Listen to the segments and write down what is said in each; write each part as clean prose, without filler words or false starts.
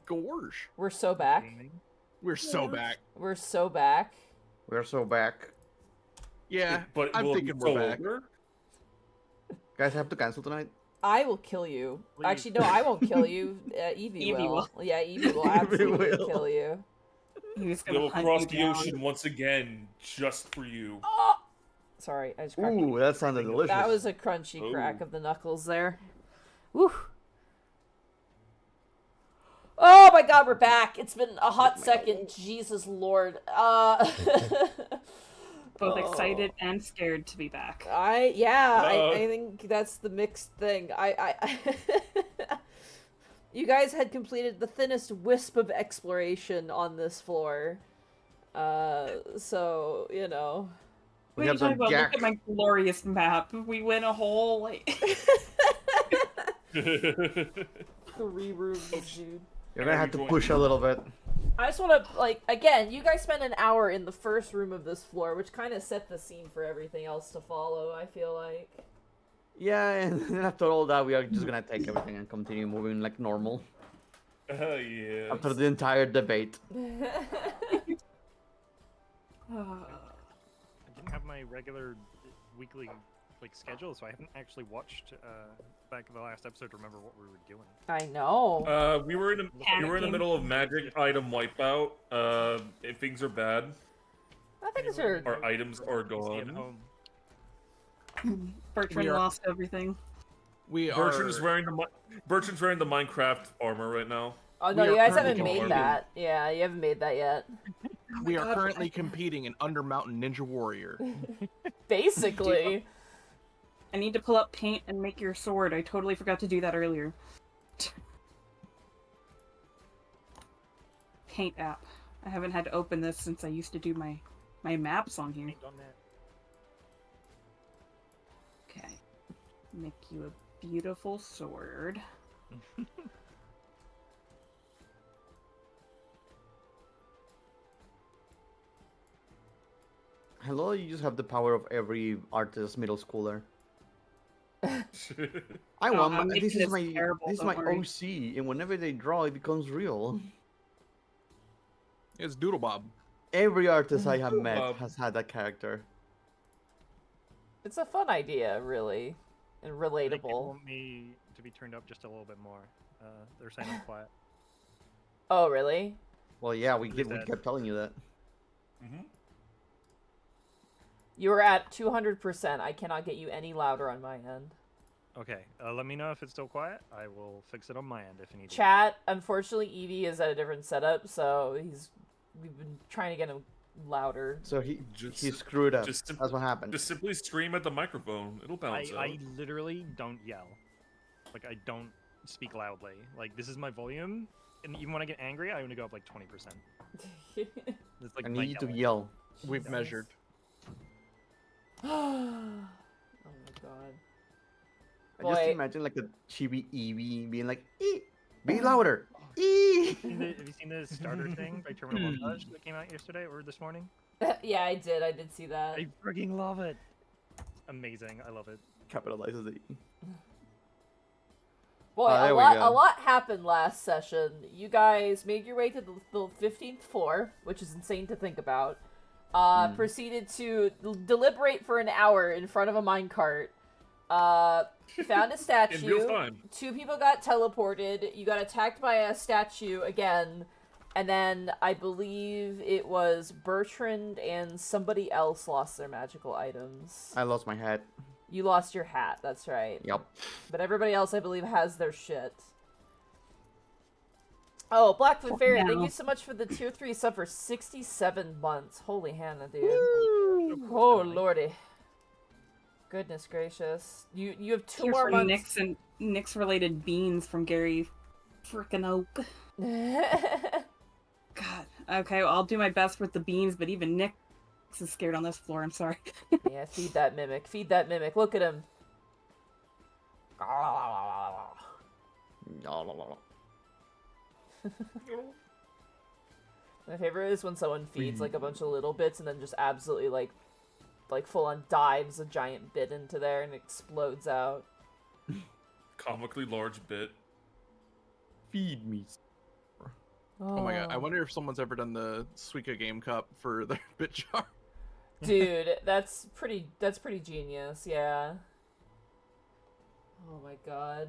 Gorge. We're so back. We're so back. We're so back. We're so back. Yeah, But I'm will it be thinking we're back. over? Guys, I have to cancel tonight. I will kill you. Please. Actually, no, I won't kill you. Evie will. Yeah, Evie will absolutely will. kill you. He's They gonna will hunt cross you the down. ocean once again, just for you. Oh! Sorry, I just cracked. Ooh, that sounded delicious. That was a crunchy crack Ooh. of the knuckles there. Woo! Oh my god, we're back. It's been a hot second. Jesus Lord. Both excited and scared to be back. I think that's the mixed thing. You guys had completed the thinnest wisp of exploration on this floor. So, you know. We What are you have some talking about? Jack. Look at my glorious map. We went a whole, like... 3 rooms, dude. You're gonna have to push a little bit. I just want to, like, again, you guys spent an hour in the first room of this floor, which kind of set the scene for everything else to follow, I feel like. Yeah, and then after all that, we are just gonna take everything and continue moving like normal. Yeah. After the entire debate. I didn't have my regular weekly schedule, so I haven't actually watched back in the last episode to remember what we were doing. I know. We were in the middle of magic item wipeout. If things are bad, I think it's her. our items are Stay at gone. home. Bertrand lost everything. We Bertrand's are. wearing the Minecraft armor right now. Oh no, We are you guys currently haven't made competing. that. Yeah, you haven't made that yet. We are currently competing in Undermountain Ninja Warrior. Basically. I need to pull up paint and make your sword. I totally forgot to do that earlier. Paint app. I haven't had to open this since I used to do my maps on here. Ain't done that. Okay. Make you a beautiful sword. Hello, you just have the power of every artist middle schooler. I Oh, want I'm this making is this my terrible, this is don't my worry. OC, and whenever they draw, it becomes real. It's Doodle Bob. Every artist I have met Bob. has had that character. It's a fun idea, really. And I think they relatable. want me to be turned up just a little bit more. They're saying I'm quiet. Oh, really? Well, yeah, Who's we that? kept telling you that. You were at 200%. I cannot get you any louder on my end. Okay, let me know if it's still quiet. I will fix it on my end if you need. Chat, unfortunately, Evie is at a different setup, so we've been trying to get him louder. So he Just- screwed up. just That's what happened. Just simply scream at the microphone. It'll balance out. I literally don't yell. Like, I don't speak loudly. Like, this is my volume, and even when I get angry, I only go up like 20%. It's like I my need you to yelling. yell. We've Jesus. measured. Oh my god. I just Boy. imagine like a chibi Eevee being like, "Ee, be louder, ee." Have you seen the starter thing by Terminal Montage that came out yesterday or this morning? Yeah, I did see that. I freaking love it. Amazing, I love it. Capitalizes the E. Boy, there a we lot go. happened last session. You guys made your way to the 15th floor, which is insane to think about. Proceeded to deliberate for an hour in front of a minecart. Found a statue. In real time. 2 people got teleported. You got attacked by a statue again. And then I believe it was Bertrand and somebody else lost their magical items. I lost my hat. You lost your hat, that's right. Yep. But everybody else, I believe, has their shit. Oh, Blackfoot Fairy, thank you so much for the tier 3 sub for 67 months. Holy Hannah, dude. Oh, lordy. Goodness gracious. You have 2 Here's more some months. Nick's related beans from Gary frickin' Oak. God. Okay, well, I'll do my best with the beans, but even Nick is scared on this floor. I'm sorry. Yeah, feed that mimic. Feed that mimic. Look at him. My favorite is when someone feeds like a bunch of little bits and then just absolutely like full on dives a giant bit into there and explodes out. Comically large bit. Feed me. Oh my god, I wonder if someone's ever done the Suika Game Cup for their bit jar. Dude, that's pretty genius, yeah. Oh my god.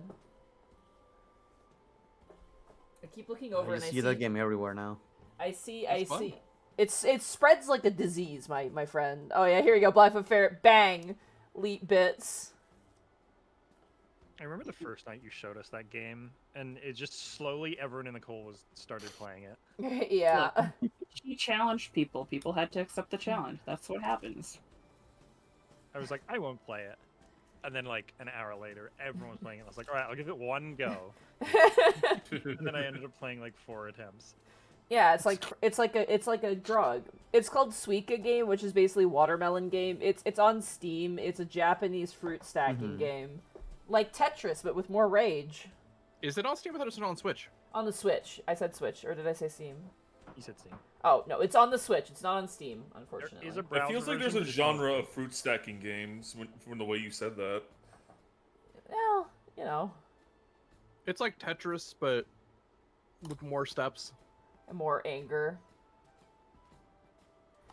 I keep looking over You and I see that game everywhere now. I see. fun. It spreads like a disease, my friend. Oh yeah, here we go. Blackfoot Ferret, bang, leap bits. I remember the first night you showed us that game, and it just slowly everyone in the call started playing it. Yeah. She challenged people. People had to accept the challenge. That's what happens. I was like, I won't play it. And then like an hour later, everyone was playing it. I was like, all right, I'll give it one go. And then I ended up playing like 4 attempts. Yeah, it's like a drug. It's called Suika Game, which is basically watermelon game. It's on Steam. It's a Japanese fruit stacking game, like Tetris but with more rage. Is it on Steam? I thought it was on Switch. On the Switch. I said Switch, or did I say Steam? You said Steam. Oh no, it's on the Switch. It's not on Steam, unfortunately. There is a It browser feels like there's version, a but it's genre not- of fruit stacking games from the way you said that. Well, you know, It's like Tetris, but with more steps. more anger.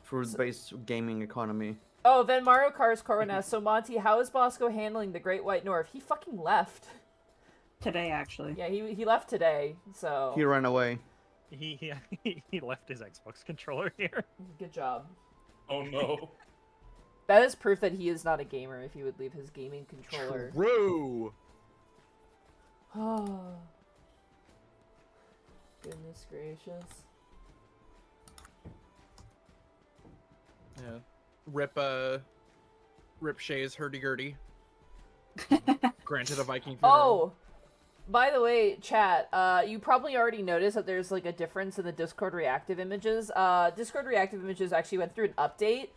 Fruit-based gaming economy. Oh, then Mario Kart's Corwin asks, so Monty, how is Bosco handling the Great White North? He fucking left. Today, actually. Yeah, he left today, so... He ran away. He left his Xbox controller here. Good job. Oh no. That is proof that he is not a gamer if he would leave his gaming controller. True. Oh. Goodness gracious. Yeah. Rip Shay's hurdy-gurdy. Granted a Viking funeral. Oh! By the way, chat, you probably already noticed that there's like a difference in the Discord reactive images. Discord reactive images actually went through an update,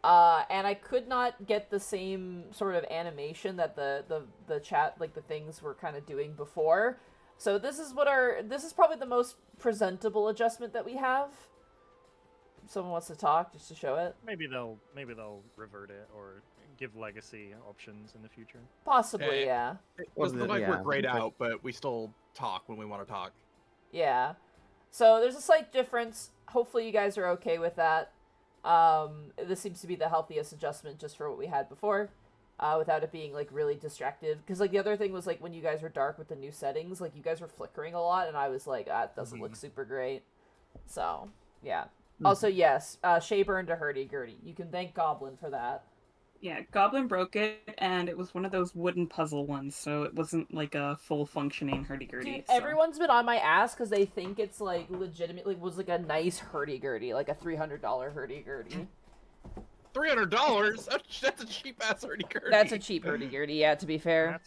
and I could not get the same sort of animation that the chat, like the things were kind of doing before. So this is probably the most presentable adjustment that we have. Someone wants to talk just to show it. Maybe they'll revert it or give legacy options in the future. Possibly, yeah. It doesn't look like yeah, we're grayed it's like- out, but we still talk when we want to talk. Yeah. So there's a slight difference. Hopefully you guys are okay with that. This seems to be the healthiest adjustment just for what we had before, without it being like really distractive. Because like the other thing was like when you guys were dark with the new settings, like you guys were flickering a lot, and I was like, it doesn't look super great. So yeah. Also, yes, Shay burned a hurdy-gurdy. You can thank Goblin for that. Yeah, Goblin broke it, and it was one of those wooden puzzle ones, so it wasn't like a full functioning hurdy-gurdy. Dude, so. everyone's been on my ass because they think it's like legitimately was like a nice hurdy-gurdy, like a $300 hurdy-gurdy. $300? That's a cheap ass hurdy-gurdy. That's a cheap hurdy-gurdy, yeah, to be fair.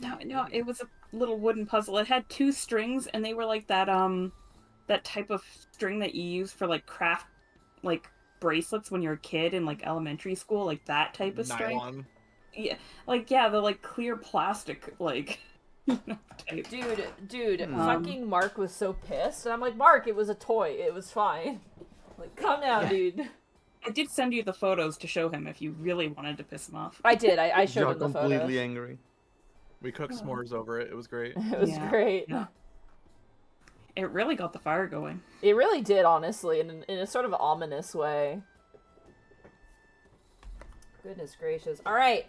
No, it was a little wooden puzzle. It had 2 strings, and they were like that type of string that you use for like craft, like bracelets when you're a kid in like elementary school, like that type of string. Nylon. Yeah, the like clear plastic, like type. Dude, fucking Mark was so pissed, and I'm like, Mark, it was a toy, it was fine. Like, calm down, Yeah. dude. I did send you the photos to show him if you really wanted to piss him off. I did. I showed You're him the completely photos. angry. We cooked s'mores over it. It was great. It was Yeah. great. Yeah. It really got the fire going. It really did, honestly, in a sort of ominous way. Goodness gracious. All right.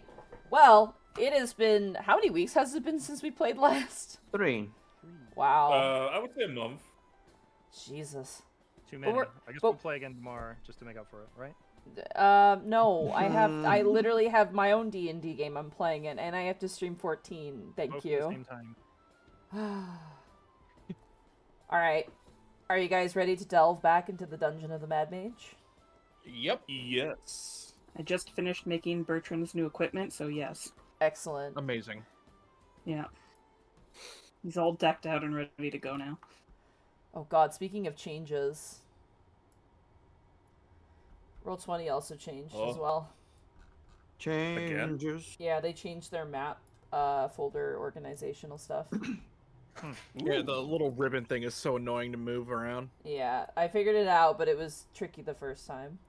Well, it has been... How many weeks has it been since we played last? 3. Wow. I would say a month. Jesus. Too many. we're- I guess but- we'll play again tomorrow just to make up for it, right? No. I literally have my own D&D game I'm playing in, and I have to stream 14. Thank Both at the you. same time. All right. Are you guys ready to delve back into the Dungeon of the Mad Mage? Yep. Yes. I just finished making Bertrand's new equipment, so yes. Excellent. Amazing. Yeah. He's all decked out and ready to go now. Oh god, speaking of changes. Roll20 also changed as Oh. well. Changes. Yeah, they changed their map folder organizational stuff. Yeah, the little ribbon thing is so annoying to move around. Yeah, I figured it out, but it was tricky the first time.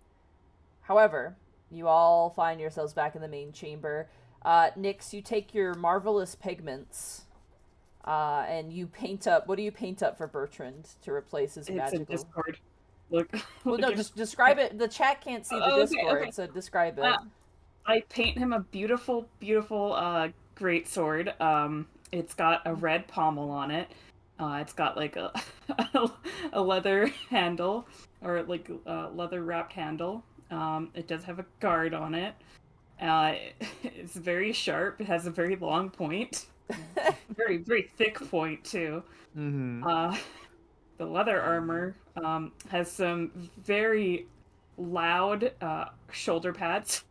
However, you all find yourselves back in the main chamber. Nyx, you take your marvelous pigments, And you paint up. What do you paint up for Bertrand to replace his It's magical? a Discord. Look. Well, no, just describe it. The chat can't see the Okay, Discord, okay. so describe it. I paint him a beautiful, beautiful great sword. It's got a red pommel on it. It's got like a a leather handle, or like a leather wrapped handle. It does have a guard on it. It's very sharp. It has a very long point. Very, very thick point too. Mm-hmm. The leather armor has some very loud shoulder pads.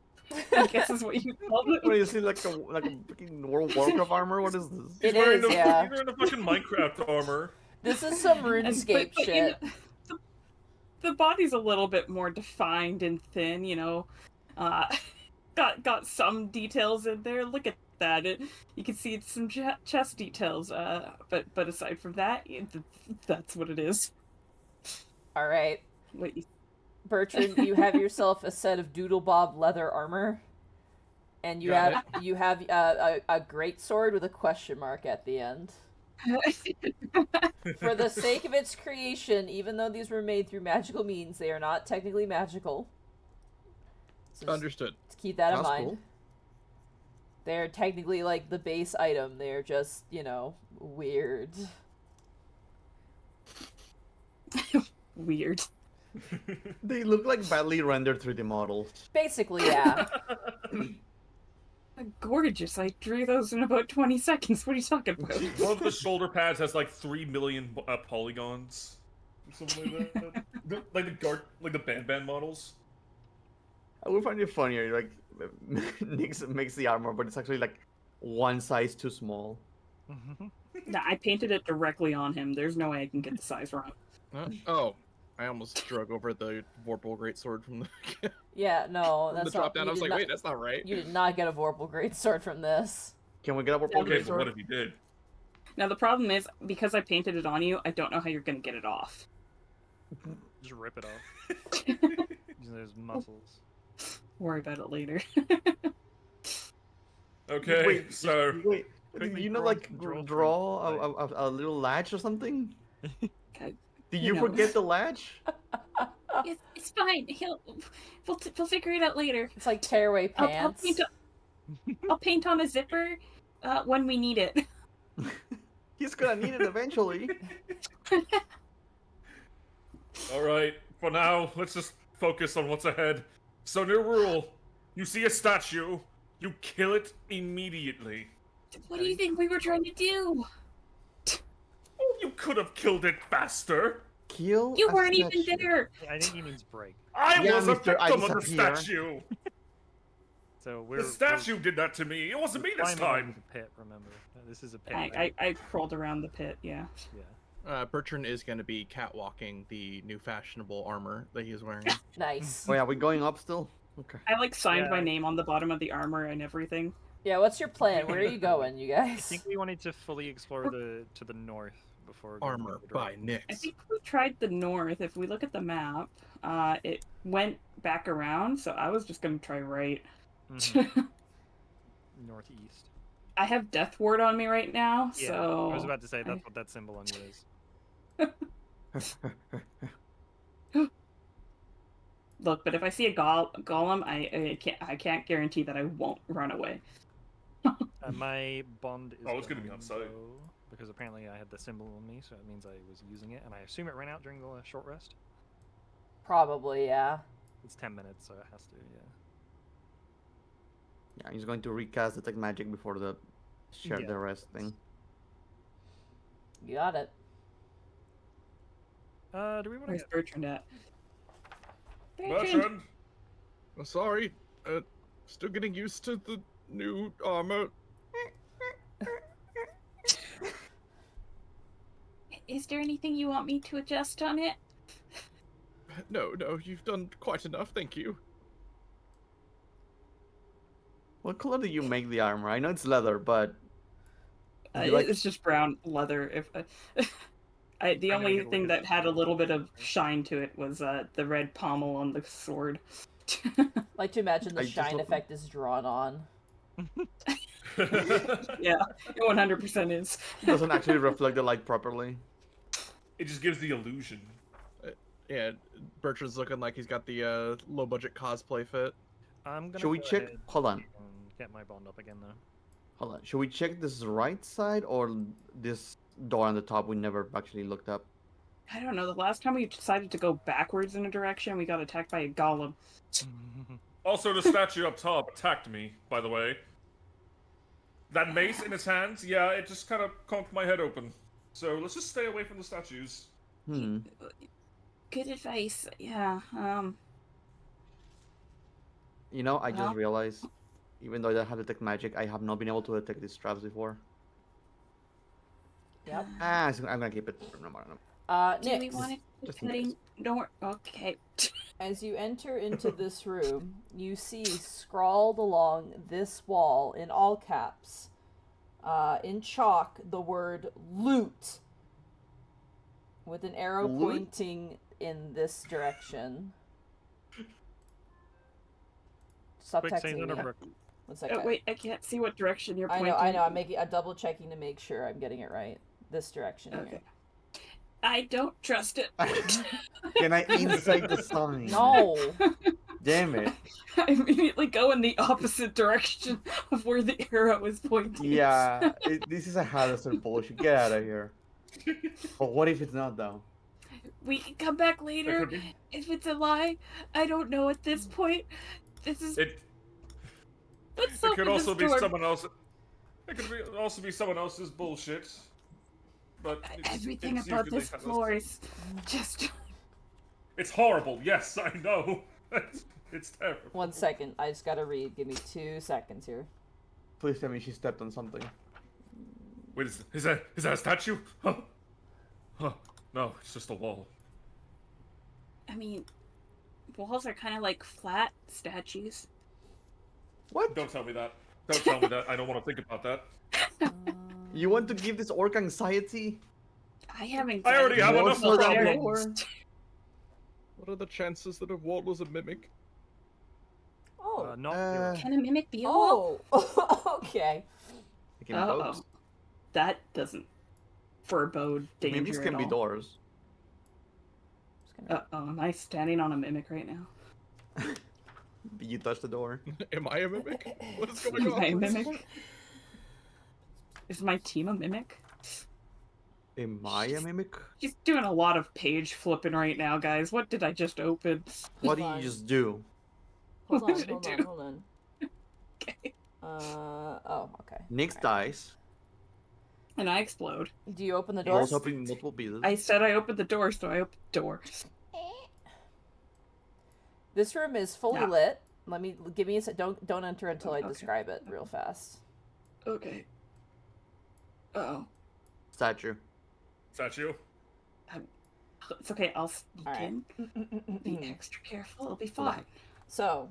I guess is what you call it. What is it, like a freaking World of Warcraft armor? What is this? It wearing is, yeah. He's wearing a fucking Minecraft armor. This is some But RuneScape you shit. know, the body's a little bit more defined and thin, you know. Got some details in there. Look at that. You can see it's some chest details. But aside from that, that's what it is. All right, Wait, Bertrand, you have yourself a set of Doodle Bob leather armor, and you Got have a great sword with a question mark at the end. For the sake of its creation, even though these were made through magical means, they are not technically magical. So just Understood. keep that in That's mind. cool. They're technically like the base item. They're just, weird. weird. They look like badly rendered 3D models. Basically, yeah. Gorgeous. I drew those in about 20 seconds. What are you talking about? One of the shoulder pads has like 3 million polygons, something like that. Like the band models. I would find it funnier, like Nix makes the armor, but it's actually like one size too small. Nah, I painted it directly on him. There's no way I can get the size wrong. Oh, I almost drug over the Vorpal Greatsword from the, Yeah, no, from that's the drop not. down. You I was did like, not, wait, that's not right. you did not get a Vorpal Greatsword from this. Can we get a purple Okay, but what greatsword? if he did? Now the problem is, because I painted it on you, I don't know how you're gonna get it off. Just rip it off. Using those muscles. Worry about it later. Okay, Wait, so Wait, Quickly you know, draw- like draw draw from- a little latch or something? Okay, Did you you know. forget the latch? It's fine. We'll figure it out later. It's like tearaway I'll pants. I'll paint on a zipper when we need it. He's gonna need it eventually. alright, for now, let's just focus on what's ahead. So new rule, you see a statue, you kill it immediately. What do you think we were trying to do? Oh, you could have killed it faster. Kill. You a weren't even statue. there. I think he means break. I Yeah, was a Mr. I victim of the disappear. statue. So we're The statue did that to me. It wasn't me this climbing over time. the pit. Remember, this is a pit. right? I crawled around the pit. Yeah. Yeah. Bertrand is going to be catwalking the new fashionable armor that he's wearing. Nice. Oh yeah, we going up still? Okay. I like signed Yeah. my name on the bottom of the armor and everything. Yeah, what's your plan? Where are you going, you I guys? think we wanted to fully explore to the north before going Armor the by direction. I Nyx. think we tried the north. If we look at the map, it went back around. So I was just gonna try right. Mhm. Northeast. I have Death Ward on me right now, Yeah, so I was about to say that's what that symbol on you is. look. But if I see a golem, I can't guarantee that I won't run away. My bond is. Oh, it's gonna be going outside. low, because apparently I had the symbol on me, so it means I was using it, and I assume it ran out during the short rest. Probably, yeah. It's 10 minutes, so it has to. Yeah. Yeah, he's going to recast Detect Magic before the share Yeah. the rest thing. You got it. Do we want to Where's get? Bertrand at? Bertrand! Oh, sorry. Still getting used to the new armor. Is there anything you want me to adjust on it? No, you've done quite enough, thank you. What color do you make the armor? I know it's leather, but you like- It's just brown leather. If the I'm gonna only get a thing look at that the had a symbol. little bit of shine to it was the red pommel on the sword. Like to imagine the I just shine don't- effect is drawn on. Yeah, it 100% is. Doesn't actually reflect the light properly. It just gives the illusion. Yeah, Bertrand's looking like he's got the low budget cosplay fit. I'm gonna Should we go check? ahead Hold on. and get my bond up again though. Hold on. Should we check this right side or this door on the top we never actually looked up? I don't know. The last time we decided to go backwards in a direction, we got attacked by a golem. Also, the statue up top attacked me, by the way. That mace in his hands, yeah, it just kind of conked my head open. So let's just stay away from the statues. Hmm. Good advice. Yeah. You know, I Well- just realized, even though I have detect magic, I have not been able to detect these traps before. Yep. Ah, so I'm gonna keep it. No more. No. Do we Nick, want to just in cutting door? Okay. as you enter into this room, you see scrawled along this wall in all caps, in chalk, the word loot, with an arrow Loot? pointing in this direction. Stop Quick, say texting that me. over. One second. Wait, I can't see what direction you're I pointing. know. I'm double checking to make sure I'm getting it right. This direction. Okay. Here. I don't trust it. Can I insight the sign? No. Damn it. I immediately go in the opposite direction of where the arrow is pointing. Yeah, this is a Hallister bullshit. Get out of here. But what if it's not though? We can come back It later could be. if it's a lie. I don't know at this point. This is. It Let's could open also this be door. someone else. It could also be someone else's bullshit. But Everything it's about usually this kind of- floor is just. It's horrible. Yes, I know. It's terrible. 1 second. I just gotta read. Give me 2 seconds here. Please tell me she stepped on something. Wait, is that a statue? Huh? Huh? No, it's just a wall. I mean, walls are kind of like flat statues. What? Don't tell me that. Don't tell me that. I don't want to think about that. You want to give this orc anxiety? I haven't. I already have enough problems. What are the chances that a wall was a mimic? Oh. Not Uh, zero. Can a mimic be a wall? Oh. Okay. They can Oh, both. that doesn't forebode danger Mimics can at be all. doors. Uh-oh, am I standing on a mimic right now? You touch the door. Am I a mimic? What is going Am on? I a mimic? Is my team a mimic? Am I a mimic? She's doing a lot of page flipping right now, guys. What did I just open? What do Hold you on. just do? Hold What on. did I Hold on. do? Hold on. Okay. Oh. Okay. Nyx dies. And I explode. Do you open the It door? also opening multiple pieces. I said I opened the door, so I opened the door. This room is fully Yeah. lit. Give me a sec. Don't enter until I Okay. describe it real fast. Okay. Uh-oh. Statue. Statue. It's okay, I'll sneak All right. in. Be extra careful, it'll be fine. So,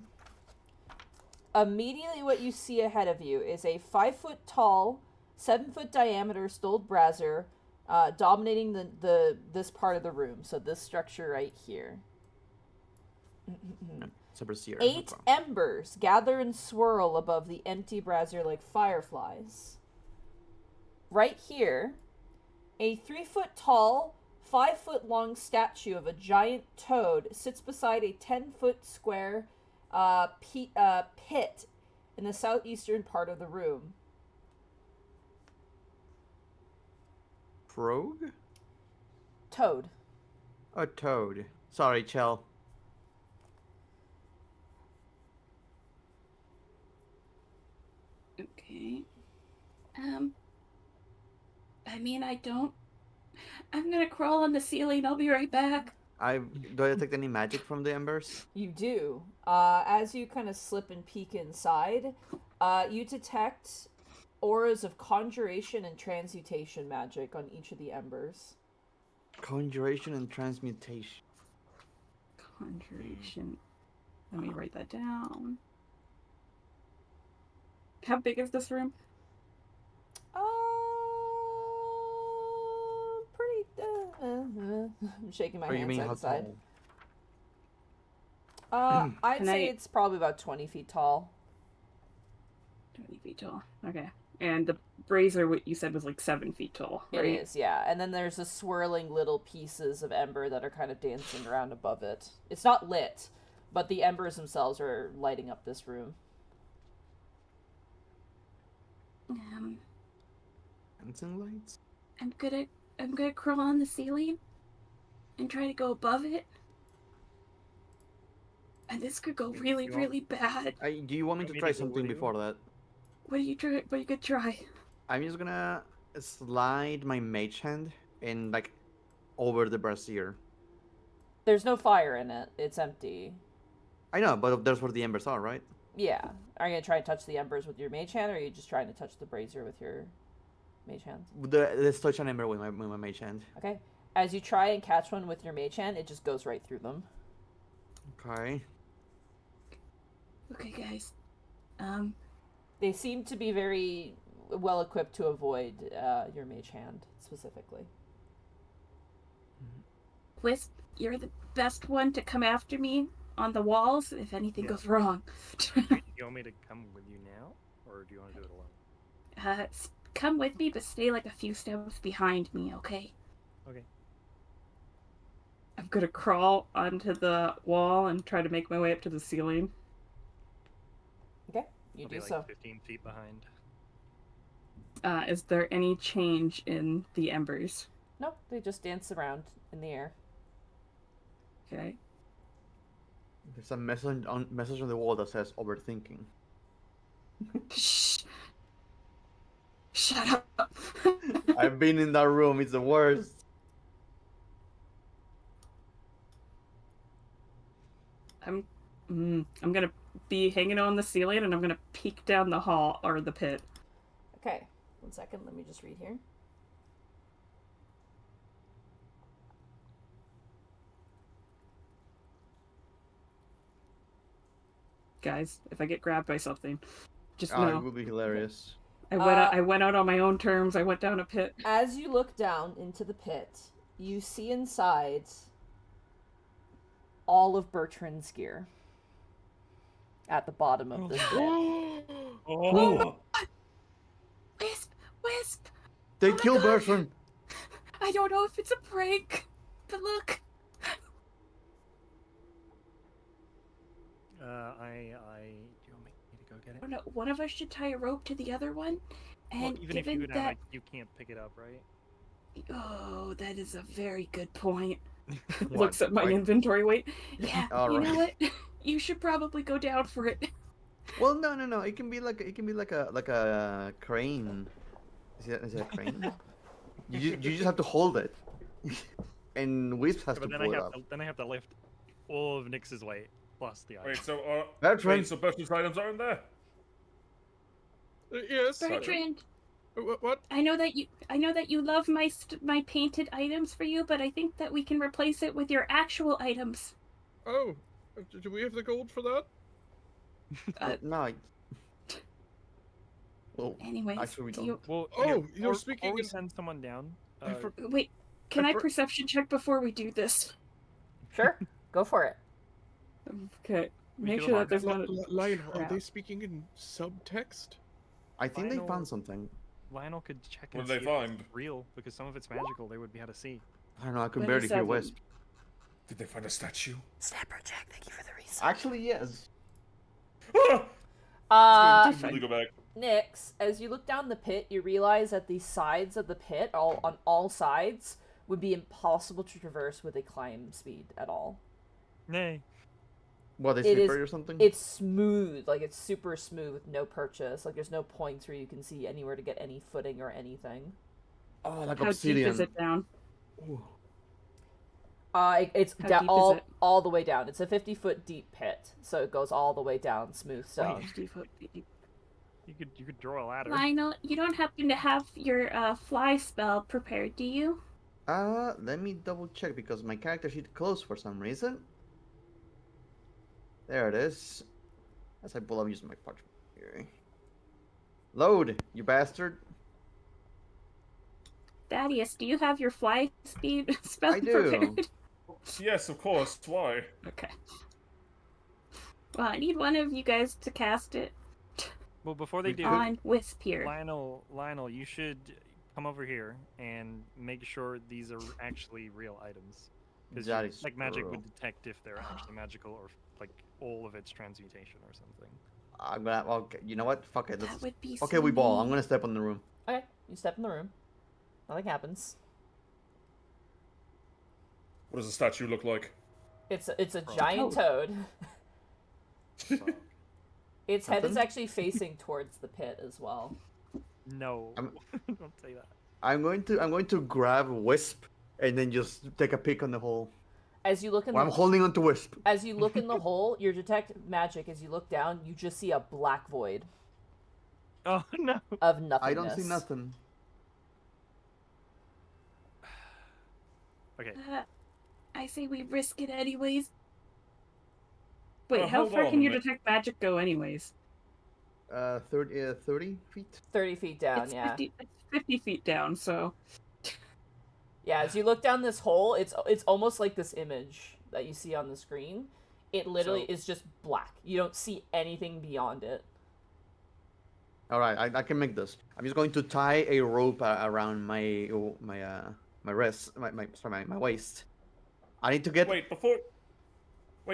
immediately what you see ahead of you is a 5-foot tall, 7-foot diameter stoled brazier, dominating this part of the room. So this structure right here. Super seer. 8 embers gather and swirl above the empty brazier like fireflies. Right here, a 3-foot tall, 5-foot long statue of a giant toad sits beside a 10-foot square pit in the southeastern part of the room. Frog? Toad. A toad. Sorry, Chell. Okay. I mean, I'm gonna crawl on the ceiling, I'll be right back. Do I detect any magic from the embers? You do. As you kind of slip and peek inside, you detect auras of conjuration and transmutation magic on each of the embers. Conjuration and transmutation. Conjuration. Let me write that down. How big is this room? Pretty. I'm shaking my Or you hand mean side how to side. tall? I'd Can say I- it's probably about 20 feet tall. 20 feet tall. Okay. And the brazier, what you said, was like 7 feet tall, right? It is, yeah. And then there's the swirling little pieces of ember that are kind of dancing around above it. It's not lit, but the embers themselves are lighting up this room. Dancing lights? I'm gonna crawl on the ceiling and try to go above it. And this could go really, really bad. Do you want me to try something before that? What are you gonna try? I'm just gonna slide my mage hand and like over the brazier. There's no fire in it. It's empty. I know, but that's where the embers are, right? Yeah. Are you gonna try to touch the embers with your mage hand, or are you just trying to touch the brazier with your mage hand? Let's touch an ember with my mage hand. Okay. As you try and catch one with your mage hand, it just goes right through them. Okay. Okay, guys. They seem to be very well equipped to avoid your mage hand specifically. Wisp, you're the best one to come after me on the walls if anything goes wrong. You want me to come with you now, or do you want to do it alone? Come with me, but stay like a few steps behind me, okay? Okay. I'm gonna crawl onto the wall and try to make my way up to the ceiling. Okay, you I'll do be like so. 15 feet behind. Is there any change in the embers? No, they just dance around in the air. Okay. There's a message on the wall that says overthinking. Shh. Shut up. I've been in that room. It's the worst. I'm gonna be hanging on the ceiling and I'm gonna peek down the hall or the pit. Okay, 1 second. Let me just read here. Guys, if I get grabbed by something, just It know. would be hilarious. I went out on my own terms. I went down a pit. As you look down into the pit, you see inside all of Bertrand's gear at the bottom of this pit. Oh, Wisp! They Oh my killed God. Bertrand. I don't know if it's a prank, but look. Do you want me to go get I it? don't know. One of us should tie a rope to the other one, and Well, even if you given go down, that, you can't pick it up, right? oh, that is a very good point. What? Looks at my Like- inventory weight. Yeah, All you know what? right. You should probably go down for it. Well, no. It can be like a crane. Is it a crane? you just have to hold it, and Wisp has Yeah, to but pull it up. then I have to lift all of Nyx's weight plus the item. wait, so Bertrand. so Bertrand's items are in there. Yes. Bertrand, What? I know that you love my my painted items for you, but I think that we can replace it with your actual items. Oh, do we have the gold for that? No. Well, Anyways, actually, we do don't. you Well, Oh, here, you're or speaking we in- send someone down. wait? Can I I for- perception check before we do this? Sure, go for it. Okay. We Make could sure have that there's not. Lionel, are crap. they speaking in subtext? I think they Lionel- found something. Lionel could check What and did see they if it's find? real, because some of it's magical. They would be able to see. I don't know. I can What barely is hear that? Wisp. Did they find a statue? Snapper check. Thank you for the research. Actually, yes. Really go back. Nyx, as you look down the pit, you realize that the sides of the pit, on all sides, would be impossible to traverse with a climb speed at all. Nay. What, is It slippery is- or something? It's smooth, like it's super smooth with no purchase. Like there's no points where you can see anywhere to get any footing or anything. Oh, like How obsidian. deep is it down? Ooh. It's How deep is all it? all the way down. It's a 50-foot deep pit, so it goes all the way down, smooth stone. 50 foot deep. You could draw a ladder. Lionel, you don't happen to have your fly spell prepared, do you? Let me double check because my character sheet closed for some reason. There it is. As I pull up using my parchment here. Load, you bastard. Thaddeus, do you have your fly speed spell I do. prepared? Yes, of course. Why? Okay. Well, I need one of you guys to cast it. Well, before they do, On Wisp here. Lionel, you should come over here and make sure these are actually real items. Because That is like magic true. would detect if they're actually magical or like all of its transmutation or something. I'm gonna. Okay, you know what? Fuck it. That would be Okay, so we ball. I'm neat. gonna step on the room. Okay, you step in the room. Nothing happens. What does the statue look like? It's a giant toad. Fuck. Its head is Something? actually facing towards the pit as well. No, I'm- don't say that. I'm going to grab Wisp and then just take a peek on the hole. As you look in Well, I'm the holding on to Wisp. as you look in the hole, your detect magic. As you look down, you just see a black void Oh no. of nothingness. I don't see nothing. Okay. I say we risk it anyways. Wait, Oh, how hold far on can a your minute. detect magic go anyways? 30 feet. 30 feet down. It's Yeah. 50 feet down, so Yeah. As you look down this hole, it's almost like this image that you see on the screen. It literally So- is just black. You don't see anything beyond it. All right, I can make this. I'm just going to tie a rope around my wrist, my waist. I need to get. Wait,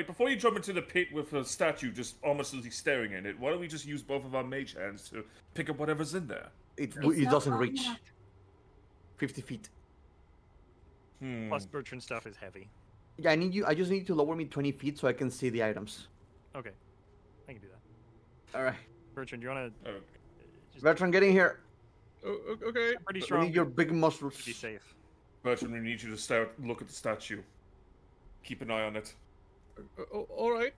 before you jump into the pit with a statue just ominously staring at it, why don't we just use both of our mage hands to pick up whatever's in there? It It's not doesn't long reach enough. 50 feet. Plus Bertrand stuff is heavy. Yeah, I just need to lower me 20 feet so I can see the items. Okay, I can do that. All right, Bertrand, do you want to? Oh, Bertrand, get in here. Okay. Pretty We strong. need your big muscles. to be safe. Bertrand, we need you to stay out, look at the statue. Keep an eye on it. All right.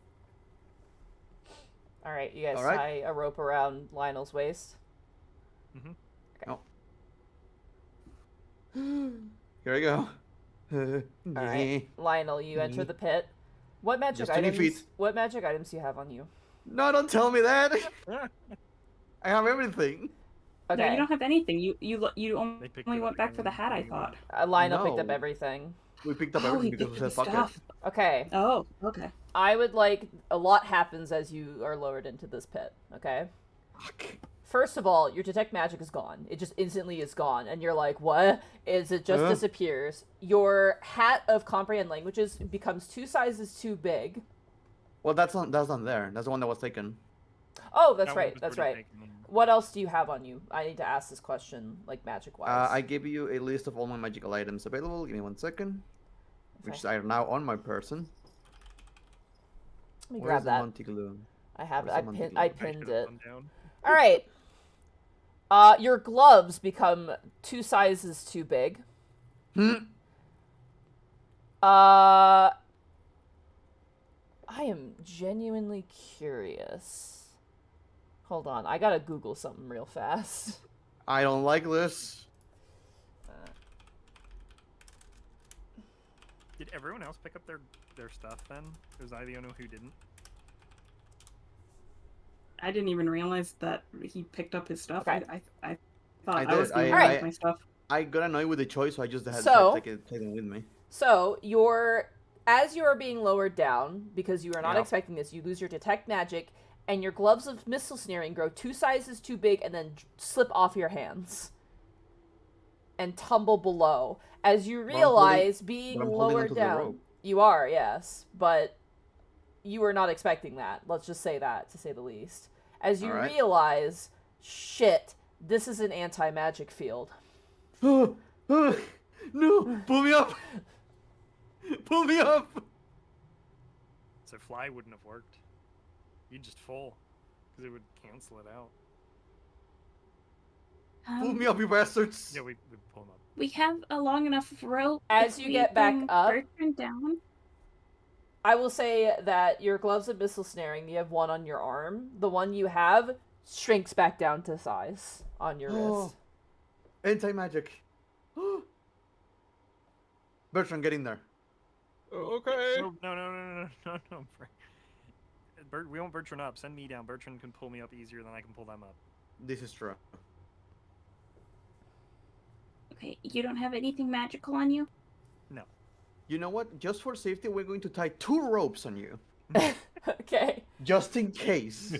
All right. You guys All right. tie a rope around Lionel's waist. Here we go. All right. Lionel, you enter the pit. What magic Just 20 items? feet. What magic items do you have on you? No, don't tell me that. I have everything. Okay. no, you don't have anything. You They picked only it went up back for the and hat, I they thought. Lionel picked up No. everything. We picked up Oh, he everything because we picked said up the fuck stuff. Okay. Oh, okay. I would like a lot happens as you are lowered into this pit. Okay. it. First of all, your detect magic is gone. It just instantly is gone, and you're like, "What?" Is it just Huh? disappears? Your hat of comprehend languages becomes 2 sizes too big. Well, that's not there. That's the one that was taken. Oh, that's That one right. was That's already right. taken. What else do you have on you? I need to ask this question, like magic wise. I gave you a list of all my magical items available. Give me 1 second. Which are now on my person. Let me Where's grab the that. Montiglu? I have it. where's I, the pin- Montague? I I pinned should've it. gone down. All right. Your gloves become 2 sizes too big. Hmm? I am genuinely curious. Hold on, I gotta Google something real fast. I don't like this. Did everyone else pick up their stuff then? Was I the only one who didn't? I didn't even realize that he picked up his stuff. Okay. I thought I I was did. going to I- take my stuff. I got annoyed with the choice, so I just had So- to take them with me. So, as you are being lowered down, because you are not Yeah. expecting this, you lose your detect magic, and your gloves of missile snaring grow 2 sizes too big and then slip off your hands. And tumble below. As you realize, being but I'm holding lowered onto the down. rope. You are, yes. But you were not expecting that. Let's just say that, to say the least. As you Alright. realize, shit, this is an anti-magic field. No! Pull me up! Pull me up! So fly wouldn't have worked. You'd just fall, because it would cancel it out. Pull me up, you bastards! Yeah, we pull them up. We have a long enough rope. As if you we get back bring up- Bertrand down. I will say that your gloves of missile snaring, you have one on your arm. The one you have shrinks back down to size on your wrist. Anti-magic. Bertrand, get in there. Okay. No. We want Bertrand up. Send me down. Bertrand can pull me up easier than I can pull them up. This is true. Okay, you don't have anything magical on you? You know what? Just for safety, we're going to tie 2 ropes on you. Okay. Just in case.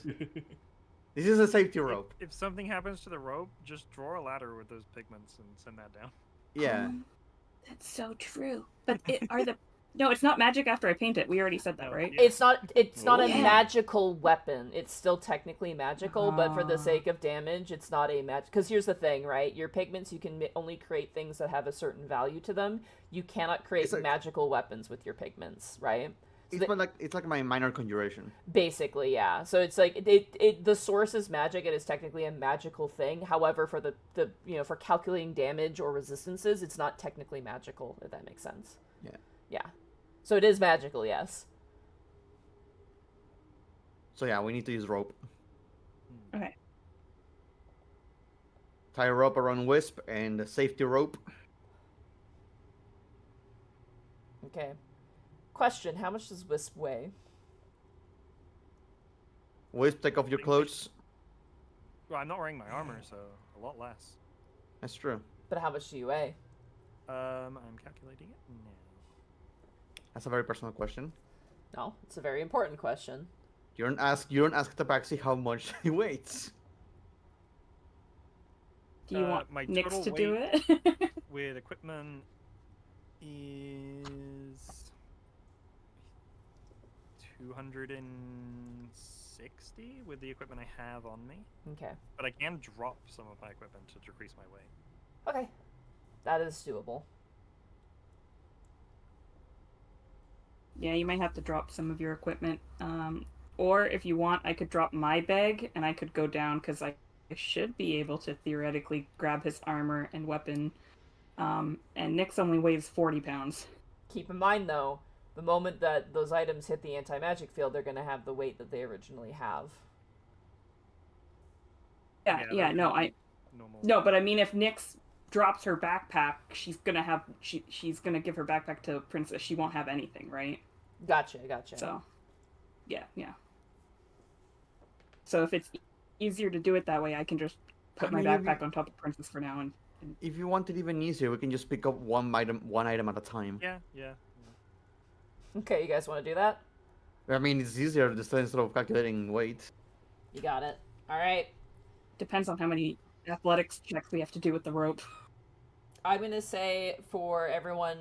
This is a safety rope. If something happens to the rope, just draw a ladder with those pigments and send that down. Yeah. That's so true. But no, it's not magic after I paint it. We already said that, No, right? yeah. It's not a Yeah. magical weapon. It's still technically magical, but for the sake of damage, it's not a magic. Because here's the thing, right? Your pigments, you can only create things that have a certain value to them. You cannot create It's like- magical weapons with your pigments, right? So It's like my minor conjuration. basically, yeah. So it's like the source is magic. It is technically a magical thing. However, for the for calculating damage or resistances, it's not technically magical. If that makes sense. Yeah. Yeah. So it is magical, yes. So yeah, we need to use rope. Okay. Tie a rope around Wisp and a safety rope. Okay. Question: how much does Wisp weigh? Wisp, take off your clothes. Well, I'm not wearing my armor, so a lot less. That's true. But how much do you weigh? I'm calculating it now. That's a very personal question. No, it's a very important question. You don't ask Tabaxi how much he weighs. Do you want my Nyx total to do weight it? with equipment is 260 with the equipment I have on me, Okay. but I can drop some of my equipment to decrease my weight. Okay. That is doable. Yeah, you might have to drop some of your equipment. Or if you want, I could drop my bag and I could go down because I should be able to theoretically grab his armor and weapon. And Nyx only weighs 40 pounds. Keep in mind, though, the moment that those items hit the anti-magic field, they're going to have the weight that they originally have. Yeah, no, Normal. No, but I mean, if Nyx drops her backpack, she's gonna give her backpack to Princess. She won't have anything, right? Gotcha. So, yeah. So if it's easier to do it that way, I can just put my backpack on top of Princess for now. And If you want it even easier, we can just pick up one item at a time. Yeah. Okay, you guys want to do that? I mean, it's easier just instead of calculating weight. You got it. All right. depends on how many athletics checks we have to do with the rope. I'm going to say for everyone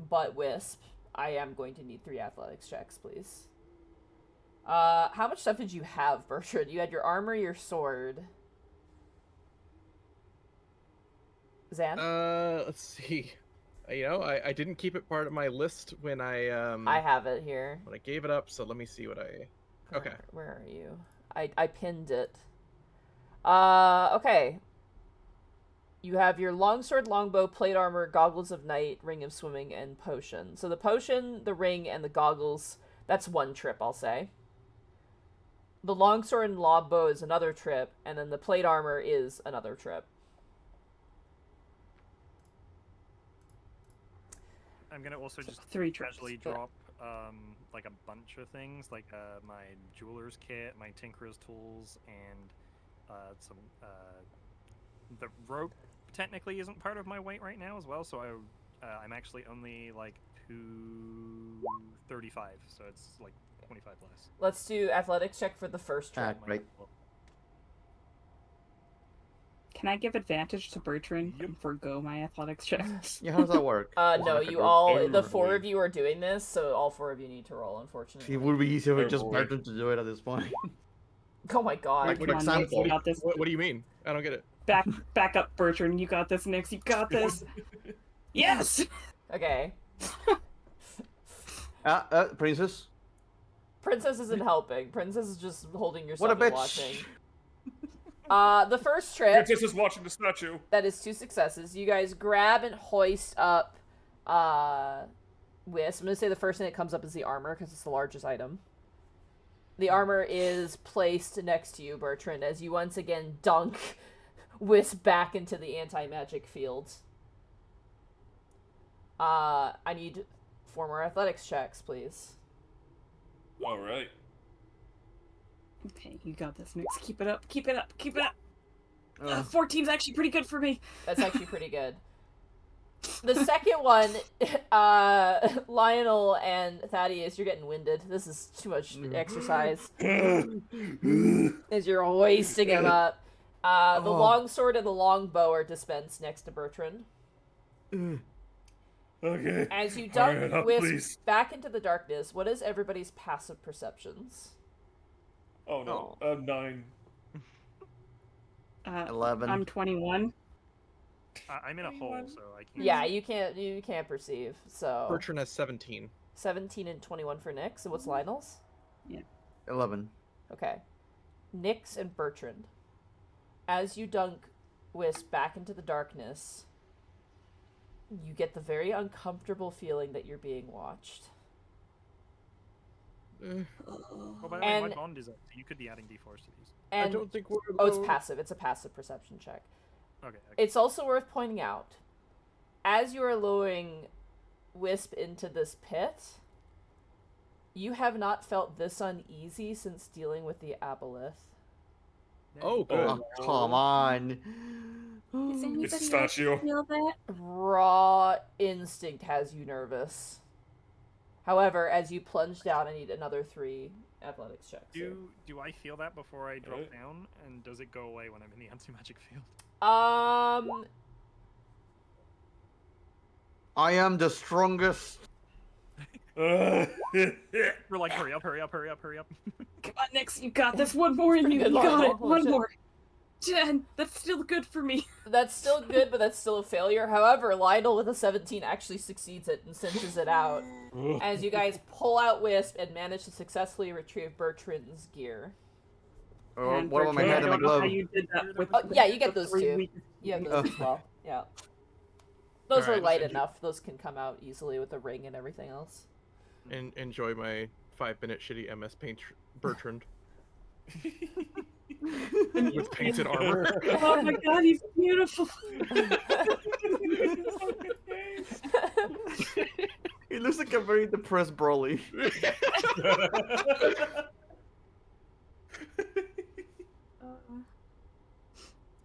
but Wisp, I am going to need 3 athletics checks, please. How much stuff did you have, Bertrand? You had your armor, your sword. Zan? Let's see. I didn't keep it part of my list when I have it here. when I gave it up, so let me see what I Okay. Where are you? I pinned it. Okay. You have your longsword, longbow, plate armor, goggles of night, ring of swimming, and potion. So the potion, the ring, and the goggles, that's 1 trip, I'll say. The longsword and longbow is another trip, and then the plate armor is another trip. I'm gonna also just 3 trips. casually drop like a bunch of things, like my jeweler's kit, my tinkerer's tools, and some the rope technically isn't part of my weight right now as well, so I'm actually only like 235, so it's like 25 less. Let's do athletics check for the first trip. Right. Can I give advantage to Bertrand and forgo my athletics checks? Yeah, how does that work? No, you all, the 4 of you are doing this, so all 4 of you need to roll, unfortunately. It would be easier with Oh, just boy. Bertrand to do it at this point. Oh my god. Like, Come for on, example- Nyx, you got this. What do you mean? I don't get it. Back up, Bertrand. You got this, Nyx. You got this. Yes. Okay. Princess? Princess isn't helping. Princess is just holding your What a stuff and bitch! watching. The first trip, Princess is watching the statue. that is 2 successes. You guys grab and hoist up, Wisp. I'm gonna say the first thing that comes up is the armor, because it's the largest item. The armor is placed next to you, Bertrand, as you once again dunk Wisp back into the anti-magic field. I need 4 more athletics checks, please. All right. Okay, you got this, Nyx. Keep it up. Keep it up. Keep it up. Ugh. 14's actually pretty good for me. That's actually pretty good. The second one, Lionel and Thaddeus, you're getting winded. This is too much exercise. As you're hoisting him up. The long sword and the long bow are dispensed next to Bertrand. Okay. As you dunk Hurry up, Wisp please. back into the darkness, what is everybody's passive perceptions? Oh no. 9. 11. I'm 21. I'm in a hole, so I can't. Yeah, you can't perceive. So Bertrand has 17. 17 and 21 for Nyx. And what's Lionel's? 11. Okay. Nyx and Bertrand. As you dunk Wisp back into the darkness, you get the very uncomfortable feeling that you're being watched. Oh, by the way, And- my bond is up, so you could be adding d4s to these. I And don't think we're oh, it's alone. passive. It's a passive perception check. Okay. It's also worth pointing out, as you are lowering Wisp into this pit, you have not felt this uneasy since dealing with the aboleth. Oh, good. Oh, come on. Does anybody It's a else statue. feel that? Raw instinct has you nervous. However, as you plunge down, I need another 3 athletics checks. here. Do I feel that before I drop Right. down, and does it go away when I'm in the anti-magic field? I am the strongest. We're like, hurry up, hurry up, hurry up, hurry up. Come on, Nyx, you got this. One more and you Pretty good, got Lionel. it. Holy One shit. more. 10. That's still good for me. That's still good, but that's still a failure. However, Lionel with a 17 actually succeeds it and cinches it out. As you guys pull out Wisp and manage to successfully retrieve Bertrand's gear. And What about my Bertrand, head and my I don't know how glove? you did that with Oh, yeah, you get the those 3 too. weakest You have people. those as well. Yeah. Those Alright, are light so do- enough. Those can come out easily with the ring and everything else. And enjoy my 5-minute shitty MS Paint Bertrand with painted armor. Oh my god, he's beautiful. He looks like a very depressed Broly.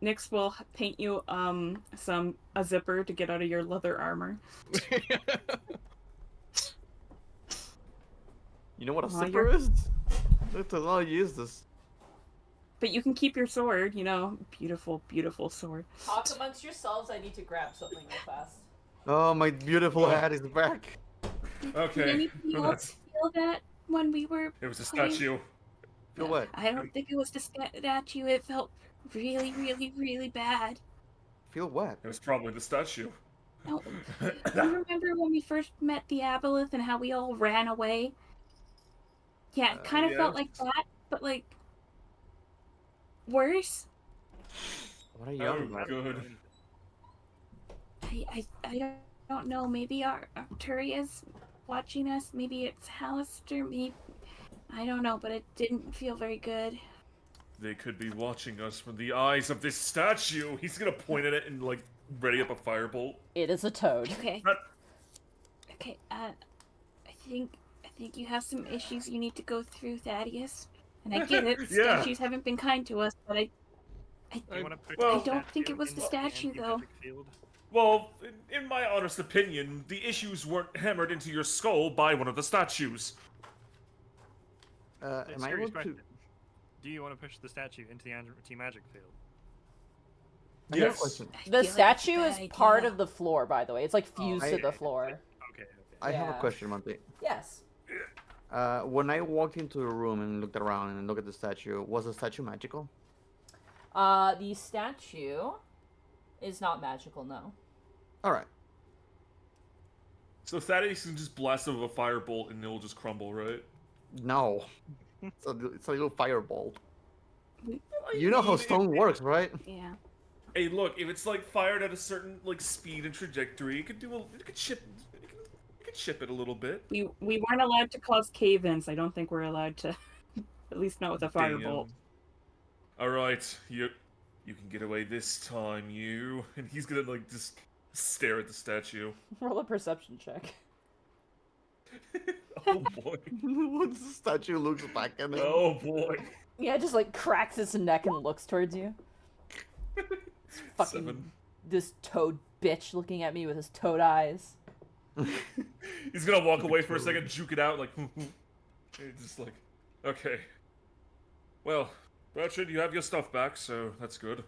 Nyx will paint you a zipper to get out of your leather armor. You know what a Aw, zipper you're- is? That's how I use this. But you can keep your sword, you know. Beautiful, beautiful sword. Talk amongst yourselves. I need to grab something real fast. Oh, my beautiful hat is back. Did Okay. anybody else feel that when we were It was a putting- statue. Feel what? I don't think it was the statue. It felt really, really, really bad. Feel what? It was probably the statue. No, you remember when we first met the aboleth and how we all ran away? Yeah, it kind of felt like that, but like worse. What are you Oh, on about? good. I don't know. Maybe Arturia's watching us. Maybe it's Hallister. Maybe I don't know, but it didn't feel very good. They could be watching us from the eyes of this statue. He's gonna point at it and like ready up a firebolt. It is a toad. Okay. But- Okay. I think you have some issues you need to go through, Thaddeus. And I get it. Yeah. Statues haven't been kind to us, but Do you want to put Well- the I don't think statue it was the into statue, though. anti-magic field? Well, in my honest opinion, the issues weren't hammered into your skull by one of the statues. Am I Serious able to? question. Do you want to push the statue into the anti-magic field? I have a Yes. question. I The feel like it's a statue bad is part idea. of the floor, by the way. It's like fused I- to the floor. Okay. I have Yeah. a question, Monty. Yes. When I walked into a room and looked around and looked at the statue, was the statue magical? The statue is not magical, no. All right. So Thaddeus can just blast him with a firebolt and it'll just crumble, right? No. It's a little fireball. You know how stone works, right? Yeah. Hey, look, if it's like fired at a certain like speed and trajectory, it could do it could ship it a little bit. We weren't allowed to cause cave-ins. I don't think we're allowed to. At least not with a firebolt. All right, you can get away this time, you. And he's gonna like just stare at the statue. Roll a perception check. Oh boy. Once the statue looks back at him. Oh boy. Yeah, it just like cracks its neck and looks towards you. Fucking 7. this toad bitch looking at me with his toad eyes. He's gonna walk away for a second, juke it out, like, He's just like, okay. Well, Bertrand, you have your stuff back, so that's good.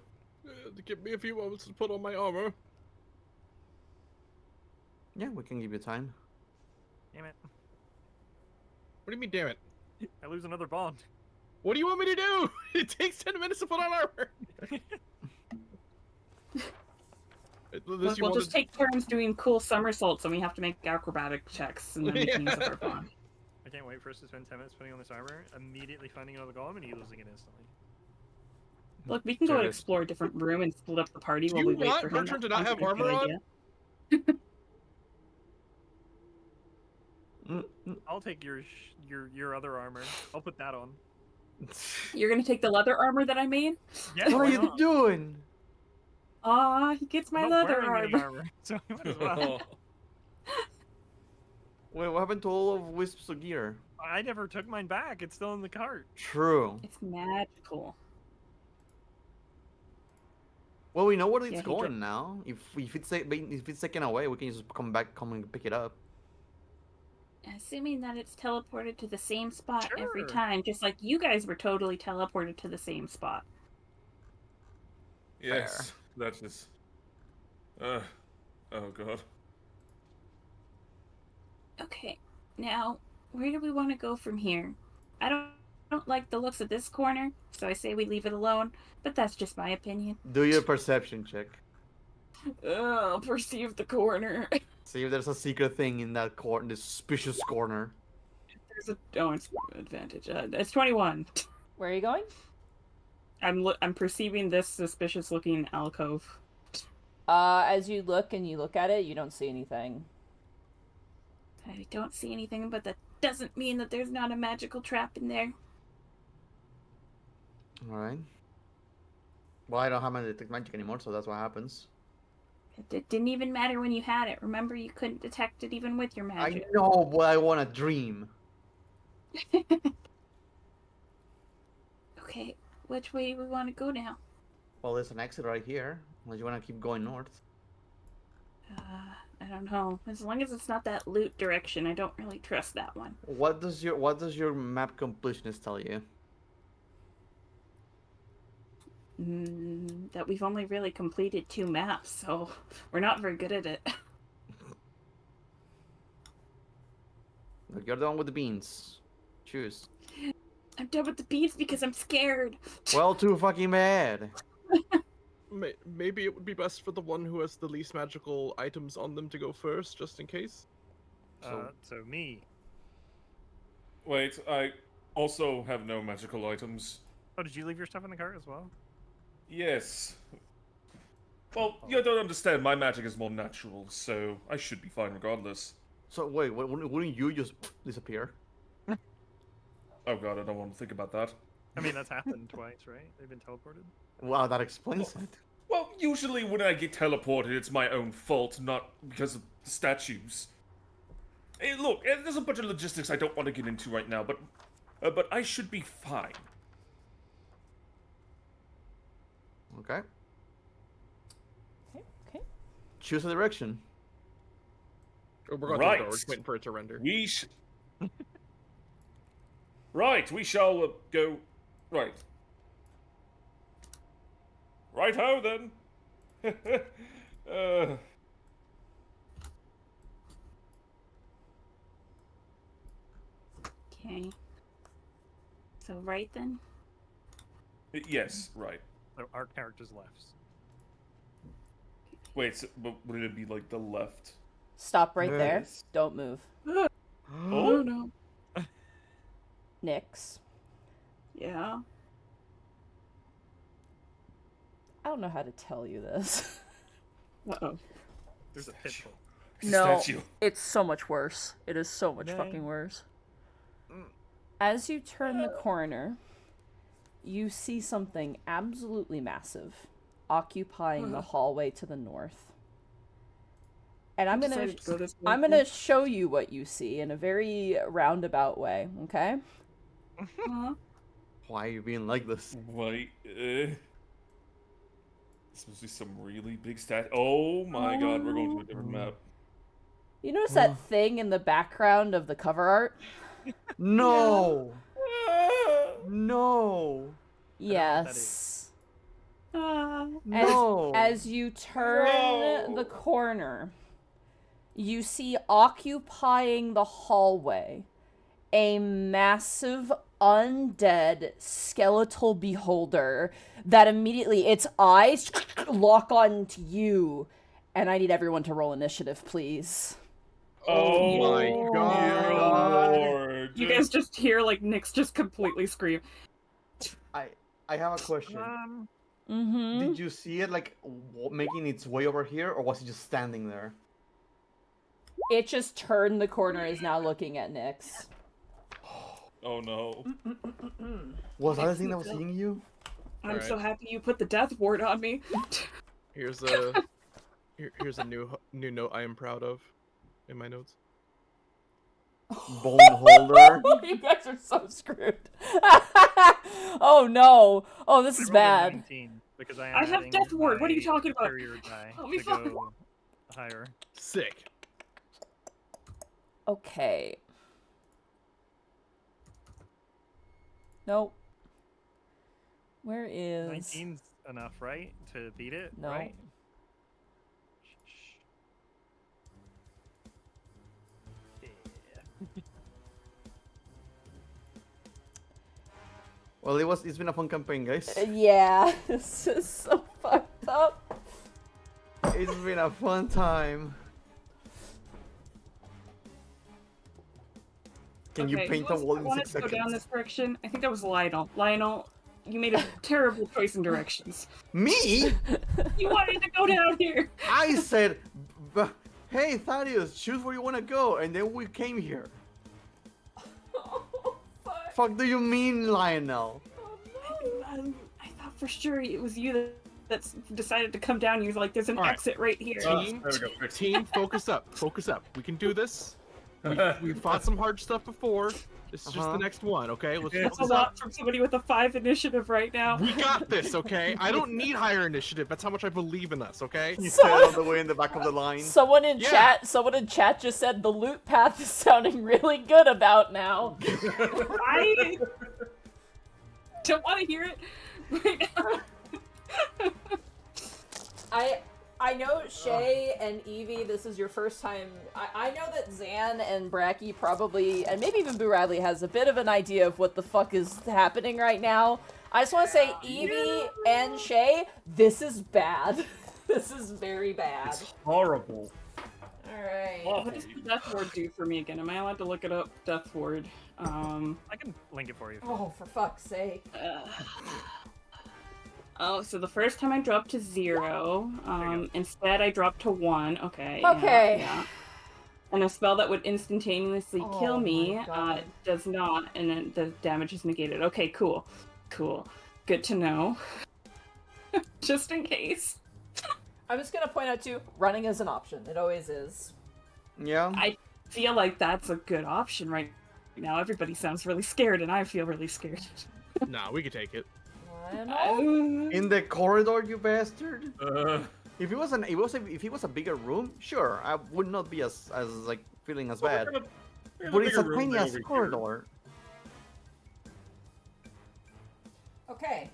Give me a few moments to put on my armor. Yeah, we can give you time. Damn it. What do you mean, damn it? I lose another bond. What do you want me to do? It takes 10 minutes to put on armor. Look, we'll just take turns doing cool somersaults, and we have to make acrobatic checks, and then we can use up our bond. I can't wait for us to spend 10 minutes putting on this armor, immediately finding another golem, and losing it instantly. Look, we can go and explore a different room and split up the party while we wait for him. Bertrand to not have armor on? I'll take your other armor. I'll put that on. You're gonna take the leather armor that I made? Yeah, What are you doing? Aw, he gets my I'm not leather wearing any armor. armor, so I might as well. Wait, what happened to all of Wisp's gear? I never took mine back. It's still in the cart. True. It's magical. Well, we know where Yeah, it's he going now. If it's taken away, we can just come and pick it up. Assuming that it's teleported to the same spot every Sure. time, just like you guys were totally teleported to the same spot. Yes, that is. Oh god. Okay, now where do we want to go from here? I don't like the looks of this corner, so I say we leave it alone. But that's just my opinion. Do your perception check. I'll perceive the corner. See if there's a secret thing in that corner, this suspicious corner. There's it's advantage. It's 21. Where are you going? I'm perceiving this suspicious-looking alcove. As you look at it, you don't see anything. I don't see anything, but that doesn't mean that there's not a magical trap in there. Alright. Well, I don't have my detect magic anymore, so that's what happens. It didn't even matter when you had it. Remember, you couldn't detect it even with your magic. I know, but I want a dream. Okay, which way do we want to go now? Well, there's an exit right here. Unless you want to keep going north. I don't know. As long as it's not that loot direction, I don't really trust that one. What does your map completionist tell you? That we've only really completed 2 maps, so we're not very good at it. Look, you're the one with the beans. Choose. I'm done with the beans because I'm scared. Well, too fucking bad. Maybe it would be best for the one who has the least magical items on them to go first, just in case. So me. Wait, I also have no magical items. Oh, did you leave your stuff in the cart as well? Yes. Well, you don't understand, my magic is more natural, so I should be fine regardless. So wait, wouldn't you just disappear? Oh god, I don't want to think about that. I mean, that's happened twice, right? They've been teleported. Wow, that explains it. Well, usually when I get teleported, it's my own fault, not because of the statues. Hey, look, there's a bunch of logistics I don't want to get into right now, but I should be fine. Okay. Okay. Choose a direction. We're going Right. to the door. We're just waiting for it to render. Right, we shall go. Right. Right-ho, then. Okay. So right then? Yes, right. So our character's left. Wait, so, but would it be like the left? Stop right there. Nice. Don't move. Oh no. Nyx. Yeah. I don't know how to tell you this. Uh-oh. There's a pitfall. No, Statue. it's so much worse. It is so much Nay. fucking worse. As you turn the corner, you see something absolutely massive occupying the hallway to the north. And I'm gonna show you what you see in a very roundabout way, okay? Uh-huh. Why are you being like this? Wait, supposed to be some really big stat. Oh my god, we're going to a different map. You notice that thing in the background of the cover art? No. No. Yes. No. As you turn the corner, you see occupying the hallway a massive undead skeletal beholder that immediately its eyes lock onto you. And I need everyone to roll initiative, please. Oh my dear god. Lord. You guys just hear like Nyx just completely scream. I have a question. Mm-hmm. Did you see it like making its way over here, or was it just standing there? It just turned the corner, is now looking at Nyx. Oh no. Was that the thing that was seeing you? I'm Alright. so happy you put the death ward on me. Here's a new note I am proud of in my notes. Bone holder. You guys are so screwed. Oh no. Oh, this is I rolled a bad. 19 because I, am I have adding death ward, what are you my talking about? Carrier die Let me to fucking- go higher. Sick. Okay. Nope. Where is... 19's enough, right? To beat it, No. right? Yeah. Well, it's been a fun campaign, guys. Yeah, this is so fucked up. It's been a fun time. Can you Okay, paint who a else wall in wanted 6 to go down seconds? this direction? I think that was Lionel. Lionel, you made a terrible choice in directions. Me? You wanted to go down here. I said, hey Thaddeus, choose where you want to go, and then we came here. Fuck do you mean, Lionel? I thought for sure it was you that decided to come down. You were like, there's an All right. exit right here. Team, there we go, fix it. team, focus up. Focus up. We can do this. We fought some hard stuff before. This is just the next one, okay? Let's That's a focus up. lot from somebody with a 5 initiative right now. We got this, okay? I don't need higher initiative. That's how much I believe in us, okay? You said all the way in the back of the line. Someone in Yeah. chat just said the loot path is sounding really good about now. I don't want to hear it right now. I know Shay and Evie, this is your first time. I know that Zan and Bracky probably, and maybe even Boo Radley has a bit of an idea of what the fuck is happening right now. I just want to say, Evie and Shay, this is bad. This is very bad. It's horrible. Alright. What does the death ward do for me again? Am I allowed to look it up? Death ward. I can link it for you. Oh, for fuck's sake. Oh, so the first time I dropped to 0. Instead I dropped to 1. Okay. Okay. Yeah. And a spell that would instantaneously Oh kill me my God. does not, and then the damage is negated. Okay, cool. Cool. Good to know. Just in case. I'm just gonna point out too, running is an option. It always is. Yeah. I feel like that's a good option right now. Everybody sounds really scared, and I feel really scared. Nah, we could take it. I know. In the corridor, you bastard. Uh, If it was if it was a bigger room, sure, I would not be as like feeling as bad. But it's a tiny ass corridor. Okay.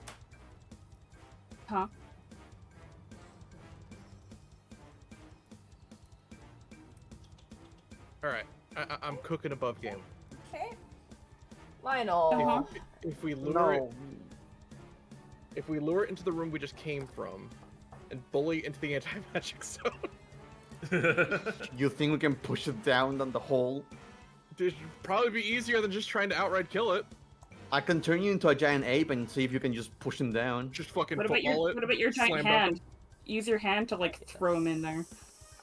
Huh? Alright, I'm cooking above game. Okay. Lionel. If we lure it, No. if we lure it into the room we just came from, and bully into the anti-magic zone, You think we can push it down the hole? it'd probably be easier than just trying to outright kill it. I can turn you into a giant ape and see if you can just push him down. Just fucking What about football your it. giant slam hand? Use your hand to like throw him in there.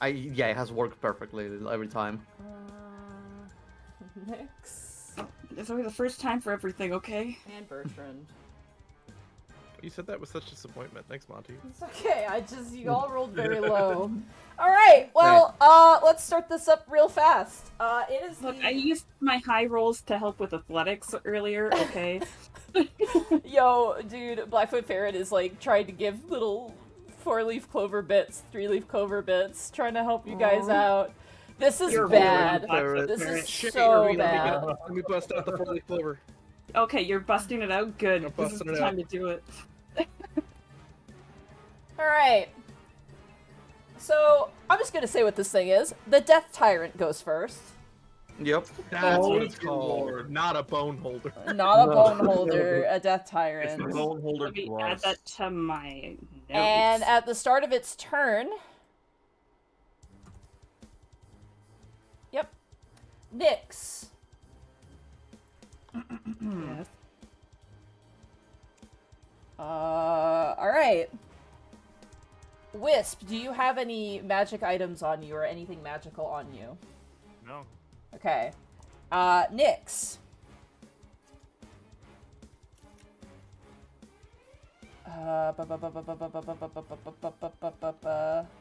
Yeah, it has worked perfectly every time. Nyx. It's always the first time for everything, okay? And Bertrand. You said that with such disappointment. Thanks, Monty. It's okay, you all rolled very low. Alright, well, let's start this up real fast. It is Look, the... I used my high rolls to help with athletics earlier, okay? Yo, dude, Blackfoot Ferret is like trying to give little 4-leaf clover bits, 3-leaf clover bits, trying to help you guys out. This is You're bad. very This is Shit, so Irvine, bad. let me bust out the 4-leaf clover. Okay, you're busting it out. Good. I'm This is busting the it out. time to do it. Alright. So, I'm just gonna say what this thing is. The Death Tyrant goes first. Yep. That's Oh, what it's dear called. Lord. Not a bone holder. Not a No. bone holder, a Death It's Tyrant. the bone holder Let me to add us. that to my notes. And at the start of its turn... Yep. Nyx. Yes. Alright. Wisp, do you have any magic items on you or anything magical on you? No. Okay. Nyx.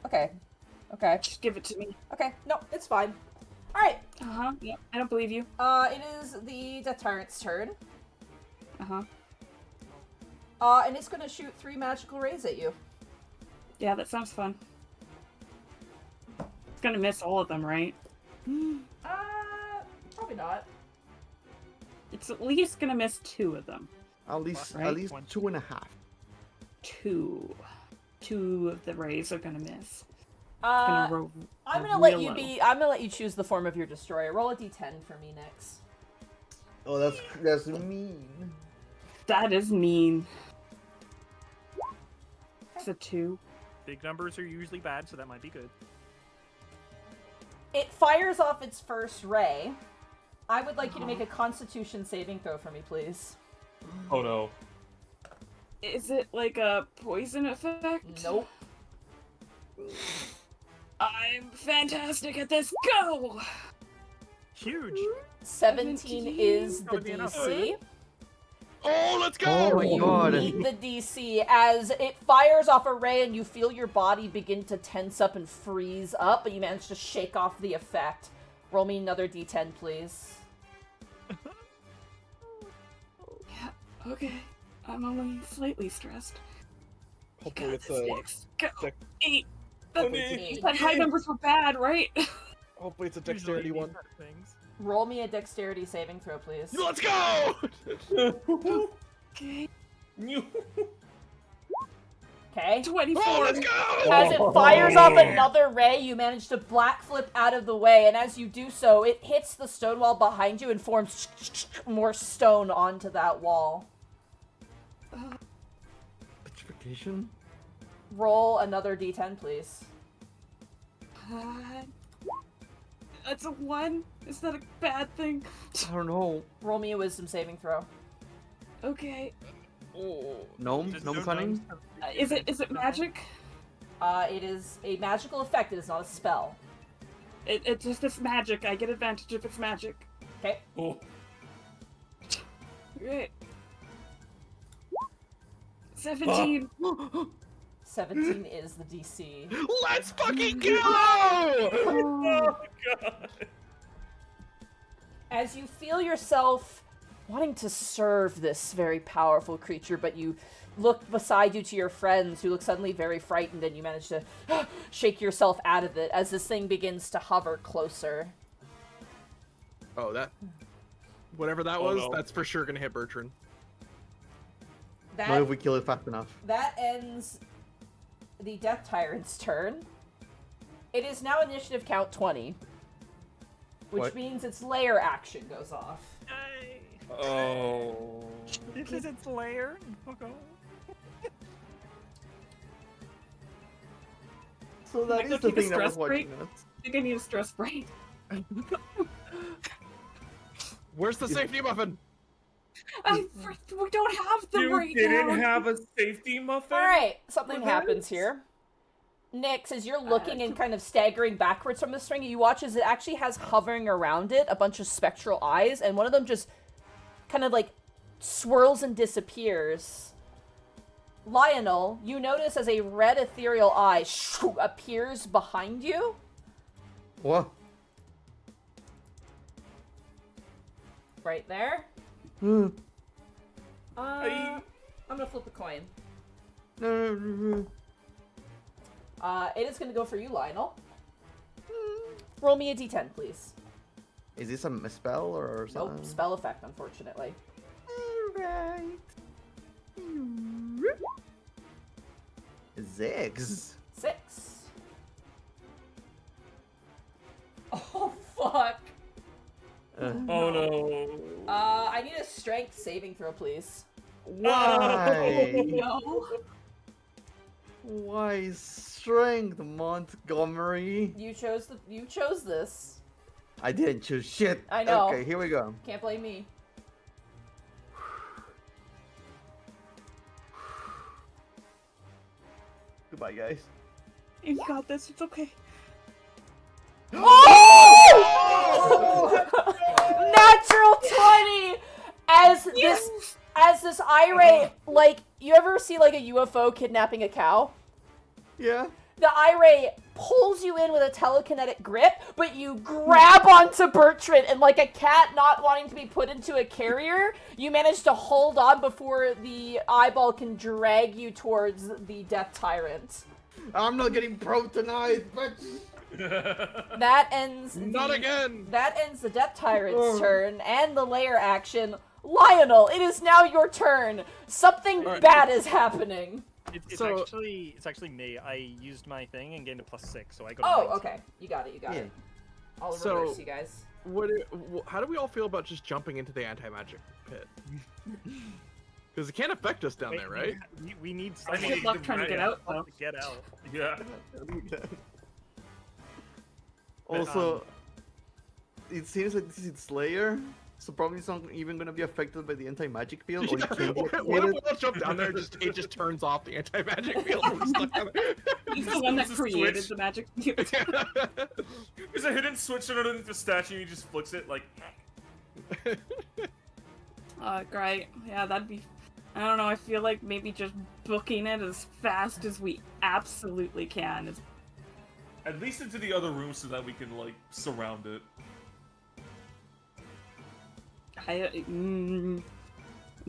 Okay. Okay. Just give it to me. Okay. No, it's fine. Alright. Uh-huh. Yep. I don't believe you. It is the Death Tyrant's turn. Uh-huh. And it's gonna shoot 3 magical rays at you. Yeah, that sounds fun. It's gonna miss all of them, right? Probably not. It's at least gonna miss 2 of them. At least Right? 2.5. 2. 2 of the rays are gonna miss. I'm Gonna gonna let real you low. I'm gonna let you choose the form of your destroyer. Roll a d10 for me, Nyx. Oh, that's mean. That is mean. It's a 2. Big numbers are usually bad, so that might be good. It fires off its first ray. I would like you to make a Constitution saving throw for me, please. Oh no. Is it like a poison effect? Nope. I'm fantastic at this. Go! Huge. 17 is the That would be enough. DC. Oh, let's go! Oh my god. Beat the DC as it fires off a ray and you feel your body begin to tense up and freeze up, but you manage to shake off the effect. Roll me another d10, please. Yeah, okay. I'm only slightly stressed. Hopefully it's a 6. Go. Dec- 8. Eight. But high numbers were bad, right? hopefully it's a Usually dexterity these one. kind of things. Roll me a dexterity saving throw, please. Let's go! Okay. Okay. 24. Oh, let's go! As it fires off another ray, you manage to black flip out of the way, and as you do so, it hits the stone wall behind you and forms more stone onto that wall. Petrification? Roll another d10, please. That's a 1. Is that a bad thing? I don't know. Roll me a wisdom saving throw. Okay. Gnome? Just Gnome no cunning? gnomes. Is it magic? It is a magical effect. It is not a spell. It's just it's magic. I get advantage if it's magic. Okay. Oh. Great. 17. 17 is the DC. Let's fucking go! Oh god. As you feel yourself wanting to serve this very powerful creature, but you look beside you to your friends who look suddenly very frightened, and you manage to shake yourself out of it as this thing begins to hover closer. Oh, that... Whatever that Oh, was, no. that's for sure gonna hit Bertrand. Not if we kill it fast enough. That ends the Death Tyrant's turn. It is now initiative count 20, which What? means its lair action goes off. Yay. Oh. This is its lair. Okay. So that Might is go the take a thing that was stress break. watching us. I think I need a stress break. Where's the safety muffin? We don't have them You right didn't now. have a safety muffin? Alright, something For happens this? here. Nyx, as you're looking and kind of staggering backwards from the string, you watch as it actually has hovering around it a bunch of spectral eyes, and one of them just kind of like swirls and disappears. Lionel, you notice as a red ethereal eye appears behind you. What? Right there. Hmm. I'm gonna flip a coin. No. It is going to go for you, Lionel. Roll me a d10, please. Is this a spell or something? Nope, spell effect, unfortunately. Alright. 6. 6. Oh, fuck. Oh no. I need a strength saving throw, please. Why? No. Why strength, Montgomery? You chose this. I didn't choose shit. I know. Okay, here we go. Can't blame me. Goodbye, guys. You got this. It's okay. Natural 20! As this irate, like, you ever see like a UFO kidnapping a cow? Yeah. The irate pulls you in with a telekinetic grip, but you grab onto Bertrand, and like a cat not wanting to be put into a carrier, you manage to hold on before the eyeball can drag you towards the Death Tyrant. I'm not getting protonized, but That ends Not again! That ends the Death Tyrant's turn, and the lair action. Lionel, it is now your turn. Something Alright. bad is happening. It's So- actually me. I used my thing and gained a +6, so I got. Oh, 19. okay. You got it. Yeah. I'll So- reverse you guys. How do we all feel about just jumping into the anti-magic pit? Because it can't affect us down Wait, there, right? We need. I someone need Good luck the trying to get right- out, though. to get out. Yeah. also, it seems like this is its layer, so probably it's not even gonna be affected by the anti-magic field. Or you can What if we all jump down there and it just turns off the anti-magic field? And we're stuck down He's the one that It's a created switch. the magic. there. There's a hidden switch underneath the statue, and he just flicks it like. Great. Yeah, that'd be. I don't know. I feel like maybe just booking it as fast as we absolutely can is. At least into the other room so that we can, like, surround it.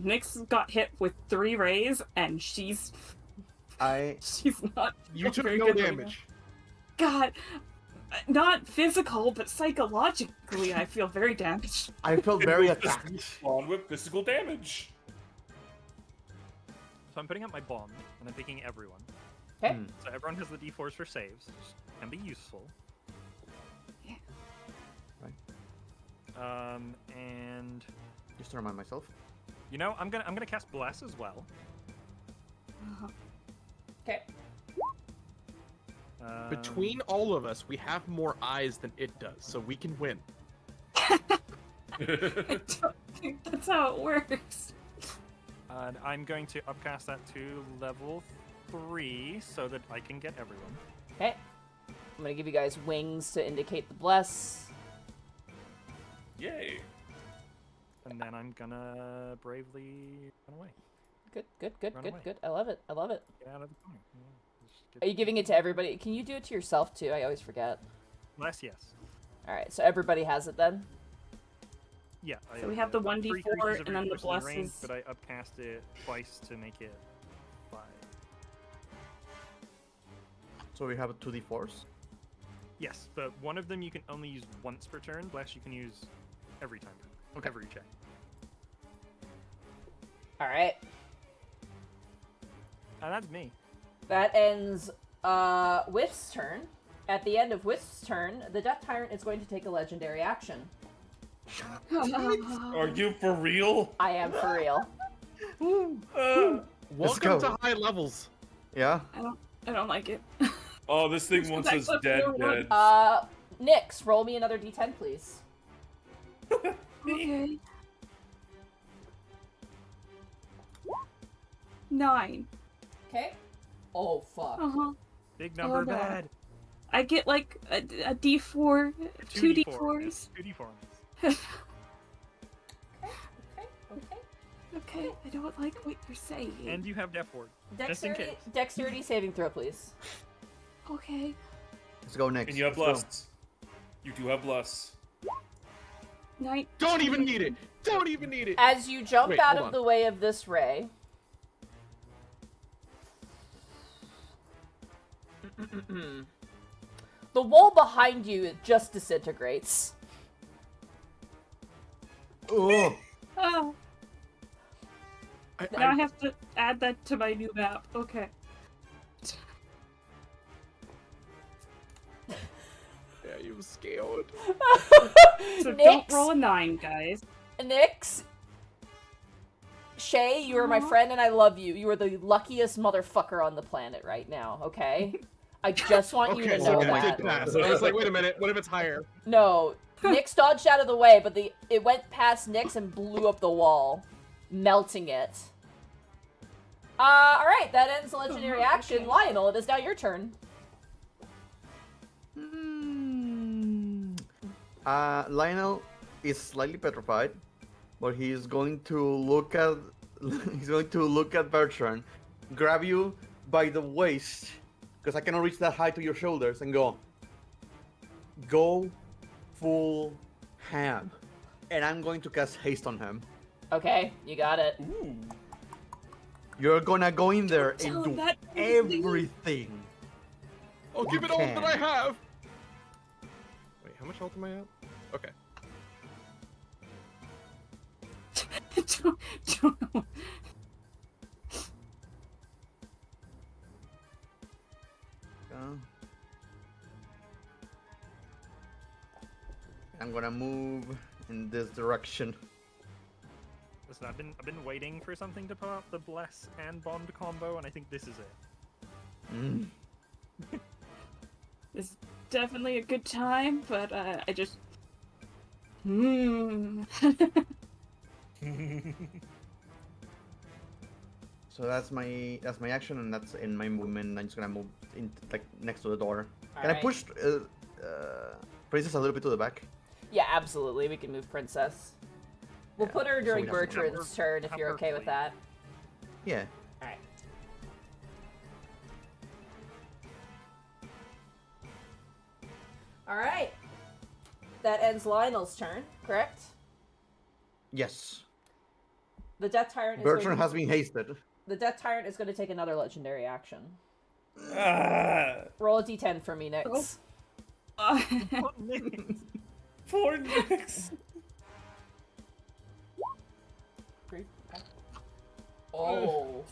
Nyx got hit with 3 rays, and she's not. You took very no good right damage. God, not physical, but psychologically, I feel very damaged. I felt very attacked. Respond with physical damage. So I'm putting up my bomb, and I'm picking everyone. Okay. Hmm. So everyone has the D4s for saves, which can be useful. Yeah. And Just to remind myself. you know, I'm gonna cast Bless as well. Okay. Between all of us, we have more eyes than it does, so we can win. I don't think that's how it works. And I'm going to upcast that to level 3 so that I can get everyone. Okay. I'm gonna give you guys wings to indicate the bless. Yay. And then I'm gonna bravely run away. Good. Run away. I love it. Get out of the corner. Yeah, just get- Are you giving it to everybody? Can you do it to yourself too? I always forget. Bless, yes. All right, so everybody has it then. Yeah. So we have the 3 1d4 creatures of and then your the chosen range, blesses. but I upcast it twice to make it 5. So we have 2d4s. Yes, but one of them you can only use once per turn. Bless you can use every time. Okay. Every check. All right. And that's me. That ends Whiff's turn. At the end of Whiff's turn, the Death Tyrant is going to take a legendary action. Are you for real? I am for real. Welcome go. to high levels. Yeah. I don't like it. Oh, this thing wants back us to dead, floor dead. Nyx, roll me another d10, please. Okay. 9. Okay. Oh, fuck. Uh-huh. Big number no. bad. I get like a d4, 2 d4s. 2 d4s. Okay. Okay, I don't like what you're saying. And you have Death Ward. Just in Dexterity, case. dexterity saving throw, please. Okay. Let's go next. And you have Let's go. bless. You do have bless. 9. Don't even need it. Don't even need it. As you jump Wait, out hold of on. the way of this ray, The wall behind you just disintegrates. Oh, Oh, now I have to add that to my new map. Okay. Yeah, you was scared. So Nyx, don't roll a 9, guys. Nyx, Shay, you are my friend and I love you. You are the luckiest motherfucker on the planet right now, okay? I just want you to Okay, know so that. it did pass. I was like, wait a minute, what if it's higher? No, Nyx dodged out of the way, but it went past Nyx and blew up the wall, melting it. Alright, that ends the legendary action. Okay. Lionel, it is now your turn. Lionel is slightly petrified, but he's going to look at Bertrand, grab you by the waist, because I cannot reach that high to your shoulders, and go full ham, and I'm going to cast haste on him. Okay, you got it. Ooh. You're gonna go in there Tell and him do that, everything. Oh, give You it all that can. I have! Wait, how much health am I at? Okay. don't know. I'm gonna move in this direction. Listen, I've been waiting for something to pop up the bless and bond combo, and I think this is it. Mm. It's definitely a good time, but I just. So that's my action, and that's in my movement. I'm just gonna move in like next to the door. Can I Alright. push Princess a little bit to the back? Yeah, absolutely. We can move Princess. We'll Yeah, put her so during we have to- Bertrand's turn if you're okay with that. Yeah. Alright. Alright. That ends Lionel's turn, correct? Yes. The Death Tyrant is Bertrand going has been hasted. The Death Tyrant is going to take another legendary action. Ah, Roll a d10 for me, Nyx. poor Nyx. 3. Oh.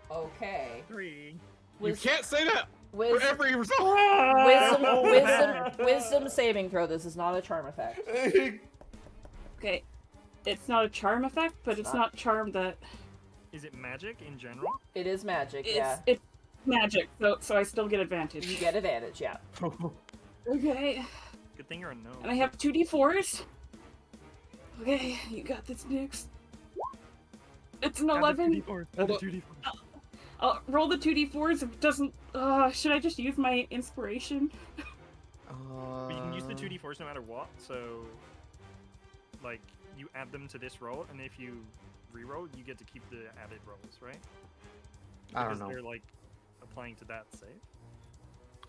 Okay. 3. You can't say that for Wisdom, every result! wisdom saving throw. This is not a charm effect. Okay, it's not a charm effect, but it's not charm that Is it magic in general? It is magic, it's yeah. it's magic, so I still get advantage. You get advantage, yeah. Okay, Good thing you're a gnome. and I have 2d4s. Okay, you got this, Nyx. It's an 11. Hold on. I'll roll the 2d4s. If it doesn't, should I just use my inspiration? But you can use the 2d4s no matter what, so like you add them to this roll, and if you reroll, you get to keep the added rolls, right? I don't Because know. they're like applying to that save.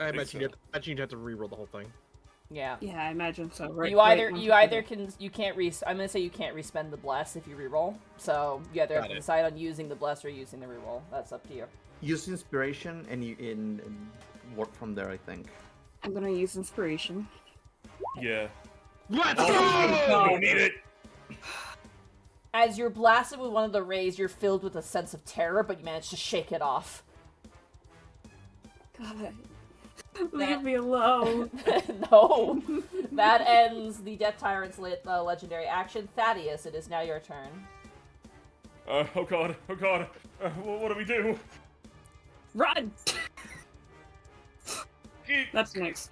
I think imagine you'd have to reroll the whole thing. Yeah. Yeah, I imagine so. Right. You either you can't I'm gonna say you can't respend the bless if you reroll. So you either have Got to it. decide on using the bless or using the reroll. That's up to you. Use inspiration and you and work from there. I think. I'm gonna use inspiration. Yeah. Let's Oh, go! don't need it. As you're blasted with one of the rays, you're filled with a sense of terror, but you manage to shake it off. God, leave me alone. No. That ends the Death Tyrant's legendary action. Thaddeus, it is now your turn. Oh god. What do we do? Run! That's Nyx.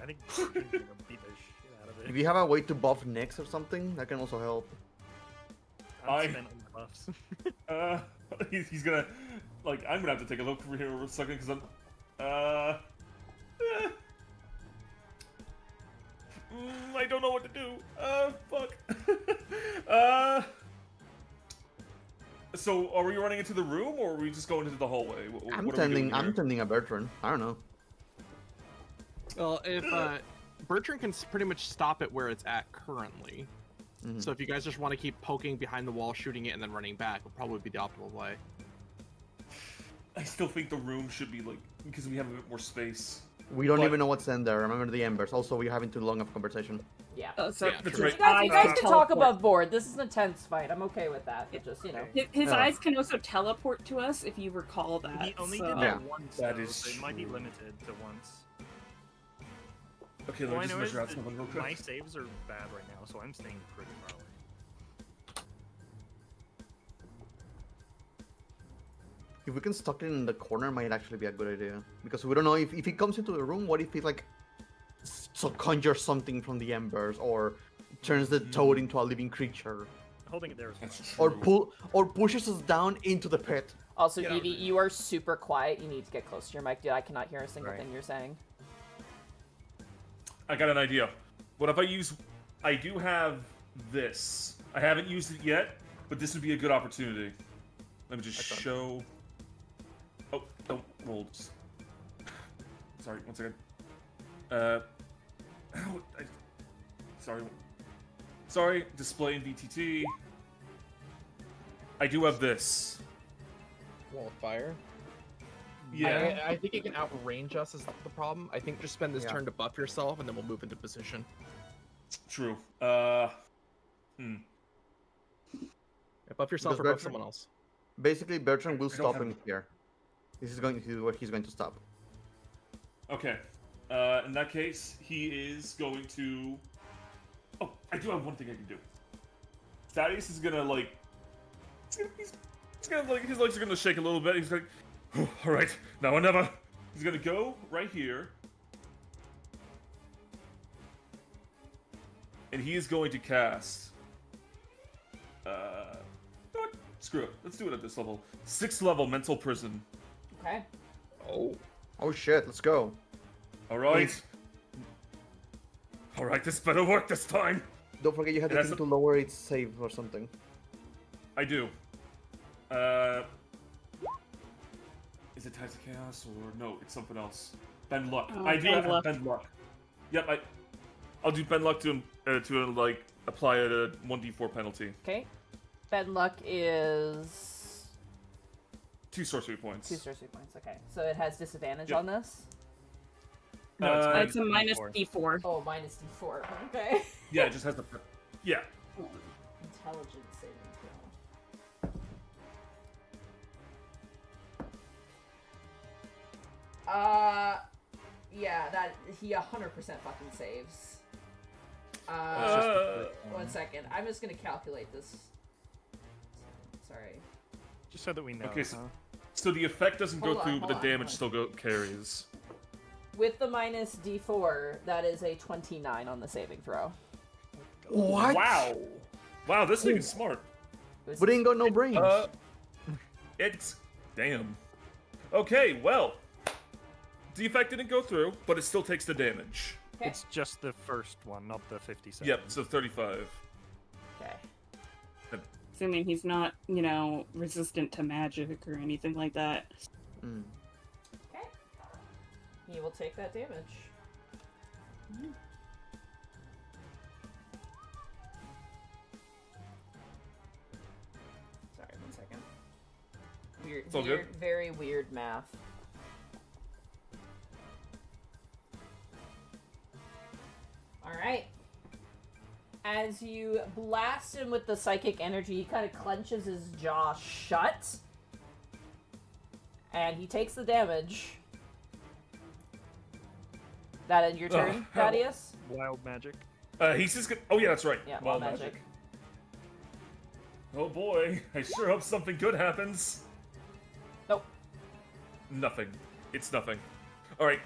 I think you're gonna beat the shit out of If it. you have a way to buff Nyx or something, that can also help. I'm spent on the buffs. He's gonna, like, I'm gonna have to take a look for here for a second, because I'm, I don't know what to do. Fuck. So, are we running into the room, or are we just going into the hallway? I'm What are we doing tending. I'm here? tending a Bertrand. I don't know. Well, if Bertrand can pretty much stop it where it's at currently. Mhm. So if you guys just want to keep poking behind the wall, shooting it, and then running back, will probably be the optimal way. I still think the room should be like because we have a bit more space. We don't But- even know what's in there. Remember the embers. Also, we're having too long of a conversation. Yeah. So Yeah, that's his right. You guys, eyes you guys can can talk teleport. above board. This is an intense fight. I'm okay with that. But just, you know. His Yeah. eyes can also teleport to us, if you recall that. He only so- did Yeah. that once, That though, is so it might be true. limited to once. Okay, All let I me just know is measure out that something real my quick. saves are bad right now, so I'm staying pretty far away. If we can stuck it in the corner, might actually be a good idea. Because we don't know if he comes into the room, what if he like so conjures something from the embers, or turns the toad into a living creature, Holding it there is fine. That's or true. pushes us down into the pit. Also, Get Evie, out of it. you are super quiet. You need to get close to your mic, dude. I cannot hear a single Right. thing you're saying. I got an idea. What if I use... I do have this. I haven't used it yet, but this would be a good opportunity. Let me just I thought- show... Oh, don't roll. Just... Sorry, one second. Sorry. Sorry, display in VTT. I do have this. Wall of fire. Yeah. I think it can outrange us is the problem. I think just spend this Yeah. turn to buff yourself, and then we'll move into position. True. Yeah, buff yourself Because or buff Bertrand- someone else. Basically, Bertrand will I don't stop have him here. This is where he's going to stop. Okay. In that case, he is going to... Oh, I do have one thing I can do. Thaddeus is gonna, like... He's gonna, like, his legs are gonna shake a little bit. He's like, alright, now or never. He's gonna go right here. And he is going to cast... you know what? Screw it. Let's do it at this level. 6th level Mental Prison. Okay. Oh. Oh shit! Let's go. Alright. Alright, this better work this time. Don't forget you have the That's thing a- to lower its save or something. I do. Is it Tides of Chaos or no? It's something else. Bend Luck. Oh, I do Bend have Luck. Bend Luck. Yep, I'll do Bend Luck to like apply a 1d4 penalty. Okay. Bed luck is 2 sorcery points. 2 sorcery points. Okay. So it has disadvantage Yep. on this. No, It's a minus D4. Oh, minus D4. Okay. yeah, it just has the. Yeah. Intelligence saving throw. Yeah, that he 100% fucking saves. One second. I'm just gonna calculate this. Sorry. Just so that we know. Okay, so the effect doesn't Hold go on, through, but hold the on, damage still carries. With the minus D4, that is a 29 on the saving throw. What? Wow. Wow, this thing is smart. But he ain't got no brains. It's damn. Okay, well, the effect didn't go through, but it still takes the damage. Okay. It's just the first one, not the 57. Yep, so 35. Okay. Assuming he's not, resistant to magic or anything like that. Mm. Okay. He will take that damage. Sorry, 1 second. Weird, It's all good. very weird math. Alright. As you blast him with the psychic energy, he kind of clenches his jaw shut. And he takes the damage. That end your turn, hell. Thaddeus? Wild magic. He's just gonna. Oh yeah, that's right. Yeah, Wild wild magic. Oh boy, I sure hope something good happens. Nope. Nothing. It's nothing. All right.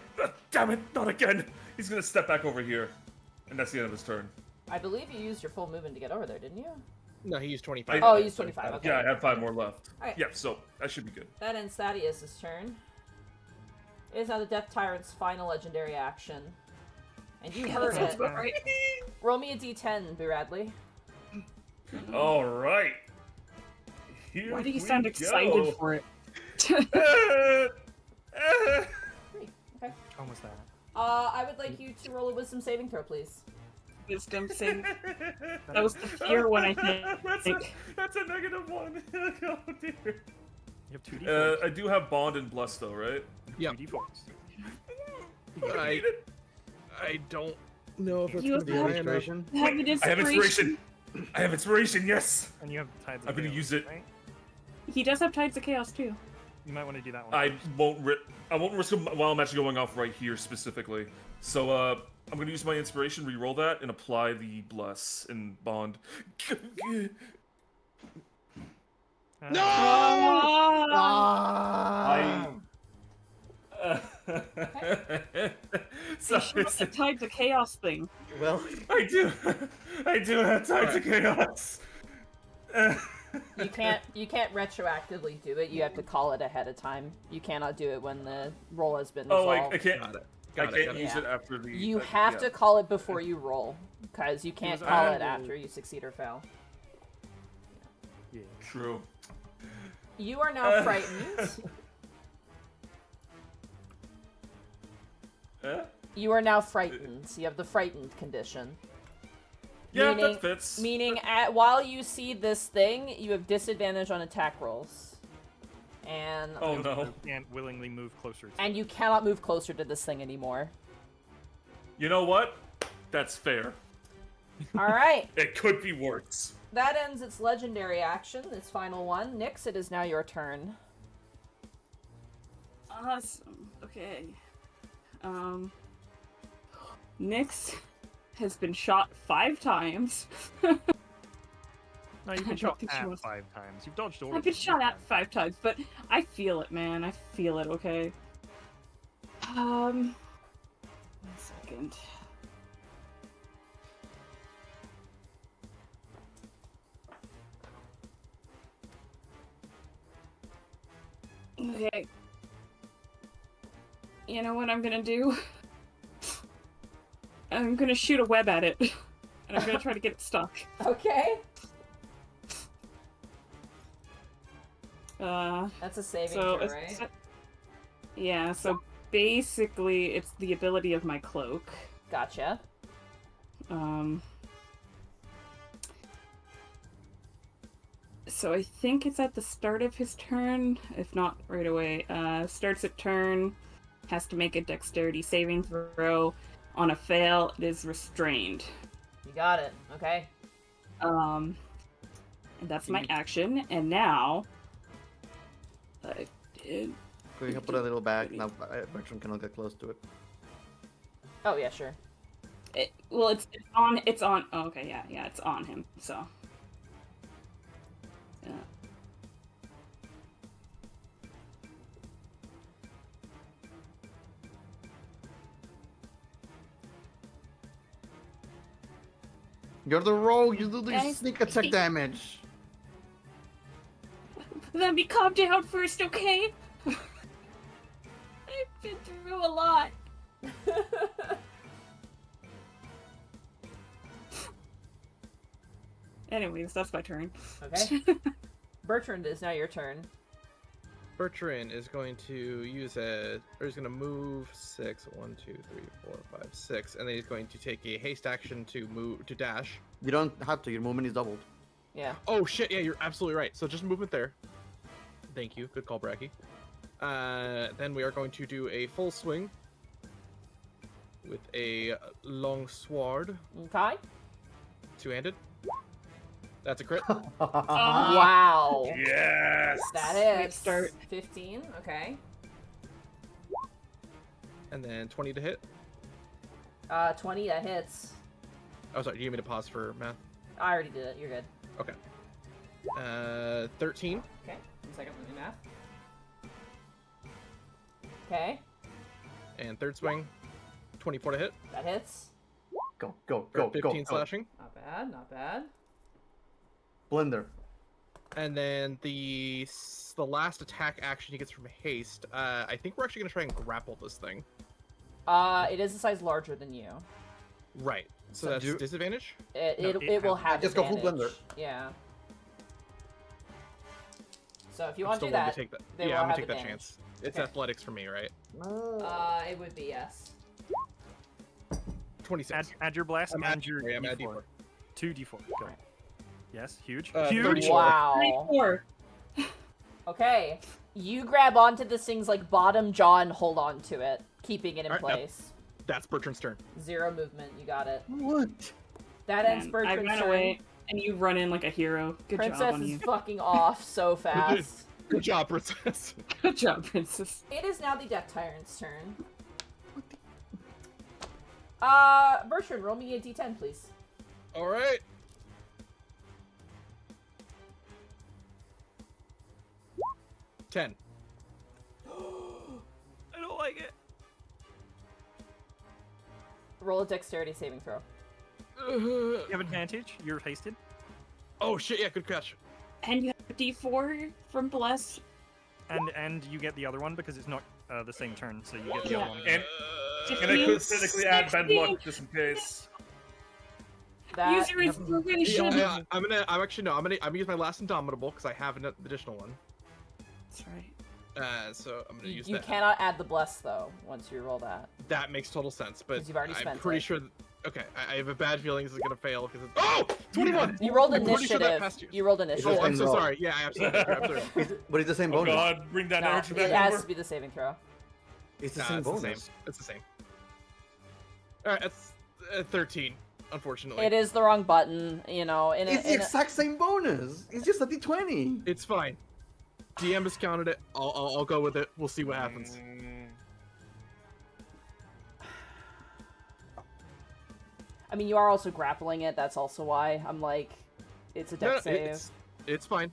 Damn it! Not again. He's gonna step back over here, and that's the end of his turn. I believe you used your full movement to get over there, didn't you? No, he used 25. Oh, you used 25, okay. Yeah, I have 5 more left. Alright. Yep. So that should be good. That ends Thaddeus' turn. It is now the Death Tyrant's final legendary action. And you heard Sounds it. about right. Roll me a d10, Biradley. All right. Here Why do you we sound go. excited for it? Three. Okay. Almost that. I would like you to roll a wisdom saving throw, please. Wisdom save. That was the fear one, I That's think. a -1. Oh dear. You have 2d4s. I do have bond and bless though, right? Yep. 2d4s. I don't know if it's You gonna be high enough. Inspiration. Have an I have inspiration. inspiration. I have inspiration. Yes. And you have Tides of I'm gonna Chaos, use it. Right? He does have Tides of Chaos too. You might want to do that one. I first. won't risk it while I'm actually going off right here specifically. So I'm gonna use my inspiration, re-roll that, and apply the bless and bond. No! Ah! Sorry, The Tides of Chaos thing. Well, I do have time to chaos. You can't retroactively do it. You have to call it ahead of time. You cannot do it when the roll has been Oh, resolved. I can't. Got it. I Got can't it. use Yeah. it after the. You have yeah. to call it before you roll, because you can't was call I it will- after you succeed or fail. Yeah. True. You are now frightened. You are now frightened. You have the frightened condition. Yeah, Meaning- that fits. Meaning, while you see this thing, you have disadvantage on attack rolls, and Oh You no. can't willingly move closer to and you cannot move closer to this thing anymore. You know what? That's fair. All right, It could be worse. that ends its legendary action. Its final one. Nyx, it is now your turn. Awesome. Okay. Nyx has been shot 5 times. No, you've I been don't shot think she at was- 5 times. You've dodged all I've of been them. shot at 5 times, but I feel it, man. I feel it, okay? 1 second. Okay. You know what I'm gonna do? I'm gonna shoot a web at it. And I'm gonna try to get it stuck. Okay, That's a saving so, throw, right? yeah, so basically it's the ability of my cloak. Gotcha. So I think it's at the start of his turn, if not right away. Starts at turn, has to make a dexterity saving throw. On a fail, it is restrained. You got it. Okay. And that's my action, and now I did. we can put a little back now. Bertram cannot get close to it. Oh yeah, sure. Well, it's on. Oh, okay, yeah, it's on him. So. Yeah. You're the rogue. You do the Guys, sneak attack damage. Let me calm down first, okay? I've been through a lot. Anyways, that's my turn. Okay. Bertrand, is now your turn. Bertrand is going to use or he's going to move 6, 1, 2, 3, 4, 5, 6, and then he's going to take a haste action to dash. You don't have to. Your movement is doubled. Yeah. Oh shit! Yeah, you're absolutely right. So just movement there. Thank you. Good call, Bracky. Then we are going to do a full swing with a long sword, Okay. two-handed. That's a crit. Wow. Yes. That Great is start. 15. Okay. And then 20 to hit. 20. That hits. Oh, sorry. Do you need me to pause for math? I already did it. You're good. Okay. 13. Okay. 1 second. Let me math. Okay. And third swing. 24 to hit. That hits. Go, go, For go, 15 go. slashing. Not bad. Not bad. Blender. And then the last attack action he gets from haste. I think we're actually gonna try and grapple this thing. It is a size larger than you. Right. So So that's do- disadvantage. It will have Just go full advantage. blender. Yeah. So if you I'm want to still do willing that, to take that. they Yeah, will I'm gonna have take that advantage. chance. It's Okay. athletics for me, right? it would be yes. 26. Add your blast I'm and at- your sorry, I'm at D4. 2d4. Go. Yes, huge. 34. Huge. Wow. 94. Okay. You grab onto this thing's like bottom jaw and hold on to it, keeping it in Alright, yep. place. That's Bertrand's turn. 0 movement. You got it. What? That ends Man, I Bertrand's ran turn. away, and you run in like a hero. Good job Princess on is you. fucking off so fast. Good job, Princess. Good job, princess. It is now the Death Tyrant's turn. Bertrand, roll me a d10, please. All right. Ten. I don't like it. Roll a dexterity saving throw. You have advantage. You're hasted. Oh shit! Yeah, good catch. And you have a D4 from Bless. And you get the other one because it's not the same turn, so you get the Yeah. other one. And I could technically add bad luck just in case. That Use your inspiration. Yeah, I'm gonna use my last Indomitable because I have an additional one. That's right. So I'm gonna use you that. cannot add the bless though once you roll that. That makes total sense, but 'Cause you've already I'm spent pretty it. sure. Okay, I have a bad feeling this is gonna fail because it's 21. You rolled I'm pretty sure that initiative. passed you. You rolled Oh, initiative. I'm so Roll. sorry. Yeah, absolutely. You're absolutely right. But it's the same Oh bonus. god, bring that No, energy it back has over. to be the saving throw. It's the Nah, same it's the bonus. same. It's the same. All right, that's 13. Unfortunately, It is the wrong button, you know. It's the exact same bonus. It's just a D20. It's fine. DM has counted it. I'll go with it. We'll see what happens. I mean, you are also grappling it. That's also why I'm like, it's a No, deck save. it's fine.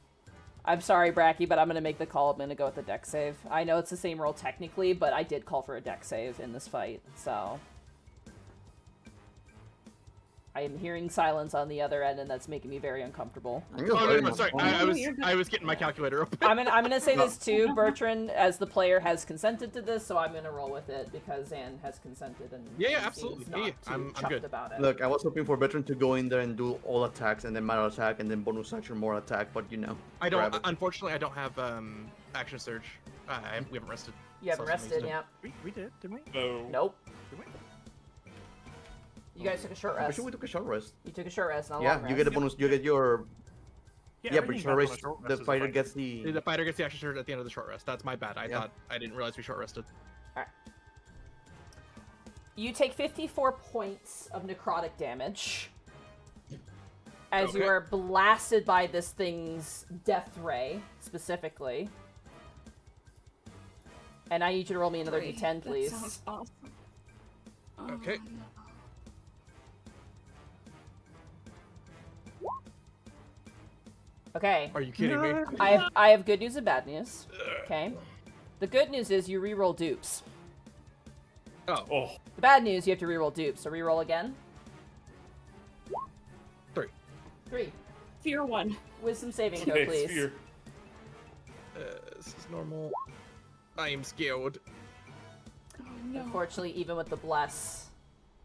I'm sorry, Bracky, but I'm gonna make the call. I'm gonna go with the deck save. I know it's the same roll technically, but I did call for a deck save in this fight, so. I am hearing silence on the other end, and that's making me very uncomfortable. I'm Oh, just no, sorry. No, you're good. I was getting my calculator open. I'm gonna say this too, Bertrand, as the player has consented to this, so I'm gonna roll with it because Zan has consented and Yeah, seems absolutely. not Yeah, too I'm chuffed good. about it. Look, I was hoping for veteran to go in there and do all attacks and then matter attack and then bonus action more attack, but you know. I don't. grab it. Unfortunately, I don't have action surge. We haven't rested. You haven't So something rested, to- yeah. We did, didn't we? No. Nope. Did we? You guys took a short I'm rest. sure we took a short rest. You took a short rest, not a Yeah, long rest. you get a bonus. You get your. Yeah, but everything short happens on rest. a short rest The is a fighter fight. gets the. The fighter gets the action surge at the end of the short rest. That's my bad. Yeah. I didn't realize we short rested. You take 54 points of necrotic damage as you Okay. are blasted by this thing's death ray, specifically. And I need you to roll me another Great. d10, please. That sounds awesome. Okay. Okay. Are you kidding me? I have good news and bad news. Okay. The good news is you reroll dupes. Oh, Oh, The bad news, you have to reroll dupes. So reroll again. 3. 3. Fear 1. Wisdom saving throw, okay, please. sphere. This is normal. I am scared. Oh no. Unfortunately, even with the bless,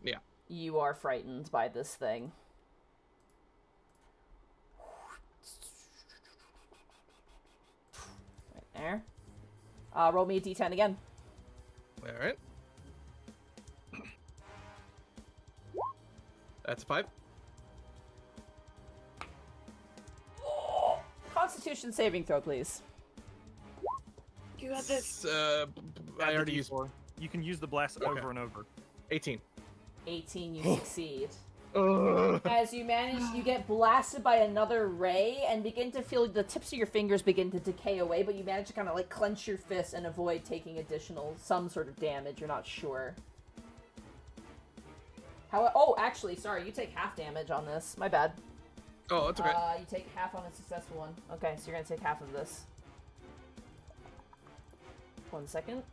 Yeah. you are frightened by this thing. Right there. Roll me a d10 again. All right. That's a 5. Constitution saving throw, please. You got this. I Add the already used D4. You can use the blast over and over. 18. 18, you succeed. Ugh. As you manage, you get blasted by another ray and begin to feel the tips of your fingers begin to decay away, but you manage to kind of like clench your fist and avoid taking some sort of damage. You're not sure. Oh, actually, sorry, you take half damage on this. My bad. Oh, that's okay. You take half on a successful one. Okay, so you're gonna take half of this. 1 second.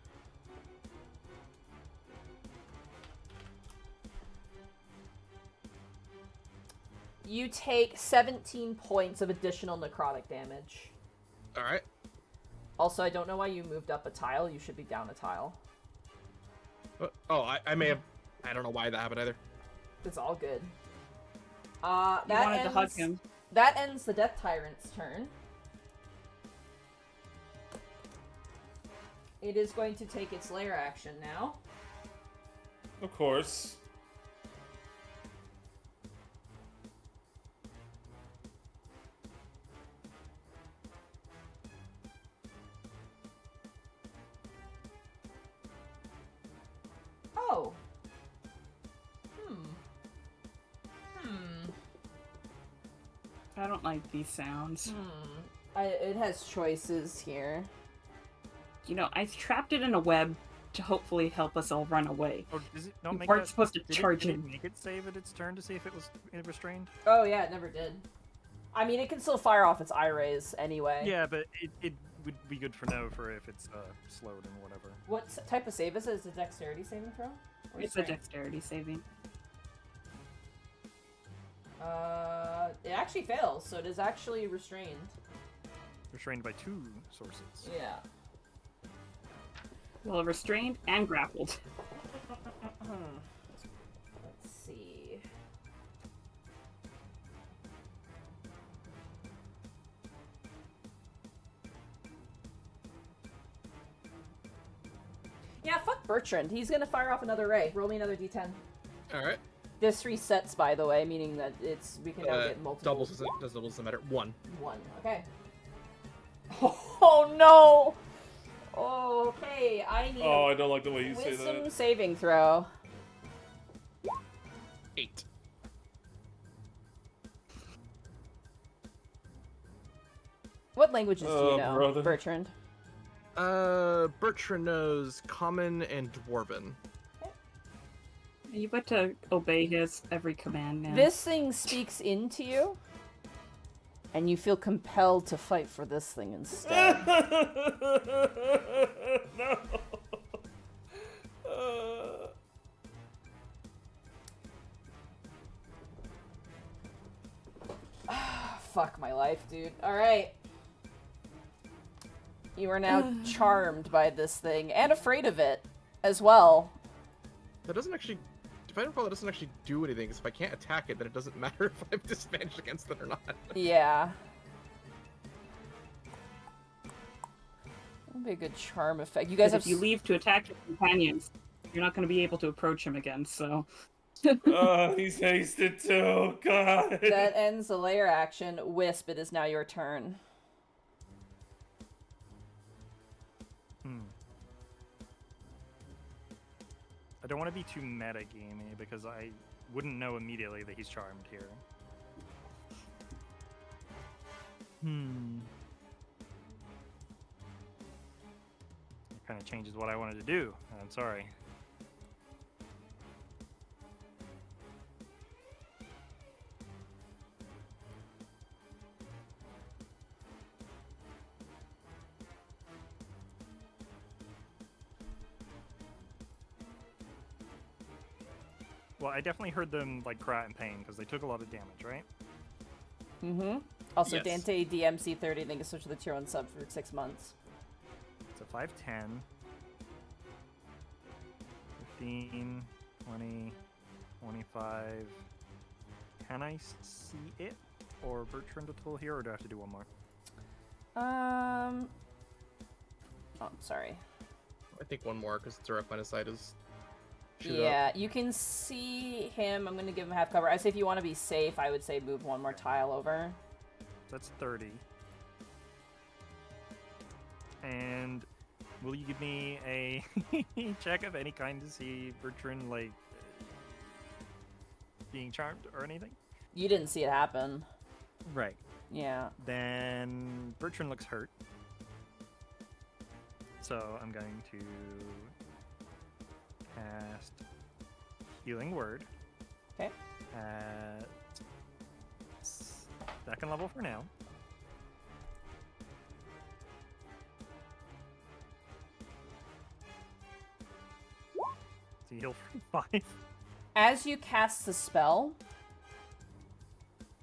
You take 17 points of additional necrotic damage. All right. Also, I don't know why you moved up a tile. You should be down a tile. Oh, I may have. I don't know why that happened either. It's all good. You That wanted ends, to hug him. That ends the Death Tyrant's turn. It is going to take its lair action now. Of course. I don't like these sounds. It has choices here. You know, I trapped it in a web to hopefully help us all run away. Oh, does it not We make weren't that? supposed to Did charge it in. make it save at its turn to see if it was restrained? Oh yeah, it never did. I mean, it can still fire off its eye rays anyway. Yeah, but it would be good for know for if it's slowed and whatever. What type of save is it? Is it a dexterity saving throw? Or It's a strength? dexterity saving. It actually fails, so it is actually restrained. Restrained by 2 sources. Yeah. Well, restrained and grappled. Let's see. Yeah, fuck Bertrand. He's gonna fire off another ray. Roll me another d10. All right. This resets, by the way, meaning that we can now get multiple. Doubles the matter. 1. 1. Okay. Oh no! Okay, I need Oh, a I don't like the way you say wisdom that. saving throw. 8. What languages do you Oh, know, brother. Bertrand? Bertrand knows Common and Dwarven. You got to obey his every command now. This thing speaks into you, and you feel compelled to fight for this thing instead. No. Fuck my life, dude. Alright. You are now charmed by this thing, and afraid of it, as well. That doesn't actually. If I recall, that doesn't actually do anything. Because if I can't attack it, then it doesn't matter if I'm disadvantaged against it or not. Yeah. That'd be a good charm effect. You guys have if you leave to attack your companions, you're not going to be able to approach him again, so... Oh, he's hasted too. God. That ends the layer action. Wisp, it is now your turn. I don't want to be too meta-gamey because I wouldn't know immediately that he's charmed here. It kind of changes what I wanted to do. I'm sorry. Well, I definitely heard them like cry in pain because they took a lot of damage, right? Mm-hmm. Also, Yes. Dante DMC 30, I think, is switched to the tier 1 sub for 6 months. So 5, 10, 15, 20, 25. Can I see it or Bertrand at all here, or do I have to do one more? Oh, sorry. I think one more because direct line of sight is. shoot Yeah, up. you can see him. I'm going to give him half cover. I say if you want to be safe, I would say move one more tile over. That's 30. And will you give me a check of any kind to see Bertrand, like, being charmed or anything? You didn't see it happen. Right. Yeah. Then Bertrand looks hurt. So I'm going to cast Healing Word. Okay. At second level for now. So you heal for 5. As you cast the spell,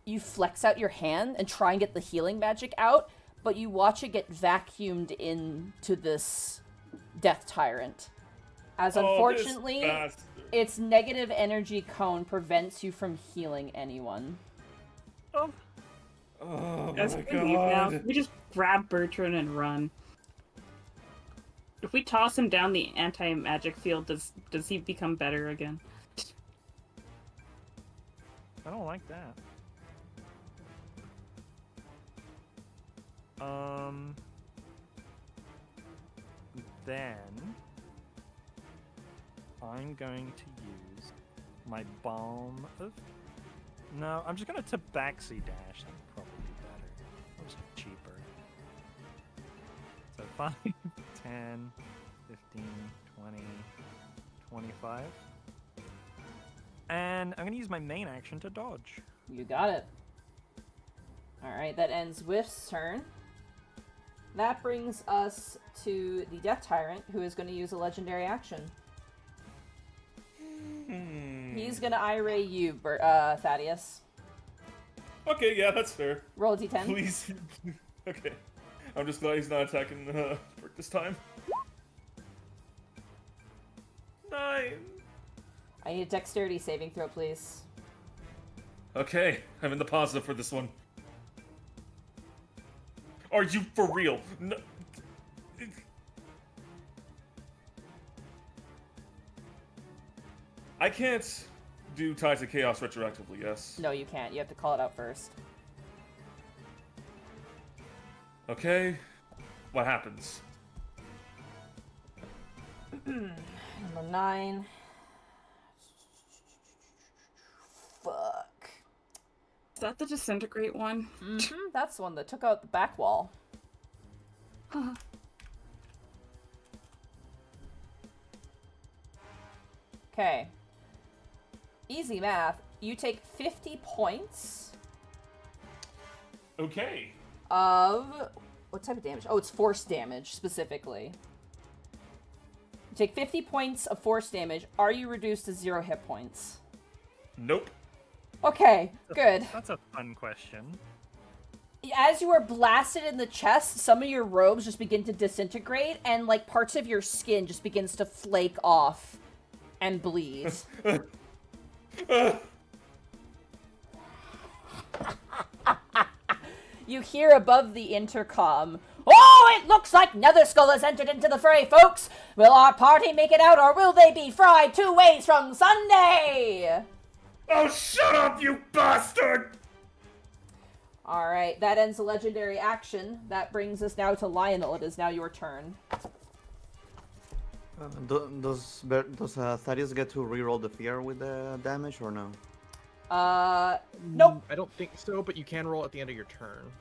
you flex out your hand and try and get the healing magic out, but you watch it get vacuumed into this Death Tyrant. As unfortunately, Oh, this bastard. its negative energy cone prevents you from healing anyone. Oh, Oh As my we leave now, God. we just grab Bertrand and run. If we toss him down the anti-magic field, does he become better again? I don't like that. Then I'm going to use my Balm of No, I'm just gonna tabaxi dash. That would probably be better. That was cheaper. So 5, 10, 15, 20, 25. And I'm gonna use my main action to dodge. You got it. Alright, that ends Whiff's turn. That brings us to the Death Tyrant, who is going to use a legendary action. He's going to irate you, Thaddeus. Okay, yeah, that's fair. Roll a d10. Please. Okay. I'm just glad he's not attacking Brick this time. 9. I need a dexterity saving throw, please. Okay, I'm in the positive for this one. Are you for real? No. I can't do Tides of Chaos retroactively, yes? No, you can't. You have to call it out first. Okay. What happens? Number 9. Fuck. Is that the disintegrate one? Mm-hmm, that's the one that took out the back wall. Okay. Easy math. You take 50 points Okay. of... What type of damage? Oh, it's force damage, specifically. You take 50 points of force damage. Are you reduced to 0 hit points? Nope. Okay, good. That's a fun question. As you are blasted in the chest, some of your robes just begin to disintegrate, and, like, parts of your skin just begins to flake off and bleed. You hear above the intercom, "Oh, it looks like Netherskull has entered into the fray, folks! Will our party make it out, or will they be fried 2 ways from Sunday?" Oh, shut up, you bastard! Alright, that ends the legendary action. That brings us now to Lionel. It is now your turn. Does Thaddeus get to reroll the fear with the damage or no? Nope. I don't think so, but you can roll at the end of your turn.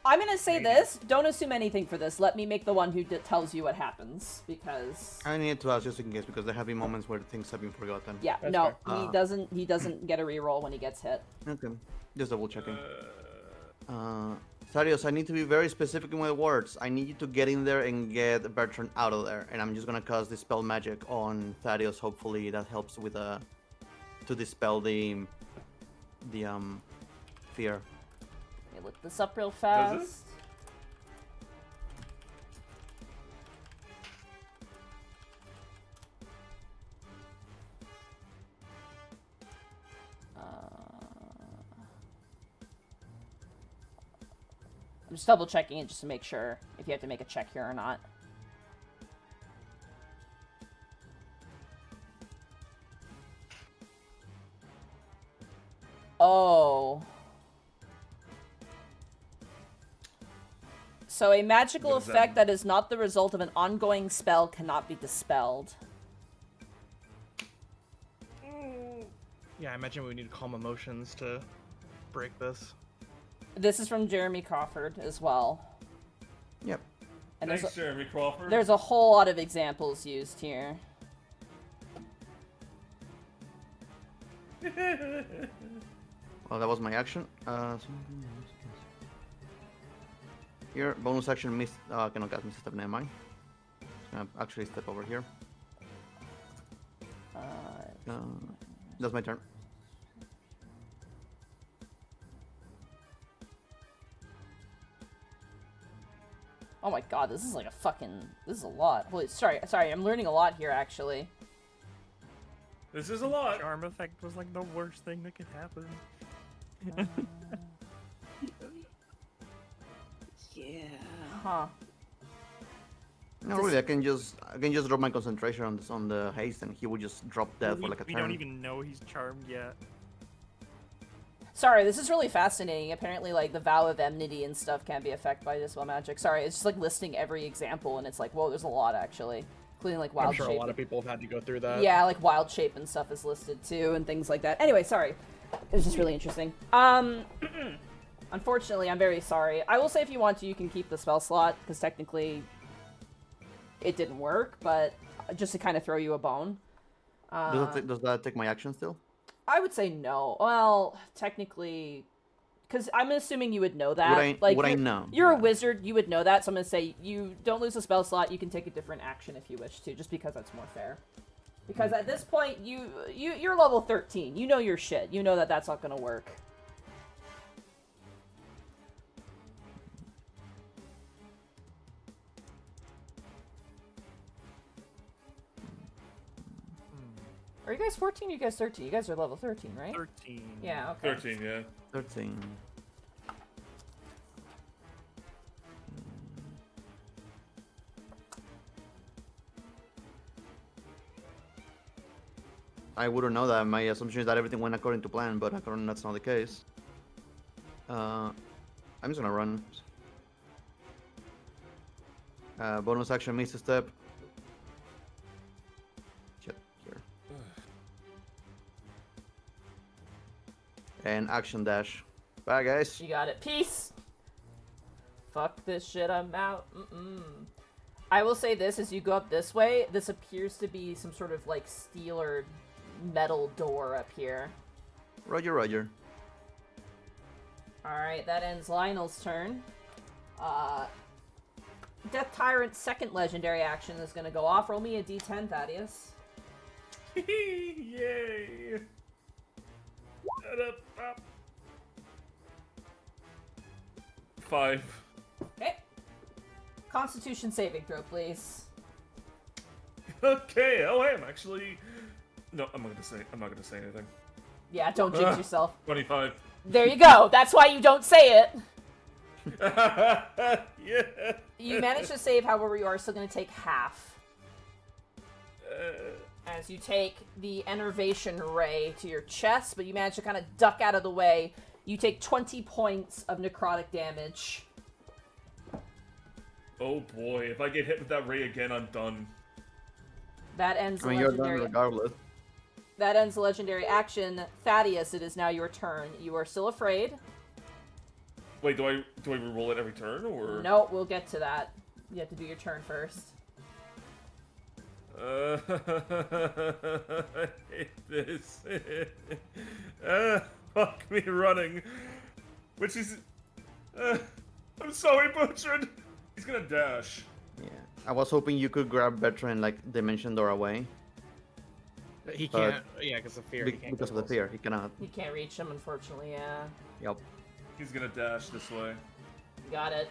I'm gonna say this. Don't assume anything for this. Let me make the one who tells you what happens, because... I need to ask just in case, because there have been moments where things have been forgotten. Yeah, That's no, fair. he doesn't get a reroll when he gets hit. Okay, just double checking. Thaddeus, I need to be very specific in my words. I need you to get in there and get Bertrand out of there. And I'm just gonna cast Dispel Magic on Thaddeus. Hopefully that helps with to dispel the fear. Let me look this up real Does fast. I'm just double checking it just to make sure if you have to make a check here or not. Oh. So a magical What does that effect mean? that is not the result of an ongoing spell cannot be dispelled. Yeah, I imagine we need calm emotions to break this. This is from Jeremy Crawford as well. Yep. And Thanks, Jeremy Crawford. there's a whole lot of examples used here. Well, that was my action. Here, bonus action, cannot cast Mist Step, never mind. Just gonna actually step over here. That's my turn. Oh my god, this is like a fucking... This is a lot. Holy, sorry, I'm learning a lot here, actually. This is a lot. Charm effect was like the worst thing that could happen. Yeah. Huh. No, really, I can just drop my concentration on the haste, and he would just drop dead for like a We turn. don't even know he's charmed yet. Sorry, this is really fascinating. Apparently, like, the Vow of Enmity and stuff can be affected by Dispel Magic. Sorry, it's just, like, listing every example, and it's like, whoa, there's a lot, actually. Including, like, Wild I'm sure Shape. a lot of people have had to go through that. Yeah, like, Wild Shape and stuff is listed, too, and things like that. Anyway, sorry. It was just really interesting. Unfortunately, I'm very sorry. I will say if you want to, you can keep the spell slot, because technically it didn't work, but just to kind of throw you a bone. Does that take my action still? I would say no. Well, technically, because I'm assuming you would know that. Would I know? You're a Yeah. wizard, you would know that, so I'm going to say you don't lose a spell slot, you can take a different action if you wish to, just because that's more fair. Because at this point, you're level 13. You know your shit. You know that that's not going to work. Are you guys 14 or you guys 13? You guys are level 13, right? 13. Yeah, okay. 13, yeah. 13. I wouldn't know that. My assumption is that everything went according to plan, but according that's not the case. I'm just gonna run. Bonus action, miss a step. Shit, here. And action dash. Bye, guys. You got it. Peace! Fuck this shit, I'm out. I will say this, as you go up this way, this appears to be some sort of, like, steel or metal door up here. Roger, roger. Alright, that ends Lionel's turn. Death Tyrant's second legendary action is gonna go off. Roll me a d10, Thaddeus. Yay! Shut up. 5. Okay. Constitution saving throw, please. Okay, oh, I am actually. No, I'm not gonna say anything. Yeah, don't jinx yourself. 25. There you go. That's why you don't say it. Yeah. You managed to save, however, you are still going to take half. As you take the enervation ray to your chest, but you manage to kind of duck out of the way. You take 20 points of necrotic damage. Oh boy, if I get hit with that ray again, I'm done. That ends I the mean, you're done legendary. regardless. That ends the legendary action. Thaddeus, it is now your turn. You are still afraid. Wait, do I re-roll it every turn, or? No, we'll get to that. You have to do your turn first. I hate this. Fuck me running. Which is... I'm sorry, Butchered. He's gonna dash. Yeah. I was hoping you could grab Bertrand like Dimension Door away. He can't. Yeah, because of fear. He can't Because go of the close. fear. He cannot. You can't reach him, unfortunately, yeah. Yep. He's gonna dash this way. You got it.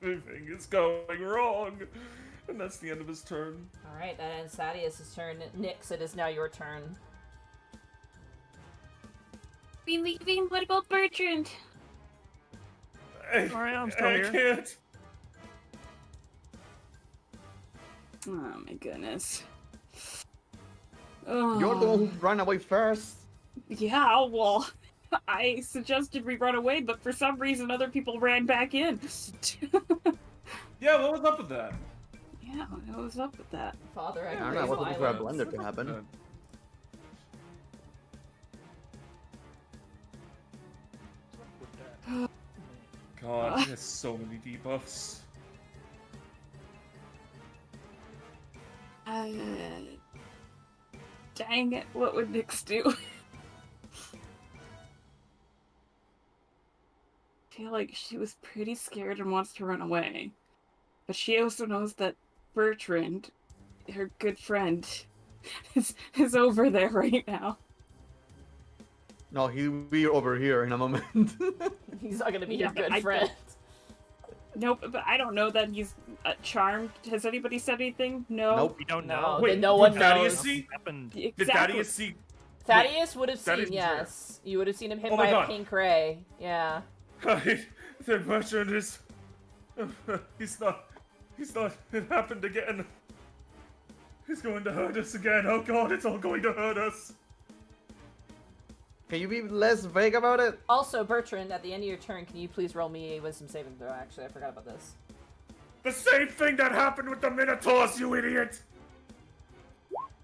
Everything is going wrong. And that's the end of his turn. Alright, that ends Thaddeus' turn. Nyx, it is now your turn. Be leaving. What about Bertrand? Alright, I'm still I here. can't. Oh my goodness. Oh. You're the one who ran away first. Yeah, well, I suggested we run away, but for some reason other people ran back in. Yeah, what was up with that? Yeah, what was up with that? Father, I don't know. I praise was looking for a violence. blender to happen. God, he has so many debuffs. Dang it, what would Nyx do? I feel like she was pretty scared and wants to run away. But she also knows that Bertrand, her good friend, is over there right now. No, he'll be over here in a moment. He's not gonna be Yeah, your but good I friend. Nope, but I don't know that he's charmed. Has anybody said anything? No. Nope. We don't No, know. then no one did Thaddeus knows. see? Happened. Did Exactly. Thaddeus see? Thaddeus would have Thaddeus seen, is there. yes. You would have seen him hit Oh my by a God. pink ray. Yeah. The merchant is. He's not. It happened again. He's going to hurt us again. Oh God, it's all going to hurt us. Can you be less vague about it? Also, Bertrand, at the end of your turn, can you please roll me a wisdom saving throw? Actually, I forgot about this. The same thing that happened with the Minotaurs, you idiot!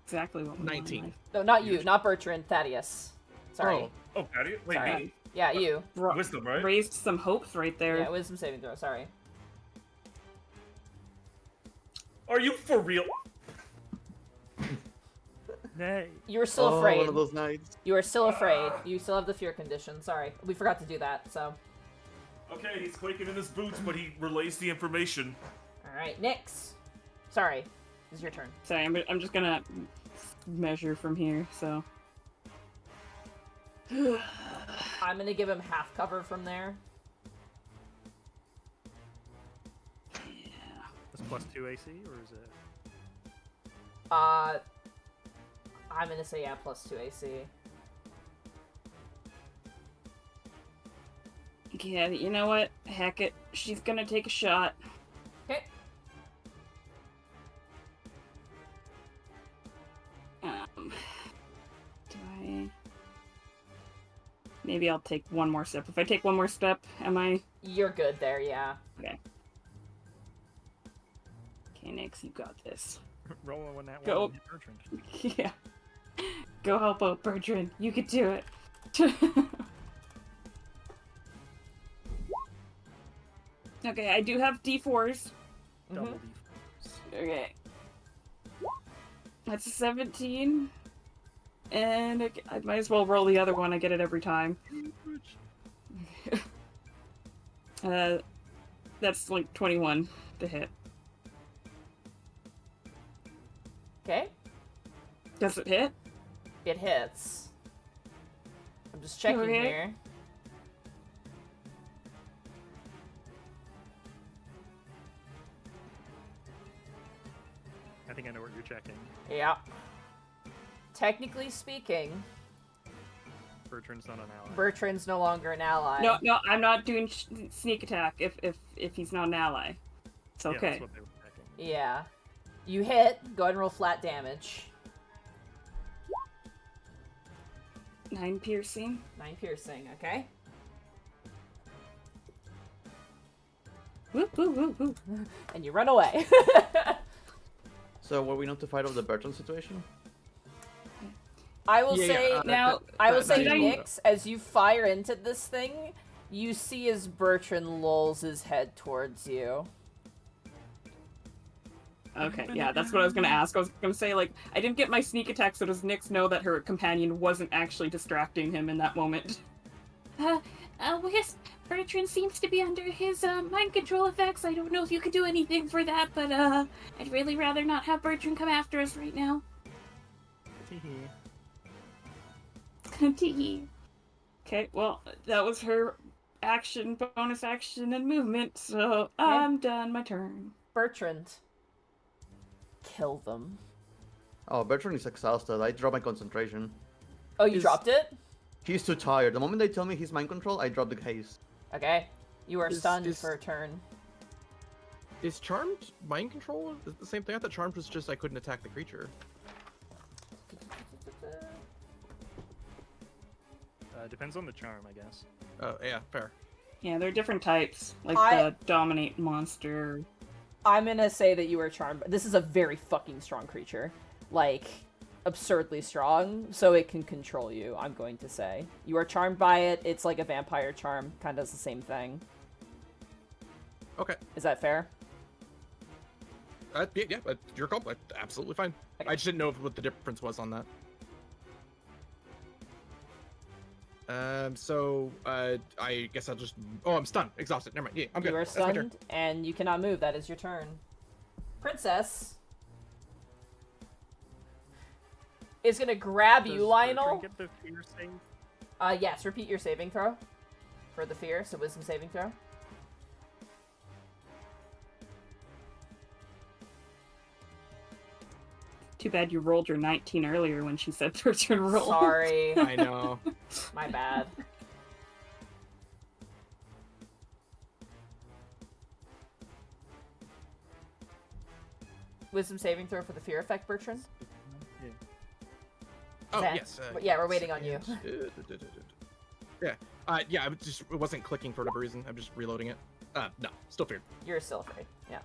Exactly what we want in 19. life. No, not you, not Bertrand, Thaddeus. Sorry. Oh. Oh, Patty? Wait, Sorry. me? Yeah, you. Wisdom, right? Raised some hopes right there. Yeah, wisdom saving throw, sorry. Are you for real? Nay. You were still Oh, afraid. one of those nights. You are still afraid. You still have the fear condition, sorry. We forgot to do that, so. Okay, he's quaking in his boots, but he relays the information. Alright, Nyx. Sorry. It's your turn. Sorry, I'm just gonna measure from here, so. I'm gonna give him half cover from there. That's +2 AC, or is it? I'm gonna say yeah, +2 AC. Yeah, you know what? Heck it. She's gonna take a shot. Okay. Do I... Maybe I'll take one more step. If I take one more step, am I... You're good there, yeah. Okay. Okay, Nyx, you got this. Roll one that Go. one. Bertrand. Yeah. Go help out Bertrand. You could do it. Okay, I do have D4s. Double Mhm. D4s. Okay. That's a 17. And I might as well roll the other one. I get it every time. That's like 21 to hit. Okay. Does it hit? It hits. I'm just checking Okay. here. I think I know what you're checking. Yeah. Technically speaking, Bertrand's not an ally. Bertrand's no longer an ally. No, I'm not doing sneak attack if he's not an ally. It's Yeah, okay. that's what they were checking. Yeah. You hit. Go ahead and roll flat damage. 9 piercing. 9 piercing, okay? Whoop, whoop, whoop, whoop. And you run away. So were we notified of the Bertrand situation? I will Yeah, say yeah, now- I will that say, is cool, Nyx, as you fire into this thing, you see as Bertrand lulls his head towards you. Okay, yeah, that's what I was gonna ask. I was gonna say, like, I didn't get my sneak attack, so does Nyx know that her companion wasn't actually distracting him in that moment? Well, yes, Bertrand seems to be under his mind control effects. I don't know if you could do anything for that, but I'd really rather not have Bertrand come after us right now. Tee. Okay, well, that was her action, bonus action, and movement, so I'm done my turn. Bertrand. Kill them. Oh, Bertrand is exhausted. I drop my concentration. Oh, you Is- dropped it? He's too tired. The moment they tell me he's mind control, I drop the haste. Okay. You are Is- stunned is- for a turn. Is Charmed mind control? Is it the same thing? I thought Charmed was just I couldn't attack the creature. Depends on the charm, I guess. Oh, yeah, fair. Yeah, there are different types, like I- the dominate monster. I'm gonna say that you are charmed. This is a very fucking strong creature. Like, absurdly strong, so it can control you, I'm going to say. You are charmed by it. It's like a vampire charm. Kind of does the same thing. Okay. Is that fair? Yeah, your call. Absolutely fine. Okay. I just didn't know what the difference was on that. I guess I'll just... Oh, I'm stunned. Exhausted. Never mind. Yeah, I'm good. You are That's my turn. stunned, and you cannot move. That is your turn. Princess is gonna grab you, Does Lionel. Bertrand get the fear save? Yes, repeat your saving throw for the fear, so wisdom saving throw. Too bad you rolled your 19 earlier when she said Bertrand roll. Sorry, I know. my bad. Wisdom saving throw for the fear effect, Bertrand. Yeah. Oh, Zach, yes. yeah, we're waiting on you. Yeah. Yeah, it wasn't clicking for whatever reason. I'm just reloading it. No, still feared. You're still afraid. Yeah.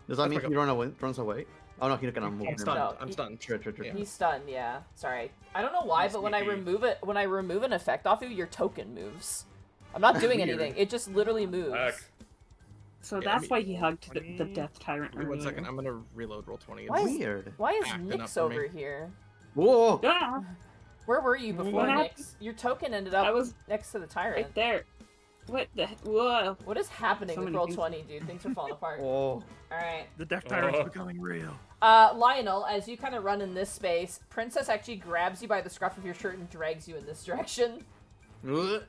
Does that That's mean like he runs away? Oh no, he cannot move. I'm never stunned. mind. No, I'm he- stunned. Sure. Yeah. He's stunned, yeah. Sorry. I don't know why, but when I remove an effect off you, your token moves. I'm not doing Weird. anything. It just literally moves. Back. So Yeah, that's me- why he hugged the Death Tyrant Give me earlier. 1 second. I'm gonna reload roll 20. Why is- Weird. Why is Acting up Nyx for me. over here? Whoa! Ah, Where were you before What Nyx? happened? Your token ended up I was next to the Tyrant. right there. What the? Whoa! What is happening So with many roll things. 20, dude? Things are falling apart. Oh. Alright. The Death Tyrant's Oh. becoming real. Lionel, as you kind of run in this space, Princess actually grabs you by the scruff of your shirt and drags you in this direction. Ugh.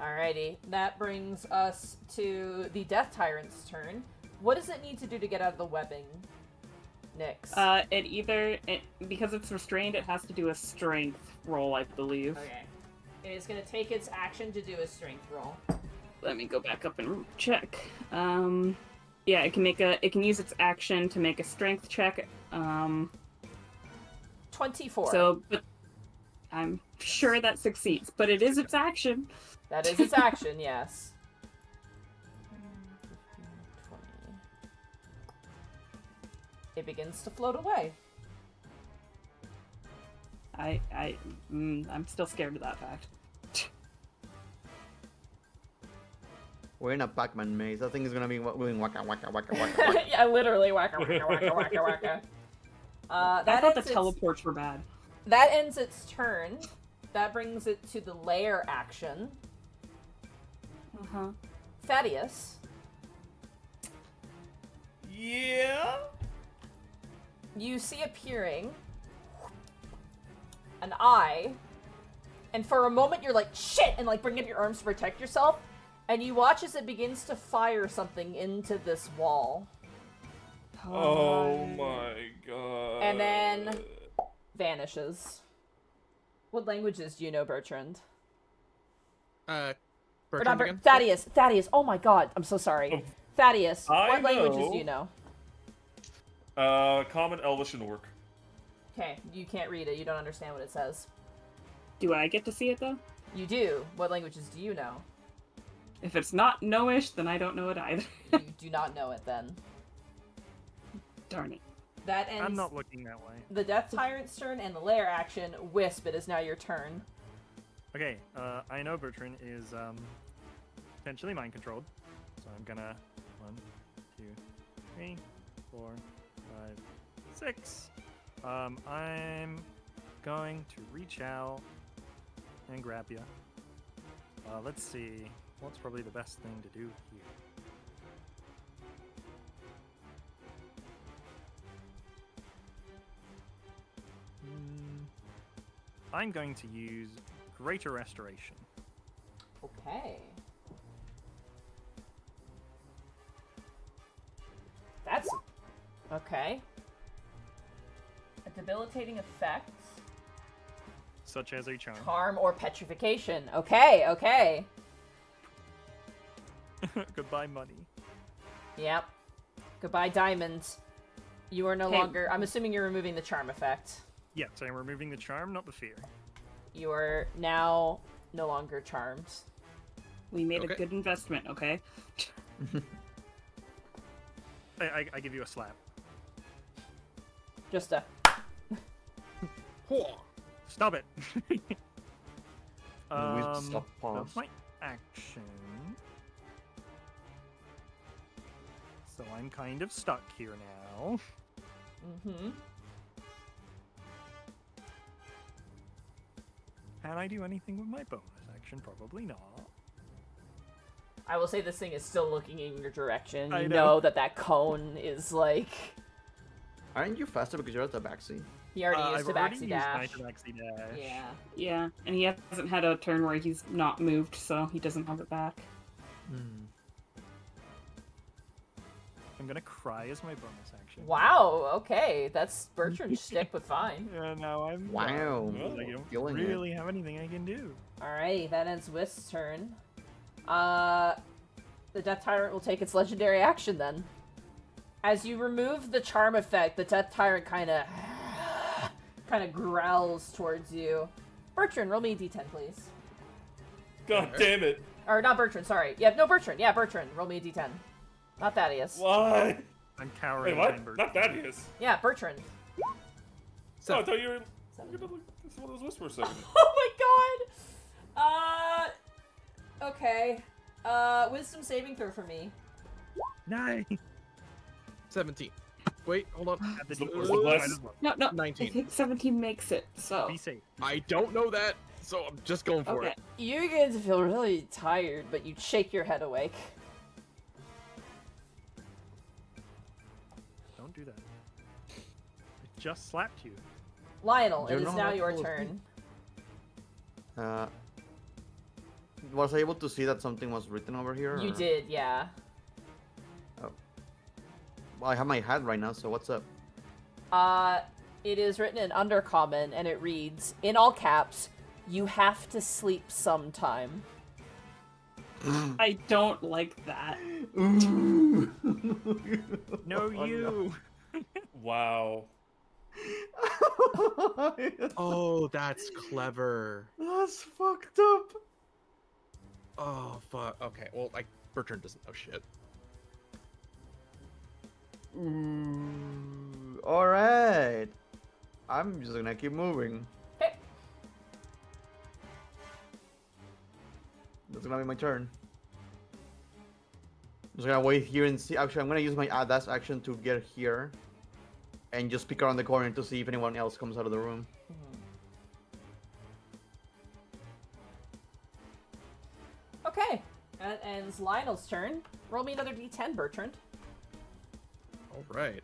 Alrighty, that brings us to the Death Tyrant's turn. What does it need to do to get out of the webbing, Nyx? Because it's restrained, it has to do a strength roll, I believe. Okay. It is going to take its action to do a strength roll. Let me go back up and check. Yeah, it can use its action to make a strength check. 24. So, but I'm sure that succeeds. But it is its action. That is its action, yes. 20. It begins to float away. I'm still scared of that fact. We're in a Pac-Man maze. I think it's gonna be doing waka waka waka waka. waka. Yeah, literally, waka waka waka waka waka. I That thought the ends its- teleports were bad. That ends its turn. That brings it to the lair action. Uh-huh. Thaddeus, Yeah. you see appearing an eye, and for a moment you're like, shit, and like bring up your arms to protect yourself, and you watch as it begins to fire something into this wall, Oh my god. and then vanishes. What languages do you know, Bertrand? Or not Bertrand again? Thaddeus, oh my god, I'm so sorry. Thaddeus, I what languages know. do you know? Common, Elvish, and Orc. Okay, you can't read it, you don't understand what it says. Do I get to see it though? You do. What languages do you know? If it's not Noish, then I don't know it either. You do not know it then. Darn it. That ends I'm not looking that way. the Death Tyrant's turn and the lair action. Wisp, it is now your turn. Okay, I know Bertrand is potentially mind controlled, so I'm gonna 1, 2, 3, 4, 5, 6. I'm going to reach out and grab you. Let's see, what's probably the best thing to do here? I'm going to use Greater Restoration. Okay. That's okay. A debilitating effect, Such as a charm. charm, or petrification. Okay, okay. Goodbye, money. Yep. Goodbye, diamonds. You are no Hey. longer. I'm assuming you're removing the charm effect. Yes, I'm removing the charm, not the fear. You are now no longer charmed. We made Okay. a good investment, okay? I give you a slap. Just a. Whoa. Stop it! With soft paws. That's my action. So I'm kind of stuck here now. Mm-hmm. Can I do anything with my bonus action? Probably not. I will say this thing is still looking in your direction. I You know. know that cone is like. Aren't you faster because you're at the backseat? He already I've used already Tabaxi used Dash. my Tabaxi Dash. Yeah. Yeah, and he hasn't had a turn where he's not moved, so he doesn't have it back. I'm gonna cry as my bonus action. Wow. Okay, that's Bertrand's shtick, but fine. Yeah, now I'm. Wow. I don't Feeling it. really have anything I can do. Alrighty, that ends Wisp's turn. The Death Tyrant will take its legendary action then. As you remove the charm effect, the Death Tyrant kind of growls towards you. Bertrand, roll me a d10, please. God damn it. Or not Bertrand, sorry. Yeah, no, Bertrand. Yeah, Bertrand. Roll me a d10. Not Thaddeus. Why? I'm Wait, cowering what? behind Bertrand. Not that is. Yeah, Bertrand. Oh, I thought you were gonna look at one of those whispers a second. Oh my god! Okay. Wisdom saving throw for me. 9. 17. Wait, hold on. At the Where's D4, the might less? as well. No, I 19. think 17 makes it. So Be safe. I don't know that, so I'm just going for okay. it. You begin to feel really tired, but you shake your head awake. Don't do that. I just slapped you. Lionel, You're it is not now allowed your to turn. Was I able to see that something was written over here? You or- did, yeah. Well, I have my hat right now, so what's up? It is written in Undercommon, and it reads, in all caps, you have to sleep sometime. I don't like that. No, you. Wow. Oh, that's clever. That's fucked up. Oh, fuck. Okay, well, like, Bertrand doesn't know shit. All right. I'm just gonna keep moving. Okay. That's gonna be my turn. Just gonna wait here and see. Actually, I'm gonna use my dash action to get here, and just peek around the corner to see if anyone else comes out of the room. Okay. That ends Lionel's turn. Roll me another d10, Bertrand. All right.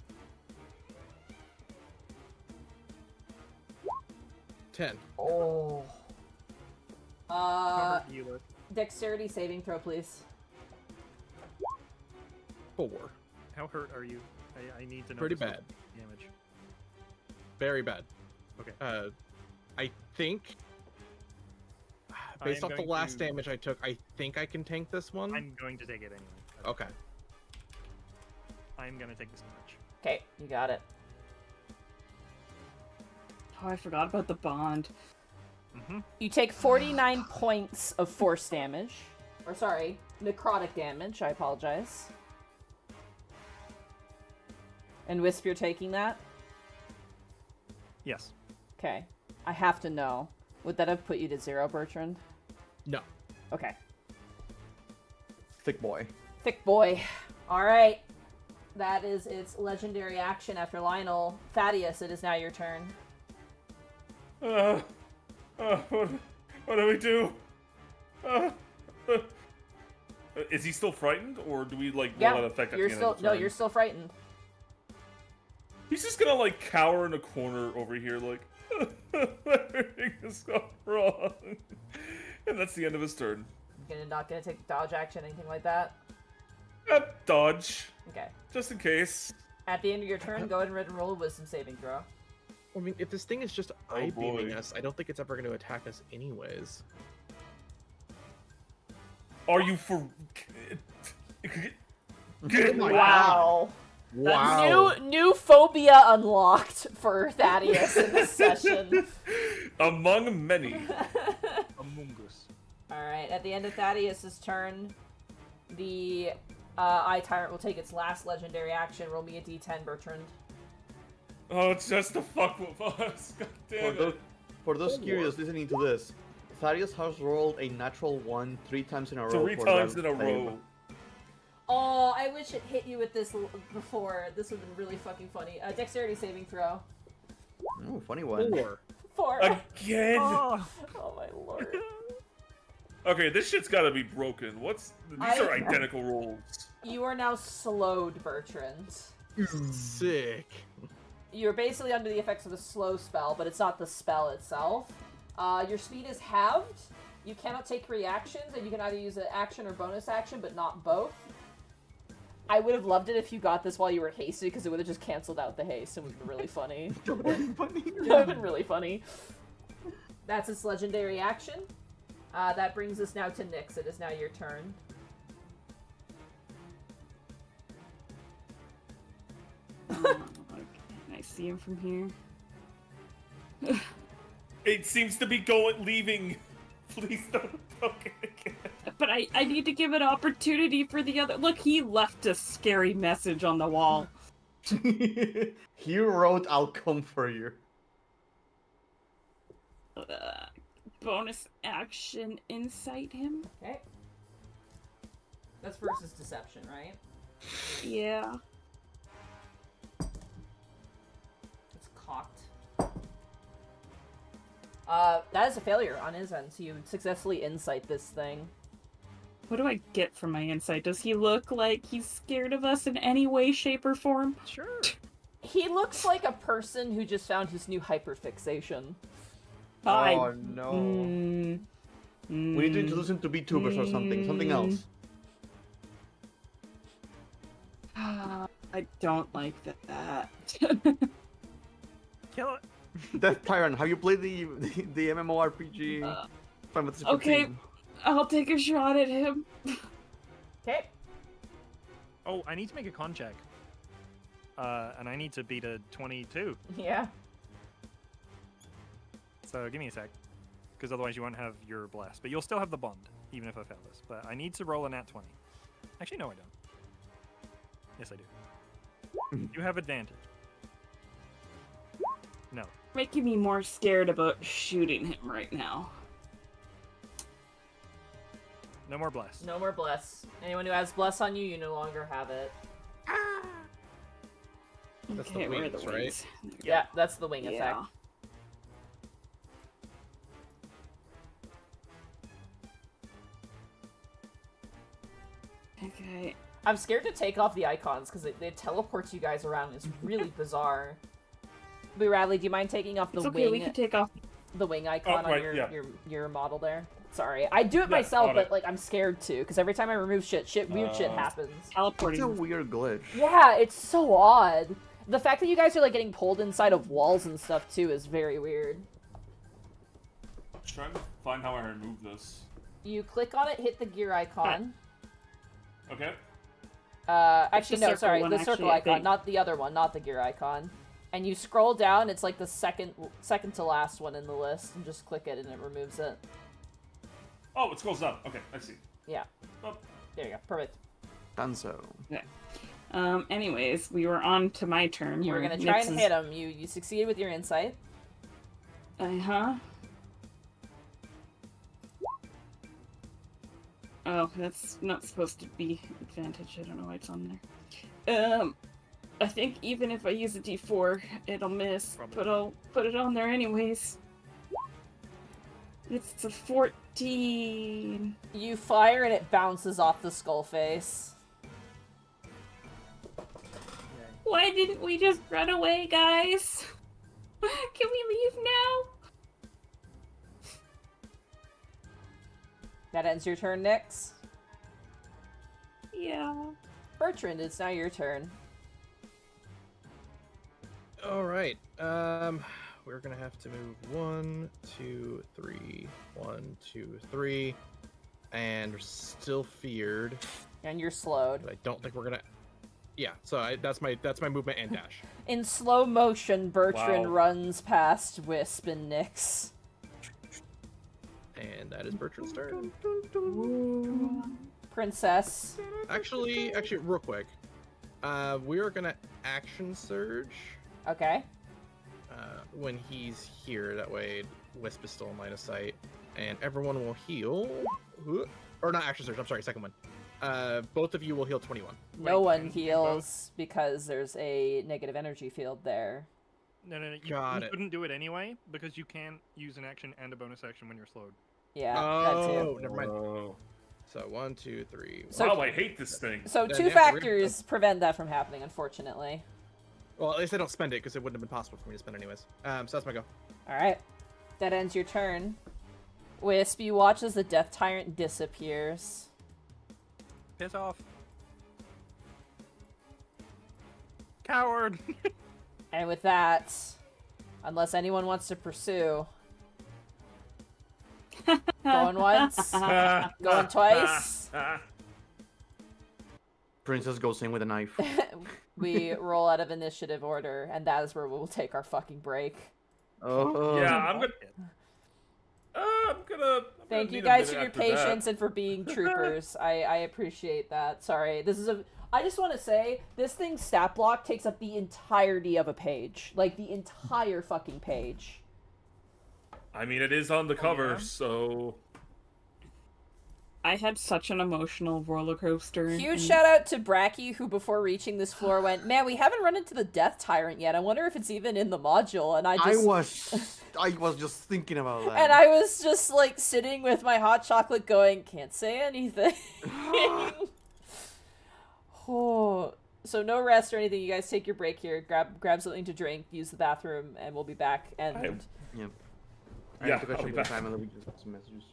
10. Oh. How hurt do you look? Dexterity saving throw, please. 4. How hurt are you? I need to know. Pretty the bad. Damage. Very bad. Okay. I think, based I'm off the going last to- damage I took, I think I can tank this one. I'm going to take it anyway. Okay. I'm gonna take this damage. Okay, you got it. Oh, I forgot about the bond. Mm-hmm. You take 49 points of force damage. Or sorry, necrotic damage, I apologize. And Wisp, you're taking that? Yes. Okay. I have to know. Would that have put you to 0, Bertrand? No. Okay. Thick boy. Thick boy. Alright. That is its legendary action after Lionel. Thaddeus, it is now your turn. What do we do? Is he still frightened, or do we like roll that effect at you're the end still of the no, turn? you're still frightened. He's just gonna like cower in a corner over here, like everything has gone wrong, and that's the end of his turn. Not gonna take dodge action, anything like that. Dodge, Okay. just in case. At the end of your turn, go ahead and roll a wisdom saving throw. I mean, if this thing is just Oh, eye-beaming boy. us, I don't think it's ever going to attack us anyways. Are you for? Wow. Wow. New phobia unlocked for Thaddeus in this session. Among many. Among Us. Alright, at the end of Thaddeus' turn, the Eye Tyrant will take its last legendary action. Roll me a d10, Bertrand. Oh, it's just to fuck with us. God damn it. For those curious listening to this, Thaddeus has rolled a natural 1 3 times in a row. 3 for times that in a save. row. Oh, I wish it hit you with this before. This would have been really fucking funny. Dexterity saving throw. Oh, funny one. 4. 4. Again. Oh my lord. Okay, this shit's gotta be broken. These are identical rolls. You are now slowed, Bertrand. Sick. You're basically under the effects of a slow spell, but it's not the spell itself. Your speed is halved. You cannot take reactions, and you can either use an action or bonus action, but not both. I would have loved it if you got this while you were hasted, because it would have just canceled out the haste and would have been really funny. It would have been really funny. That's its legendary action. That brings us now to Nyx. It is now your turn. Okay, can I see him from here? It seems to be leaving. Please don't. Okay. but I need to give an opportunity for the other. Look, he left a scary message on the wall. He wrote, "I'll come for you." Bonus action, insight him. Okay. That's versus deception, right? Yeah. It's cocked. That is a failure on his end, so you successfully insight this thing. What do I get from my insight? Does he look like he's scared of us in any way, shape, or form? Sure. He looks like a person who just found his new hyperfixation. Oh no. We need to introduce him to VTubers or something. Something else. I don't like that. Kill it. Death Tyrant, have you played the MMORPG? Final Fantasy Okay, 14? I'll take a shot at him. Okay. Oh, I need to make a con check. And I need to beat a 22. Yeah. So give me a sec. Because otherwise you won't have your blast. But you'll still have the bond, even if I fail this. But I need to roll a nat 20. Actually, no, I don't. Yes, I do. You have advantage. No. Making me more scared about shooting him right now. No more blast. No more bless. Anyone who has bless on you, you no longer have it. That's Okay, the where are wings, the right? wings? Yeah, that's the wing effect. Yeah. Okay. I'm scared to take off the icons because it teleports you guys around. It's really bizarre. But Radley, do you mind taking off the It's okay, wing? we can take off. The wing icon right, on your, yeah. your model there. Sorry, I do it Yeah, myself, got but it. like I'm scared too because every time I remove weird shit happens. It's a Teleporting. weird glitch. Yeah, it's so odd. The fact that you guys are like getting pulled inside of walls and stuff too is very weird. Trying to find how I remove this. You click on it, hit the gear icon. Okay. Actually, the no, circle sorry, one, the actually, circle I icon, think. not the other one, not the gear icon. And you scroll down, it's like the second to last one in the list, and just click it and it removes it. Oh, it scrolls down. Okay, I see. Yeah. Oh. There you go. Perfect. Danzo. Anyways, we were on to my turn. You were where gonna try Nyx and is- hit him. You succeeded with your insight. Uh-huh. Oh, that's not supposed to be advantage. I don't know why it's on there. I think even if I use a D4, it'll miss, Probably. but I'll put it on there anyways. It's a 14. You fire and it bounces off the skull face. Why didn't we just run away, guys? Can we leave now? That ends your turn, Nyx. Yeah. Bertrand, it's now your turn. All right. We're gonna have to move 1, 2, 3, 1, 2, 3, and we're still feared. And you're slowed. But I don't think we're gonna. Yeah. So that's my movement and dash. In slow motion, Bertrand Wow. runs past Wisp and Nyx. And that is Bertrand's turn. Princess. Actually, real quick. We are gonna action surge. Okay. When he's here, that way Wisp is still in line of sight, and everyone will heal. Or not action surge. I'm sorry, second one. Both of you will heal 21. No Wait, one and heals because there's a negative energy field there. No. You Got it. couldn't do it anyway because you can't use an action and a bonus action when you're slowed. Yeah, that Oh, too. never mind. Oh. So 1, 2, 3. So- Wow, I hate this thing. So Then, two yeah, we're gonna- factors prevent that from happening, unfortunately. Well, at least I don't spend it because it wouldn't have been possible for me to spend anyways. So that's my go. Alright. That ends your turn. Wisp, you watch as the Death Tyrant disappears. Piss off. Coward! And with that, unless anyone wants to pursue, going once, going twice, Princess goes in with a knife. we roll out of initiative order, and that is where we'll take our fucking break. Oh. Yeah, I'm gonna Thank you Need a guys for minute your after that. patience and for being troopers. I appreciate that. Sorry, this is a. I just want to say this thing's stat block takes up the entirety of a page, like the entire fucking page. I mean, it is on the cover, yeah. so I had such an emotional roller coaster. Huge and- shout out to Bracky, who before reaching this floor went, "Man, we haven't run into the Death Tyrant yet. I wonder if it's even in the module." And I was just thinking about that. and I was just like sitting with my hot chocolate, going, "Can't say anything." Oh, so no rest or anything. You guys take your break here. Grab something to drink. Use the bathroom, and we'll be back. And Yeah. I Yeah, need to catch I'll up be with back. time and then we just got some messages.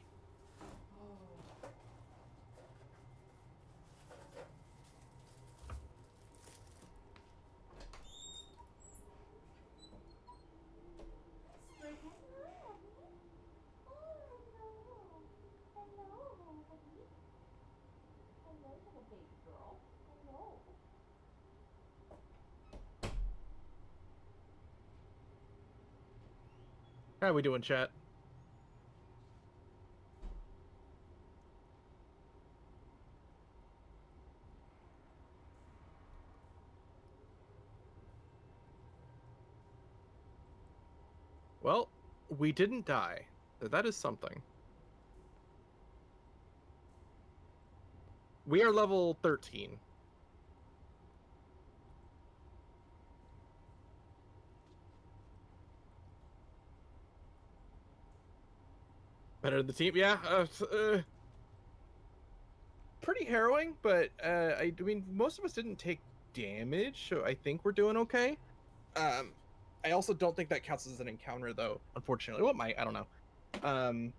How we doing, chat? Well, we didn't die. So that is something. We are level 13. Better than the team, yeah. Pretty harrowing, but I mean, most of us didn't take damage, so I think we're doing okay. I also don't think that counts as an encounter, though. Unfortunately, what might, I don't know.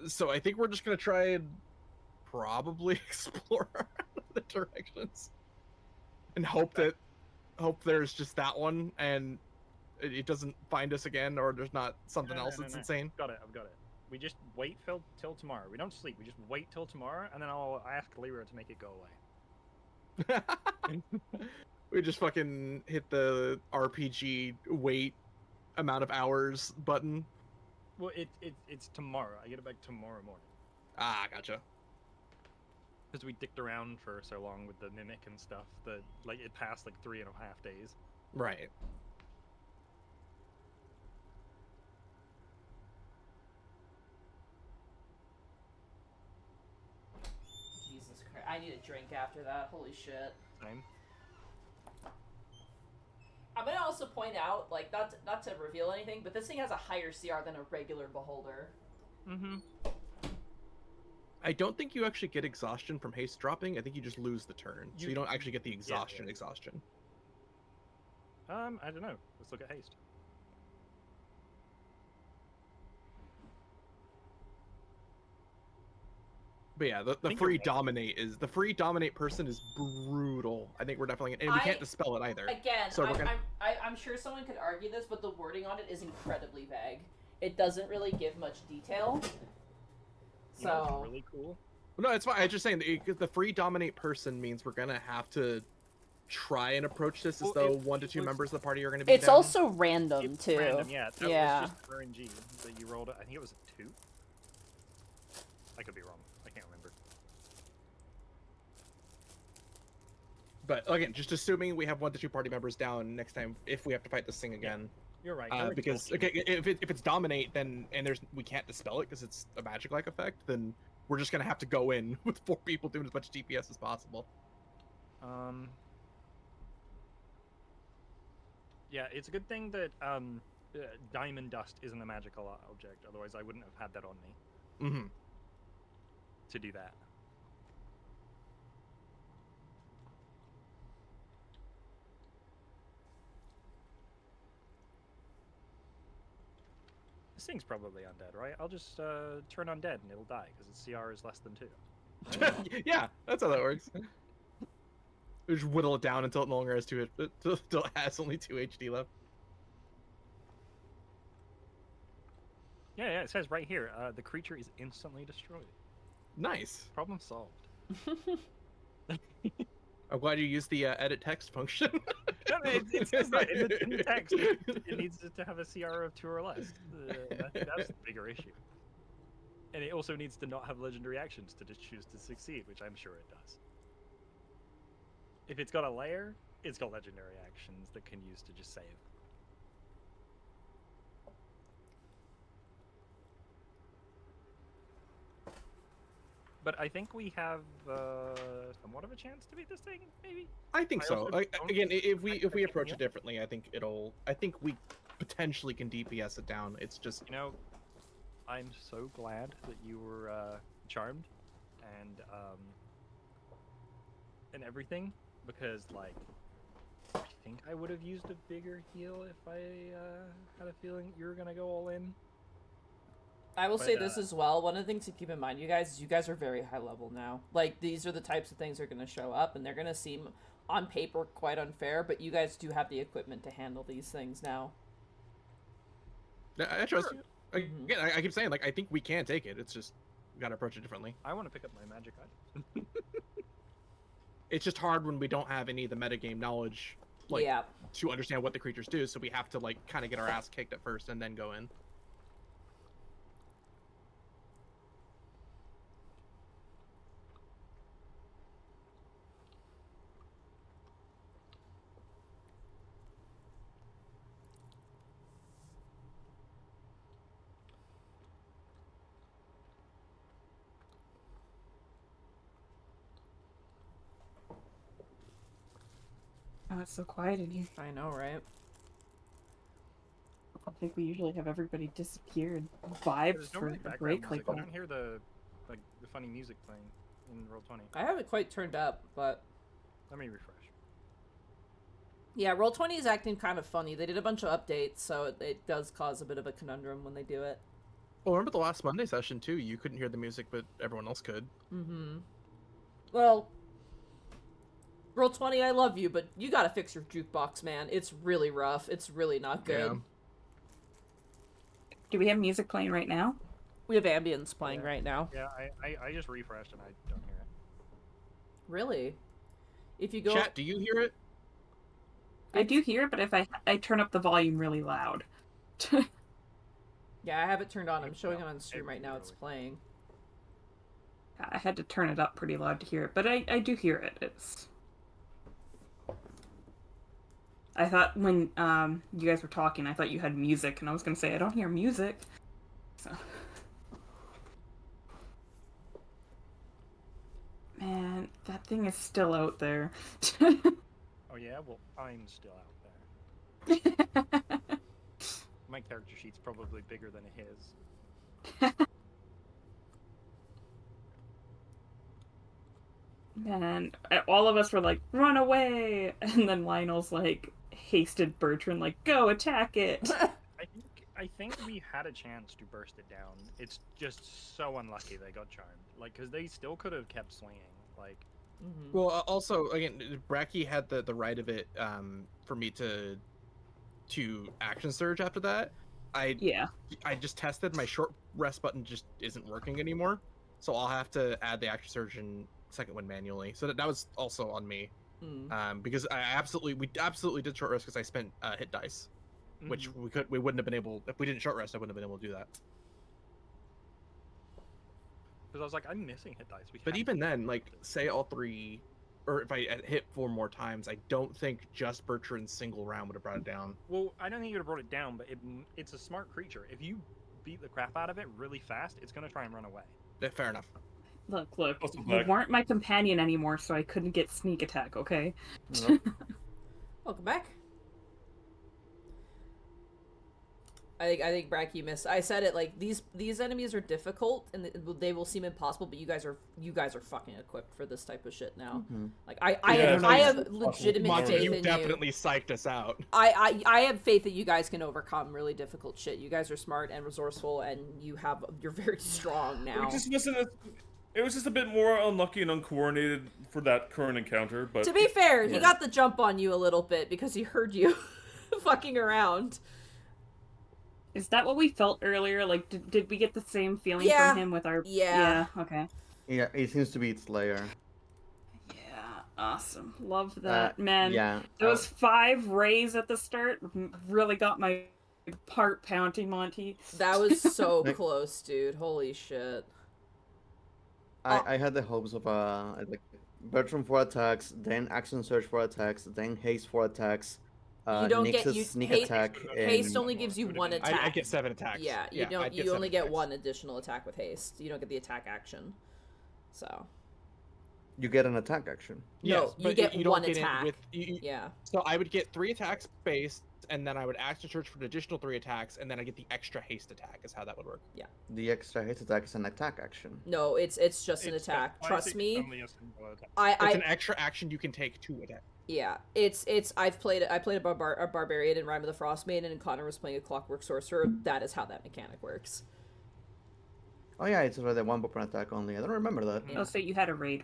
So I think we're just gonna try and probably explore the directions and hope there's just that one and it doesn't find us again, or there's not something else that's insane. I've got it. We just wait till tomorrow. We don't sleep. We just wait till tomorrow, and then I'll ask Lyra to make it go away. We just fucking hit the RPG wait amount of hours button. Well, it's tomorrow. I get it back tomorrow morning. Ah, gotcha. Because we dicked around for so long with the mimic and stuff that like it passed like 3.5 days. Right. Jesus Christ, I need a drink after that. Holy shit. Same. I'm gonna also point out, like, not to reveal anything, but this thing has a higher CR than a regular beholder. Mm-hmm. I don't think you actually get exhaustion from haste dropping. I think you just lose the turn, so you don't actually get the exhaustion. Exhaustion. I don't know. Let's look at haste. But yeah, the think free you're right. dominate person is brutal. I think we're definitely and we can't dispel it either. Again, So we're I'm sure someone could argue this, but the wording on it is incredibly vague. It doesn't really give much detail. You know what's So really cool. No, it's fine. I'm just saying the free dominate person means we're gonna have to try and approach this as Well, though it 1 to 2 was- members of the party are gonna be it's down. also random It's too. random, yeah. That Yeah. was just RNG that you rolled. I think it was a 2. I could be wrong. I can't remember. But again, just assuming we have 1 to 2 party members down next time if we have to fight this thing again. You're right. Because okay, if it's dominate, then we can't dispel it because it's a magic-like effect, then we're just gonna have to go in with 4 people doing as much DPS as possible. Yeah, it's a good thing that diamond dust isn't a magical object. Otherwise, I wouldn't have had that on me Mm-hmm. to do that. This thing's probably undead, right? I'll just turn undead and it'll die because its CR is less than 2. Yeah, that's how that works. We just whittle it down until it no longer has 2 until it has only 2 HD left. Yeah, it says right here, the creature is instantly destroyed. Nice. Problem solved. I'm glad you used the edit text function. No, it says that in the text. It needs to have a CR of 2 or less. That's the bigger issue. And it also needs to not have legendary actions to just choose to succeed, which I'm sure it does. If it's got a layer, it's got legendary actions that can use to just save. But I think we have somewhat of a chance to beat this thing, maybe? I think I so. also don't Again, if we expect approach anything it differently, I think we potentially can DPS it down. It's just You know, I'm so glad that you were charmed and everything, because like I think I would have used a bigger heal if I had a feeling you were gonna go all in. I will But, say this as well. One of the things to keep in mind, you guys are very high level now. Like, these are the types of things that are going to show up, and they're going to seem, on paper, quite unfair, but you guys do have the equipment to handle these things now. I trust you. Again, I keep saying, like, I think we can take it. It's just, we gotta approach it differently. I want to pick up my magic items. It's just hard when we don't have any of the metagame knowledge, like, Yeah. to understand what the creatures do, so we have to, like, kind of get our ass kicked at first and then go in. Oh, it's so quiet in here. I know, right? I think we usually have everybody disappear and vibe There's no for really a background break music. like I that. don't hear the funny music playing in Roll20. I have it quite turned up, but... Let me refresh. Yeah, Roll20 is acting kind of funny. They did a bunch of updates, so it does cause a bit of a conundrum when they do it. Well, remember the last Monday session, too? You couldn't hear the music, but everyone else could. Mm-hmm. Well... Roll20, I love you, but you gotta fix your jukebox, man. It's really rough. It's really not good. Yeah. Do we have music playing right now? We have ambience playing Yeah. right now. Yeah, I just refreshed and I don't hear it. Really? If you go... Chat, do you hear it? I do hear it, but if I turn up the volume really loud. Yeah, I have it turned on. I'm showing it No, on stream right now. It's playing. I had to turn it up pretty loud to hear it, but I do hear it. It's... I thought when you guys were talking, I thought you had music, and I was going to say, I don't hear music. So... Man, that thing is still out there. Oh yeah, well I'm still out there. My character sheet's probably bigger than his. Man, all of us were like, run away! And then Lionel's like, hasted Bertrand, like, go attack it! I think we had a chance to burst it down. It's just so unlucky they got charmed. Like, because they still could have kept swinging. Like, Mm-hmm. Well, also, again, Bracky had the right of it for me to action surge after that. Yeah. I just tested my short rest button just isn't working anymore, so I'll have to add the action surge and second one manually. So that was also on me, because we absolutely did short rest because I spent hit dice, which we wouldn't have been able if we didn't short rest. I wouldn't have been able to do that. because I was like, I'm missing hit dice. But even then, like, say all three, or if I hit 4 more times, I don't think just Bertrand's single round would have brought it down. Well, I don't think you would have brought it down, but it's a smart creature. If you beat the crap out of it really fast, it's gonna try and run away. Yeah, fair enough. Look, Also you black. weren't my companion anymore, so I couldn't get sneak attack, okay? Welcome back. I think Bracky missed. I said it like these enemies are difficult and they will seem impossible, but you guys are fucking equipped for this type of shit now. Like I have legitimate Monty, faith you in definitely psyched us out. I have faith that you guys can overcome really difficult shit. You guys are smart and resourceful, and you're very strong now. It was just a bit more unlucky and uncoordinated for that current encounter, but... To be fair, he got the jump on you a little bit because he heard you fucking around. Is that what we felt earlier? Like, did we get the same feeling Yeah. from him with our... Yeah. Okay. Yeah, it seems to be its layer. Yeah, awesome. Love that. Man, Yeah. those 5 rays at the start really got my Part pounding Monty. That was so close, dude. Holy shit. I had the hopes of like Bertram for attacks, then action surge for attacks, then haste for attacks. You don't get Nyx's you sneak haste, attack. haste and- only gives you one attack. I get 7 attacks. Yeah, you don't. I'd get You 7 only get attacks. one additional attack with haste. You don't get the attack action. So. You get an attack action. No, Yes, you but get you don't one get it attack. with, Yeah. So I would get 3 attacks base, and then I would action search for an additional 3 attacks, and then I get the extra haste attack. Is how that would work. The extra haste attack is an attack action. No, it's just an attack. Why is Trust it me. only a single attack? It's an extra action you can take to attack. Yeah, I played a barbarian in Rime of the Frost Maiden, and Connor was playing a clockwork sorcerer. That is how that mechanic works. Oh yeah, it's the one weapon attack only. I don't remember that. Yeah. Oh, so you had a raid.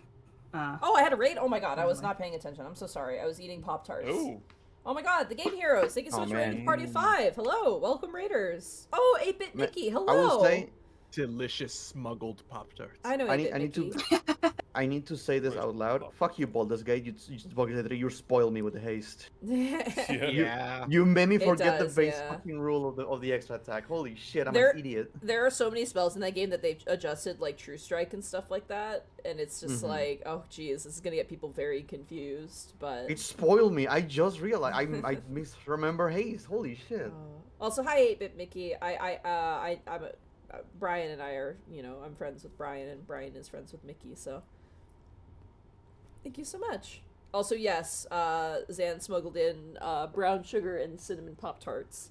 Oh, I had a raid. Oh my god, I was not paying attention. I'm so sorry. I was eating Pop-Tarts. Oh. Oh my god, the Game Heroes. Thank you so Oh, much for raiding man. Party of 5. Hello, welcome Raiders. Oh, 8-Bit Ma- Mickey. Hello. I will say Delicious smuggled Pop-Tarts. I know I 8-Bit need Mickey. to I need to say this out loud. Fuck you, Baldur's Gate. You spoil me with the haste. Yeah. You made me It forget does, the base yeah. fucking rule of the extra attack. Holy shit, I'm There- an idiot. There are so many spells in that game that they've adjusted, like True Strike and stuff like that, and it's just Mhm. like, oh geez, this is gonna get people very confused. But It spoiled me. I just realized I misremember haste. Holy shit. Also, hi 8-Bit Mickey. I'm Brian and I are, I'm friends with Brian, and Brian is friends with Mickey, so thank you so much. Also, yes, Zan smuggled in brown sugar and cinnamon Pop-Tarts,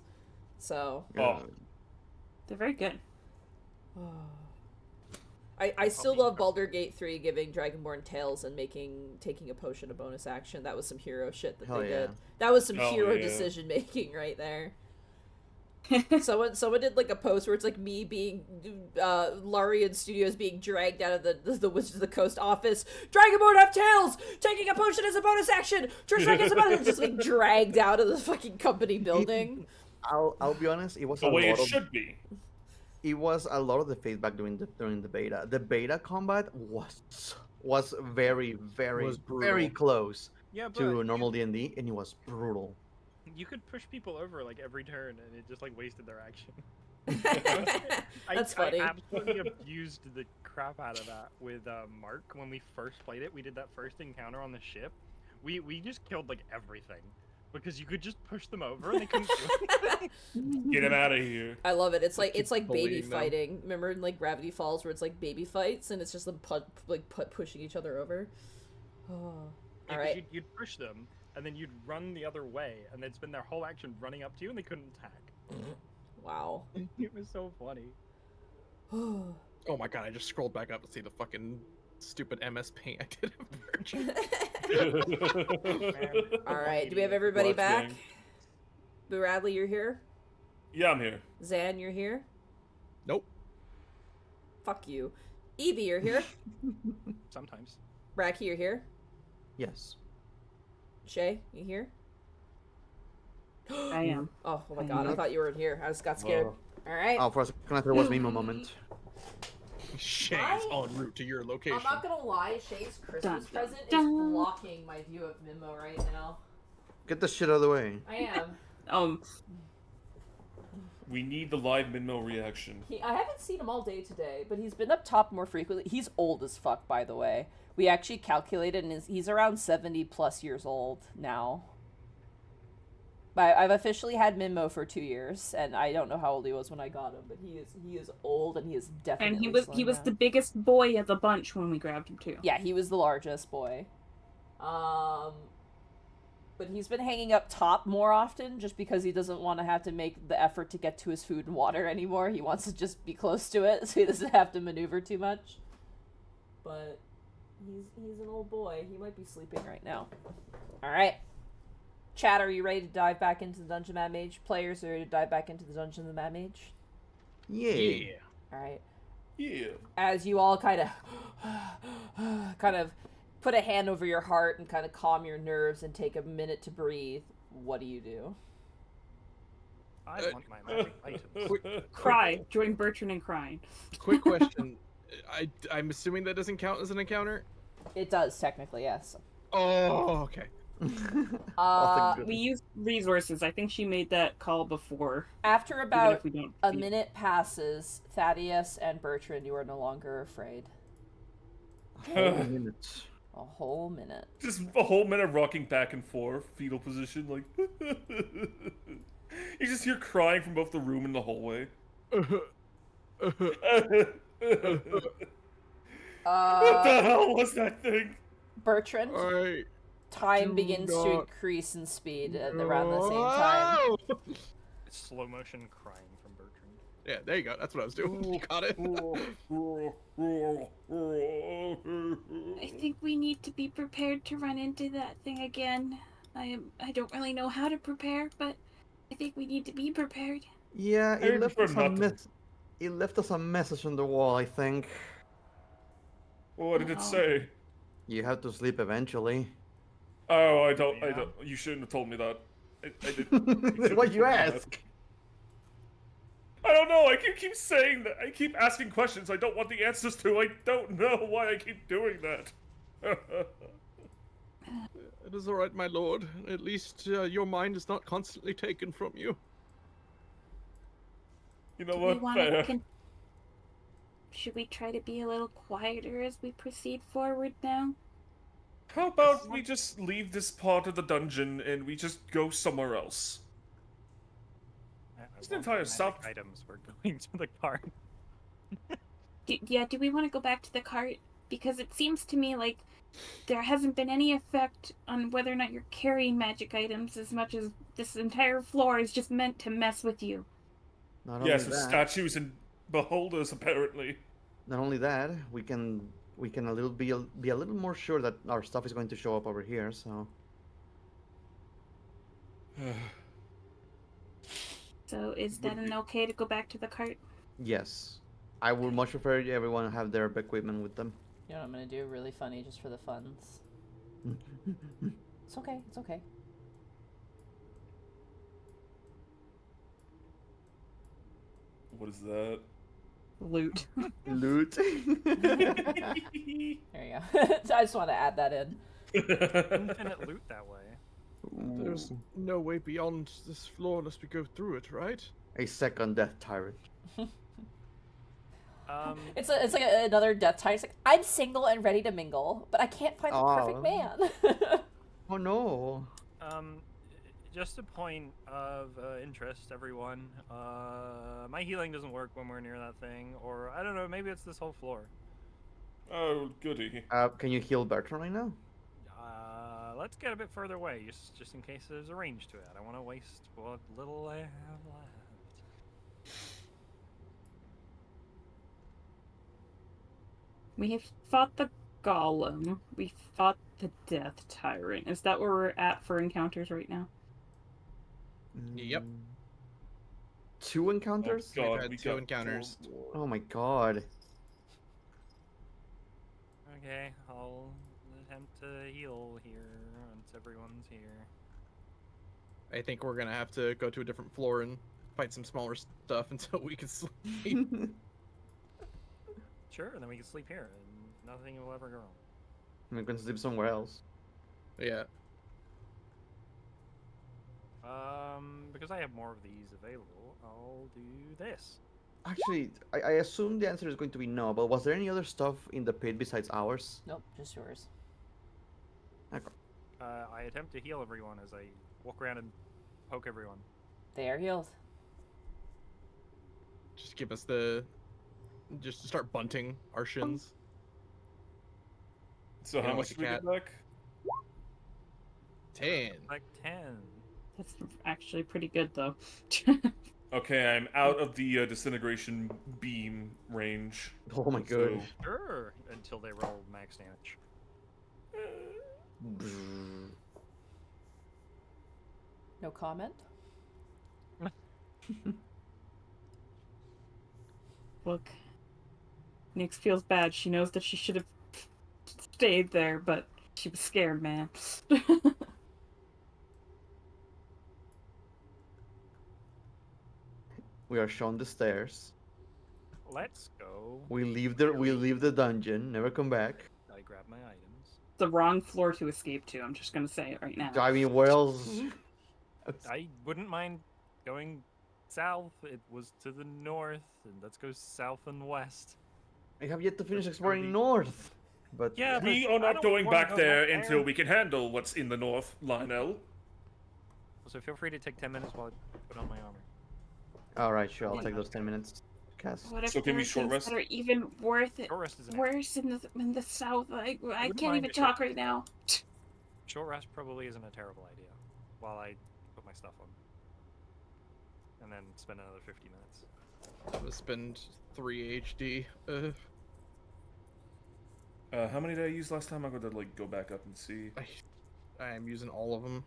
so Oh. They're very good. I still love Baldur Gate 3 giving Dragonborn tails and taking a potion a bonus action. That was some hero shit that Hell they yeah. did. That was some Hell hero yeah. decision making right there. Someone did like a post where it's like me being Larian Studios being dragged out of the Wizards of the Coast office. Dragonborn have tails! Taking a potion as a bonus action! True Strike as a bonus just like dragged out of the fucking company building. I'll be honest. It was The a way lot it of should be. it was a lot of the feedback during the beta. The beta combat was very Was very brutal. close Yeah, but to normal D&D, and it was brutal. you could push people over like every turn, and it just like wasted their action. That's funny. I absolutely abused the crap out of that with Mark when we first played it. We did that first encounter on the ship. We just killed like everything because you could just push them over and they couldn't do anything. Get him out of here. I love it. It's like keep baby bullying them. fighting. Remember in like Gravity Falls where it's like baby fights and it's just them pushing each other over. Oh. Yeah, All 'cause right. you'd push them and then you'd run the other way, and they'd spend their whole action running up to you and they couldn't attack. Wow. It was so funny. Oh my god, I just scrolled back up to see the fucking stupid MS Paint I did at Virgin. All right. Do we have everybody Watch back? gang. Bradley, you're here. Yeah, I'm here. Zan, you're here. Nope. Fuck you. Evie, you're here. Sometimes. Bracky, you're here. Yes. Shay, you here? I am. Oh my god, I thought you were here. I just got scared. All right. Oh, for a second I thought it was Mimo moment. Shay's I- en route to your location. I'm not gonna lie, Shay's Christmas Dun, dun, present is dun. blocking my view of Mimo right now. Get the shit out of the way. I am. We need the live Minmo reaction. I haven't seen him all day today, but he's been up top more frequently. He's old as fuck, by the way. We actually calculated, and he's around 70 plus years old now. But I've officially had Minmo for 2 years, and I don't know how old he was when I got him, but he is old, and he is definitely And he was slowing the down. biggest boy of the bunch when we grabbed him too. Yeah, he was the largest boy. But he's been hanging up top more often just because he doesn't want to have to make the effort to get to his food and water anymore. He wants to just be close to it so he doesn't have to maneuver too much. But he's an old boy. He might be sleeping right now. Alright. Chat, are you ready to dive back into the Dungeon Mad Mage? Players, are you ready to dive back into the Dungeon of the Mad Mage? Yeah. Alright. Yeah. As you all kind of put a hand over your heart and kind of calm your nerves and take a minute to breathe, what do you do? I want my magic items. Cry. Join Bertrand in crying. Quick question. I'm assuming that doesn't count as an encounter? It does, technically, yes. Oh, okay. That's a good- We use resources. I think she made that call before. After Even about if we don't a see it. minute passes, Thaddeus and Bertrand, you are no longer afraid. whole minute. A whole minute. Just a whole minute rocking back and forth, fetal position, like. You just hear crying from both the room and the hallway. What the hell was that thing? Bertrand, I time do begins to not increase in speed at around the same time. It's slow motion crying from Bertrand. Yeah, there you go. That's what I was doing. You got it. I think we need to be prepared to run into that thing again. I don't really know how to prepare, but I think we need to be prepared. Yeah, I prefer not to. It left us a message on the wall, I think. What did it Oh. say? You have to sleep eventually. Oh, I don't. Yeah. You shouldn't have told me that. I did. Why'd you shouldn't have told me ask? that. I don't know. I keep saying that. I keep asking questions I don't want the answers to. I don't know why I keep doing that. It is all right, my lord. At least your mind is not constantly taken from you. You know Do we what? want Fair. to Should we try to be a little quieter as we proceed forward now? How about we just leave this part of the dungeon and we just go somewhere else? It's an want entire magic south- items. We're going to the cart. Do we want to go back to the cart? Because it seems to me like there hasn't been any effect on whether or not you're carrying magic items as much as this entire floor is just meant to mess with you. Not Yes, only with that, statues and beholders, apparently. not only that, we can be a little more sure that our stuff is going to show up over here. So So is that an okay to go back to the cart? yes, I would much prefer everyone have their equipment with them. You know what I'm gonna do? Really funny, just for the funs. It's okay. It's okay. What is that? Loot. Loot. There you go. I just want to add that in. Infinite loot that way. There's no way beyond this floor unless we go through it, right? A second death tyrant. It's like another death tie. It's like, I'm single and ready to mingle, but I can't find the perfect Aw. man. Oh no. Just a point of interest, everyone. My healing doesn't work when we're near that thing, or I don't know. Maybe it's this whole floor. Oh, goody. Can you heal Bertrand right now? Let's get a bit further away, just in case there's a range to it. I don't want to waste what little I have left. We have fought the golem. We fought the death tyrant. Is that where we're at for encounters right now? Yep. 2 encounters? Oh, God, had we 2 got encounters. Oh my god. Okay, I'll attempt to heal here once everyone's here. I think we're gonna have to go to a different floor and fight some smaller stuff until we can sleep. Sure, and then we can sleep here, and nothing will ever go wrong. I'm going to sleep somewhere else. Yeah. Because I have more of these available, I'll do this. Actually, I assume the answer is going to be no, but was there any other stuff in the pit besides ours? Nope, just yours. I attempt to heal everyone as I walk around and poke everyone. They are healed. Just give us just start bunting our shins. So You how know, much like did we a get back? 10. Like 10. That's actually pretty good, though. Okay, I'm out of the disintegration beam range. Oh my god. Sure, until they roll max damage. No comment? Look, Nyx feels bad. She knows that she should have stayed there, but she was scared, man. We are shown the stairs. Let's go. We leave the dungeon, never come back. I grab my items. the wrong floor to escape to. I'm just gonna say it right now. I mean, where else? I wouldn't mind going south. It was to the north, and let's go south and west. I have yet to finish That's exploring really- north. But Yeah, We but are I not don't going wanna back go there back until there. we can handle what's in the north, Lionel. So feel free to take 10 minutes while I put on my armor. all right, sure. I'll take those 10 minutes. Cast. What if So can there we are short things rest? that are even worse Short rest is an worse in the south? I wouldn't can't mind even a short talk right now. Short rest probably isn't a terrible idea while I put my stuff on. And then spend another 50 minutes. I'm gonna spend 3 HD. How many did I use last time? I'm going to like go back up and see. I am using all of them.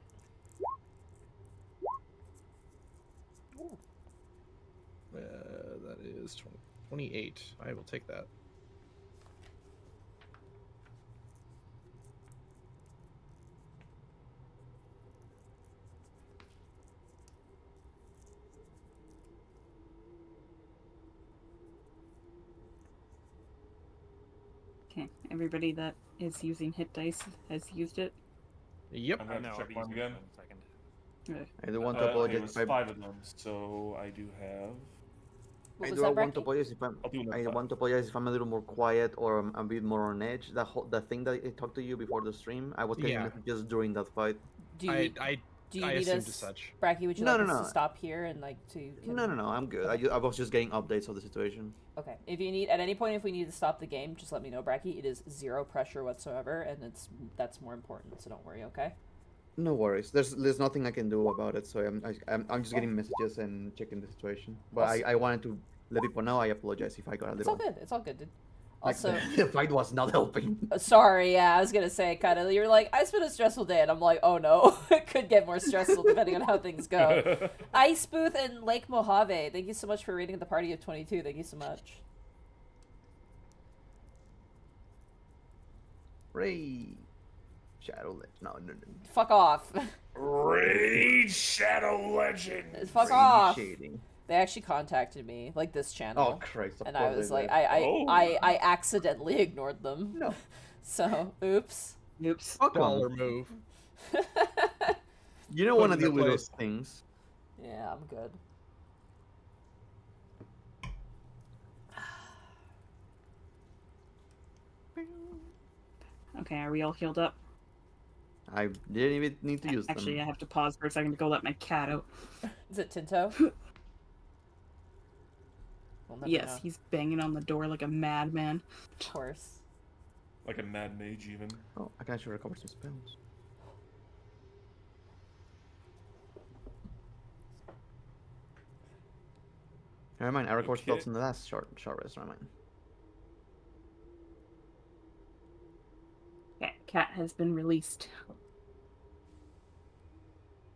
That is 28. I will take that. Okay, everybody that is using hit dice has used it. Yep. I'm I going know, to I'll check be mine using it again. in a second. Uh, I do want to Okay, it apologize was if I 5 of them, so I do have. What I was do that, want to Bracky? apologize if I'm. I'll do another I 5. want to apologize if I'm a little more quiet or I'm a bit more on edge. The thing that I talked to you before the stream, I was getting Yeah. messages during that fight. Do you, I do you I need assumed us, as such. Bracky, would you No, like no, us no. to stop here and like to... No, I'm good. Okay. I was just getting updates of the situation. Okay. If you need, at any point, if we need to stop the game, just let me know, Bracky. It is 0 pressure whatsoever, and that's more important, so don't worry, okay? No worries. There's nothing I can do about it. So I'm just getting messages and checking the situation. But I wanted to let people know. I apologize if I got a It's all little. good. It's all good, dude. Like Also, the fight was not helping. sorry, yeah, I was gonna say, kind of, you're like, I spent a stressful day, and I'm like, oh no, it could get more stressful depending on how things go. Ice Booth and Lake Mojave, thank you so much for rating the party of 22. Thank you so much. Ray, Shadow Legend. No. Fuck off. Raid Shadow Legend! Fuck Ray off. Shading. They actually contacted me, like this channel. Oh Christ! Of and course I was they like, did. I accidentally ignored them. No. So, oops. oops. Fuck 'em. Baller move. You don't want to Put it deal in with place. those things. Yeah, I'm good. Okay, are we all healed up? I didn't even need to use Actually, I them. have to pause for a second to go let my cat out. Is it Tinto? We'll never Yes, know. he's banging on the door like a madman. Of course. Like a mad mage, even. Oh, I can actually recover some spells. Never mind. I recovered spells Okay. in the last short rest. Never mind. Okay, cat has been released.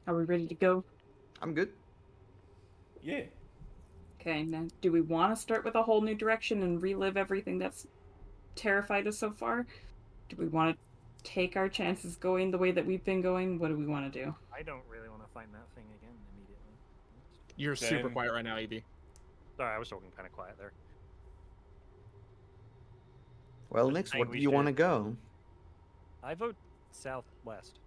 Are we ready to go? I'm good. Yeah. Okay, now do we want to start with a whole new direction and relive everything that's terrified us so far? Do we want to take our chances going the way that we've been going? What do we want to do? I don't really want to find that thing again immediately. You're super Then- quiet right now, Evie. Sorry, I was talking kind of quiet there. Well, Just next, saying where do we you want to should- go? I vote southwest.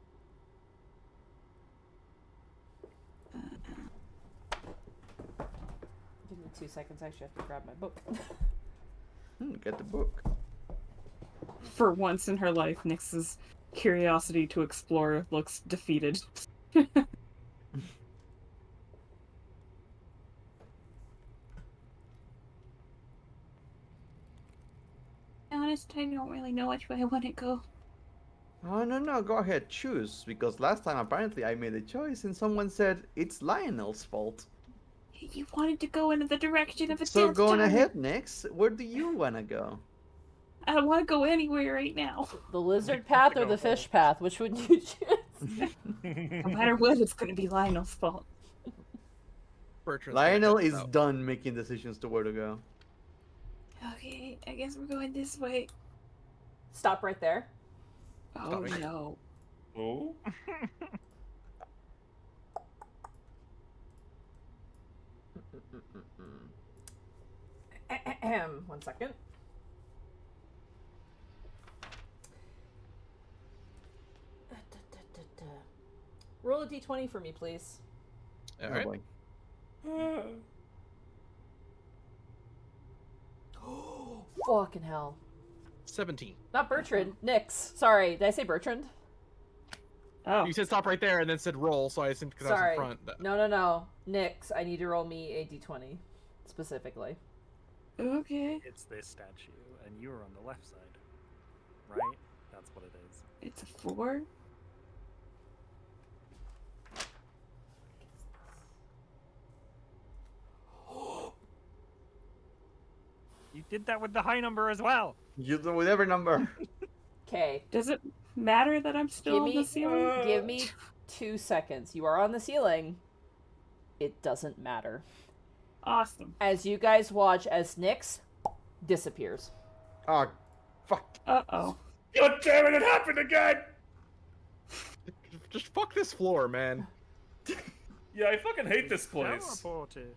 Give me 2 seconds, I actually have to grab my book. Get the book. For once in her life, Nyx's curiosity to explore looks defeated. Honest, I don't really know which way I want to go. Oh no, go ahead, choose. Because last time apparently I made a choice and someone said it's Lionel's fault. You wanted to go into the direction of a So death going tower. ahead next, where do you wanna go? I don't want to go anywhere right now. The lizard path or the fish path? Which would you choose? No matter what, it's going to be Lionel's fault. Bertrand's gonna Lionel head is south. done making decisions to where to go. Okay, I guess we're going this way. Stop right there. Oh Stopping. no. Oh? One second. Roll a d20 for me, please. All Oh, right. boy. Fucking hell. 17. Not Bertrand. Nyx. Sorry, did I say Bertrand? Oh, You said stop right there and then said roll, so I assumed because I was Sorry. in front. No. Nyx, I need to roll me a d20. Specifically. okay. It's this statue, and you are on the left side. Right? That's what it is. It's a 4. You did that with the high number as well! You do with every number. Okay. Does it matter that I'm still on the ceiling? Give me 2 seconds. You are on the ceiling. It doesn't matter. Awesome. As you guys watch as Nyx disappears. Oh, fuck. Uh-oh. God damn it! It happened again. Just fuck this floor, man. Yeah, I fucking hate this place. Teleported.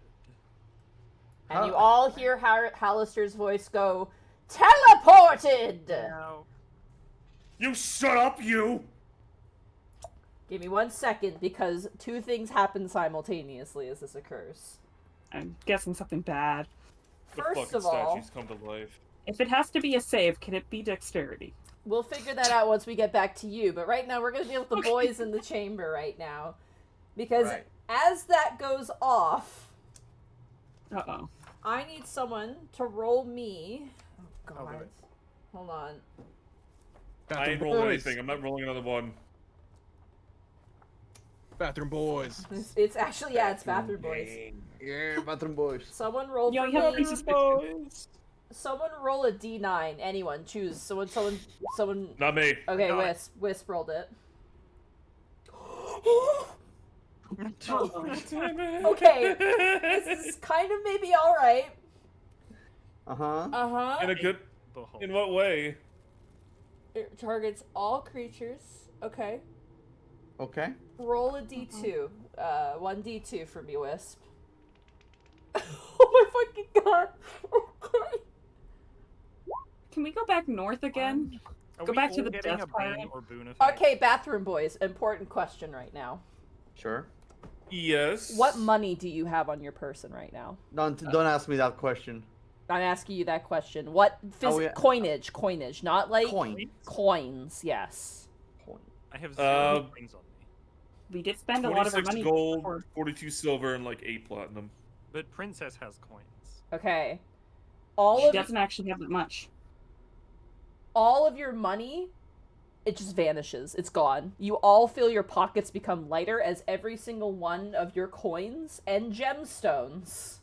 And you all hear Hallister's voice go, teleported! Now, You shut up, you! Give me 1 second, because 2 things happen simultaneously as this occurs. I'm guessing something bad. The First fucking of all, statues come to life. If it has to be a save, can it be dexterity? we'll figure that out once we get back to you, but right now we're going to deal with the boys in the chamber right now. Because Right. as that goes off, Uh-oh. I need someone to roll me... Oh, I'll do God. it. Hold on. I ain't rolling anything. I'm not rolling another one. Bathroom boys. It's actually, yeah, it's bathroom boys. Yeah, bathroom boys. Someone roll Yo, for you have me. Princess Someone roll a d9. Anyone, choose. Someone. Not me. Okay, Got it. Wisp rolled it. Okay, this is kind of maybe all right. Uh-huh. Uh-huh. In a good. the whole. In what way? It targets all creatures. Okay. Okay. Roll a d2. 1d2 for me, Wisp. Oh my fucking god. Okay. Can we go back north again? Are Go we back to all the getting death a Bane pirate? or boon effect? Okay, bathroom boys. Important question right now. Sure. Yes. What money do you have on your person right now? Don't ask me that question. I'm asking you that question. What yeah. coinage, not like Coin. coins. Yes. Coin. I have 0 coins on me. We did spend a lot of our 26 money gold, before. 42 silver, and like 8 platinum. But Princess has coins. Okay. All She of doesn't actually have that much. all of your money, it just vanishes. It's gone. You all feel your pockets become lighter as every single one of your coins and gemstones.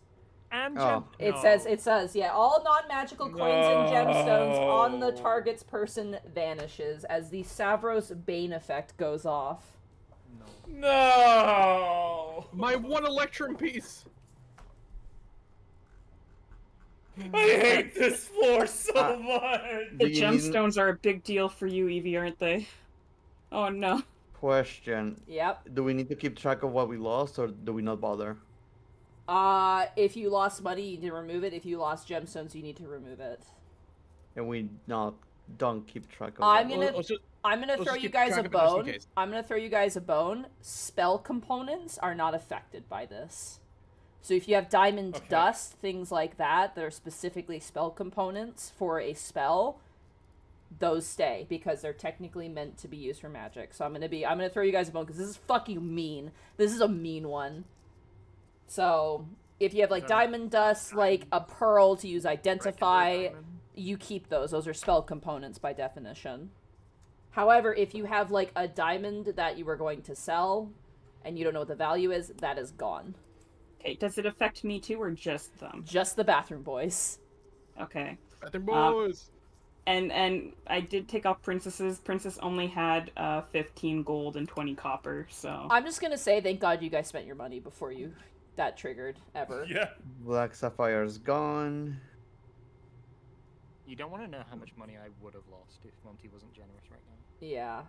And Oh. It says, yeah, all non-magical coins and gemstones on the No. target's person vanishes as the Savros Bane effect goes off. No. No! My one Electrum piece. I hate this floor so much! The Do you need- gemstones are a big deal for you, Evie, aren't they? Oh no. Question. Yep. Do we need to keep track of what we lost, or do we not bother? If you lost money, you need to remove it. If you lost gemstones, you need to remove it. And we don't keep track of I'm it? gonna Let's just- I'm gonna let's throw just you keep guys track a of it just in bone. case. I'm gonna throw you guys a bone. Spell components are not affected by this. So if you have diamond Okay. dust, things like that are specifically spell components for a spell, those stay because they're technically meant to be used for magic. So I'm gonna throw you guys a bone because this is fucking mean. This is a mean one. So if you have like So- diamond dust, like a pearl to use identify, Diamond. you keep those. Those are spell components by definition. However, if you have like a diamond that you were going to sell and you don't know what the value is, that is gone. Okay, does it affect me too, or just them? Just the bathroom boys. Okay. Bathroom boys. And I did take off Princess's. Princess only had 15 gold and 20 copper, so... I'm just gonna say thank God you guys spent your money before that triggered ever. Yeah. Black Sapphire's gone. You don't want to know how much money I would have lost if Monty wasn't generous right now. Yeah.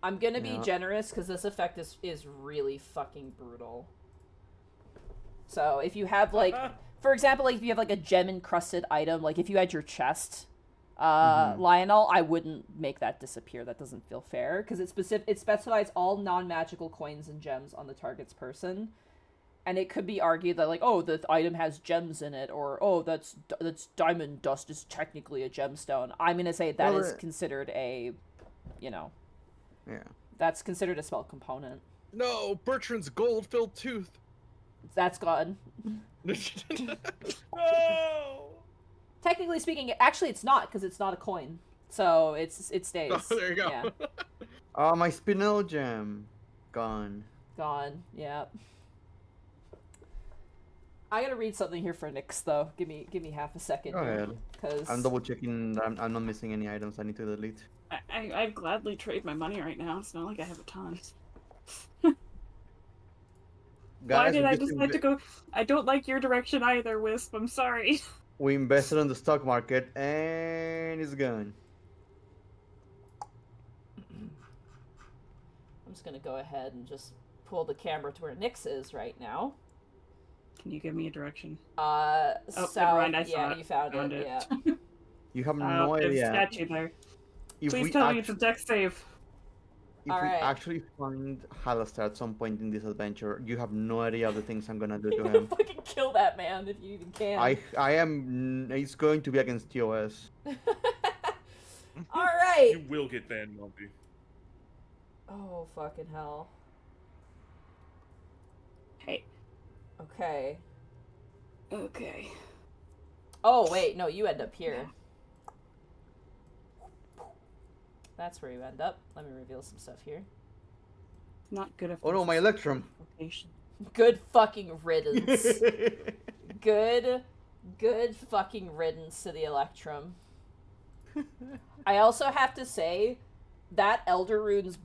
I'm gonna be Yeah. generous because this effect is really fucking brutal. So if you have like, for example, like if you have like a gem encrusted item, like if you had your chest Lionel, I wouldn't make that disappear. That doesn't feel fair because it specifies all non-magical coins and gems on the target's person, and it could be argued that like, oh, the item has gems in it, or oh, that's diamond dust is technically a gemstone. I'm gonna say that is considered a, yeah, that's considered a spell component. No, Bertrand's gold-filled tooth. That's gone. Oh! Technically speaking, actually, it's not because it's not a coin, so it stays. Oh, there you go. Yeah. Oh, my spinel gem, gone. Gone. Yeah. I gotta read something here for Nyx though. Give me half a second. Go ahead. Because I'm double checking that I'm not missing any items I need to delete. I'd gladly trade my money right now. It's not like I have a ton. Why did I decide to go? I don't like your direction either, Wisp. I'm sorry. We invested in the stock market and it's gone. I'm just gonna go ahead and just pull the camera to where Nyx is right now. Can you give me a direction? South. Never mind, I saw Yeah, it. you found it. Yeah. You have no There's a idea. statue there. If Please we tell me it's a deck save. If All we right. actually find Halaster at some point in this adventure, you have no idea the things I'm gonna do to You're him. gonna fucking kill that man if you even can. I am. It's going to be against TOS. All right. You will get banned, Monty. Oh fucking hell. Hey. Okay. Okay. Oh wait, no, you end up here. That's where you end up. Let me reveal some stuff here. Not good at. Oh no, my Electrum. Location. Good fucking riddance. Good fucking riddance to the Electrum. I also have to say, that Elder Rune's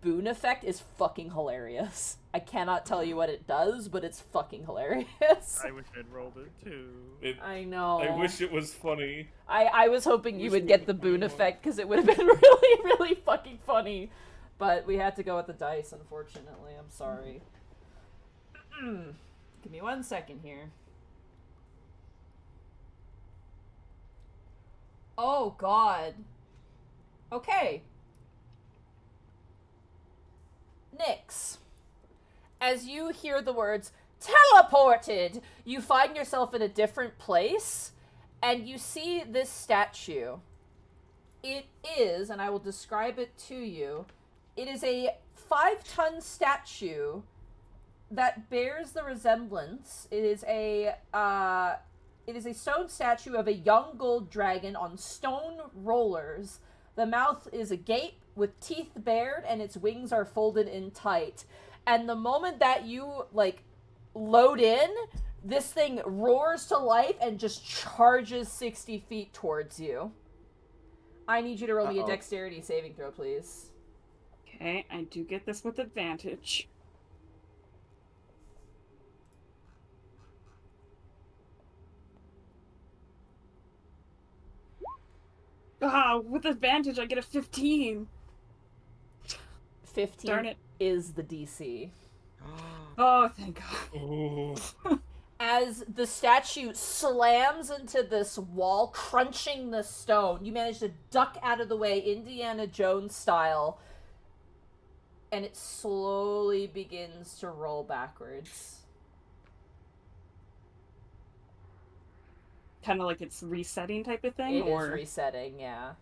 boon effect is fucking hilarious. I cannot tell you what it does, but it's fucking hilarious. I wish I'd rolled it too. I know. I wish it was funny. I was hoping you Wish would it get was the a boon funny one. effect, because it would have been really, really fucking funny. But we had to go with the dice, unfortunately. I'm sorry. Give me 1 second here. Oh, God. Okay. Nyx. As you hear the words, teleported, you find yourself in a different place, and you see this statue. It is, and I will describe it to you, it is a 5-ton statue that bears the resemblance. It is a stone statue of a young gold dragon on stone rollers. The mouth is agape with teeth bared, and its wings are folded in tight. And the moment that you, like, load in, this thing roars to life and just charges 60 feet towards you. I need you to roll me a dexterity saving throw, please. Okay, I do get this with advantage. With advantage, I get a 15. 15 Darn it. is the DC. Oh, thank God. Oh. As the statue slams into this wall, crunching the stone, you manage to duck out of the way, Indiana Jones style, and it slowly begins to roll backwards. Kind of like it's resetting type of thing, It or is resetting, yeah.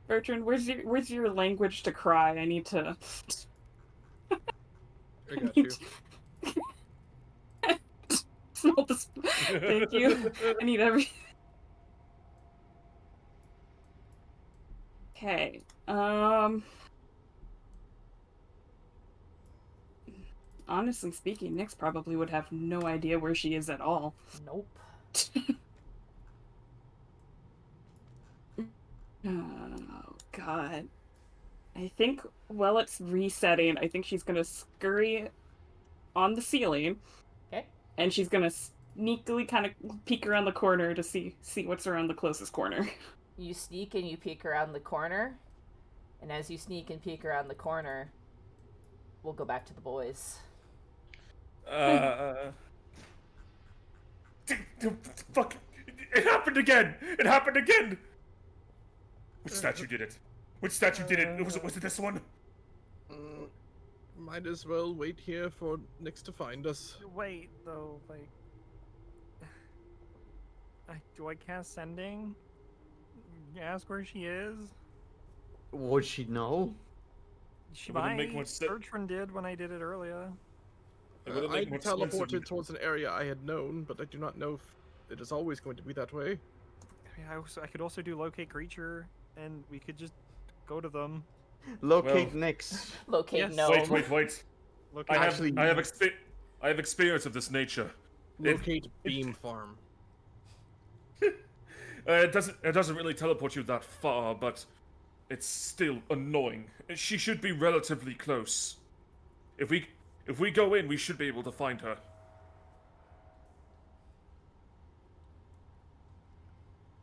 Bertrand, where's your language to cry? I need to. I got you. Smell the Thank you. I need every. Okay. Honestly speaking, Nyx probably would have no idea where she is at all. Nope. Oh, God. I think while it's resetting, I think she's gonna scurry on the ceiling. Okay. And she's gonna sneakily kind of peek around the corner to see what's around the closest corner. You sneak and you peek around the corner, and as you sneak and peek around the corner, we'll go back to the boys. Fuck! It happened again! It happened again! Which statue did it? Which statue did it? Was it this one? Might as well wait here for Nyx to find us. Wait, though, like... do I cast Sending? Ask where she is? Would she know? She It wouldn't might. make much sense. Bertrand did when I did it earlier. It wouldn't I make much sense if teleported we- towards an area I had known, but I do not know if it is always going to be that way. I could also do Locate Creature, and we could just go to them. Locate Well- Nyx. Locate Yes. gnome. Wait. Locate Actually- I have experience of this nature. Locate Beam Farm. It doesn't really teleport you that far, but it's still annoying. She should be relatively close. If we go in, we should be able to find her.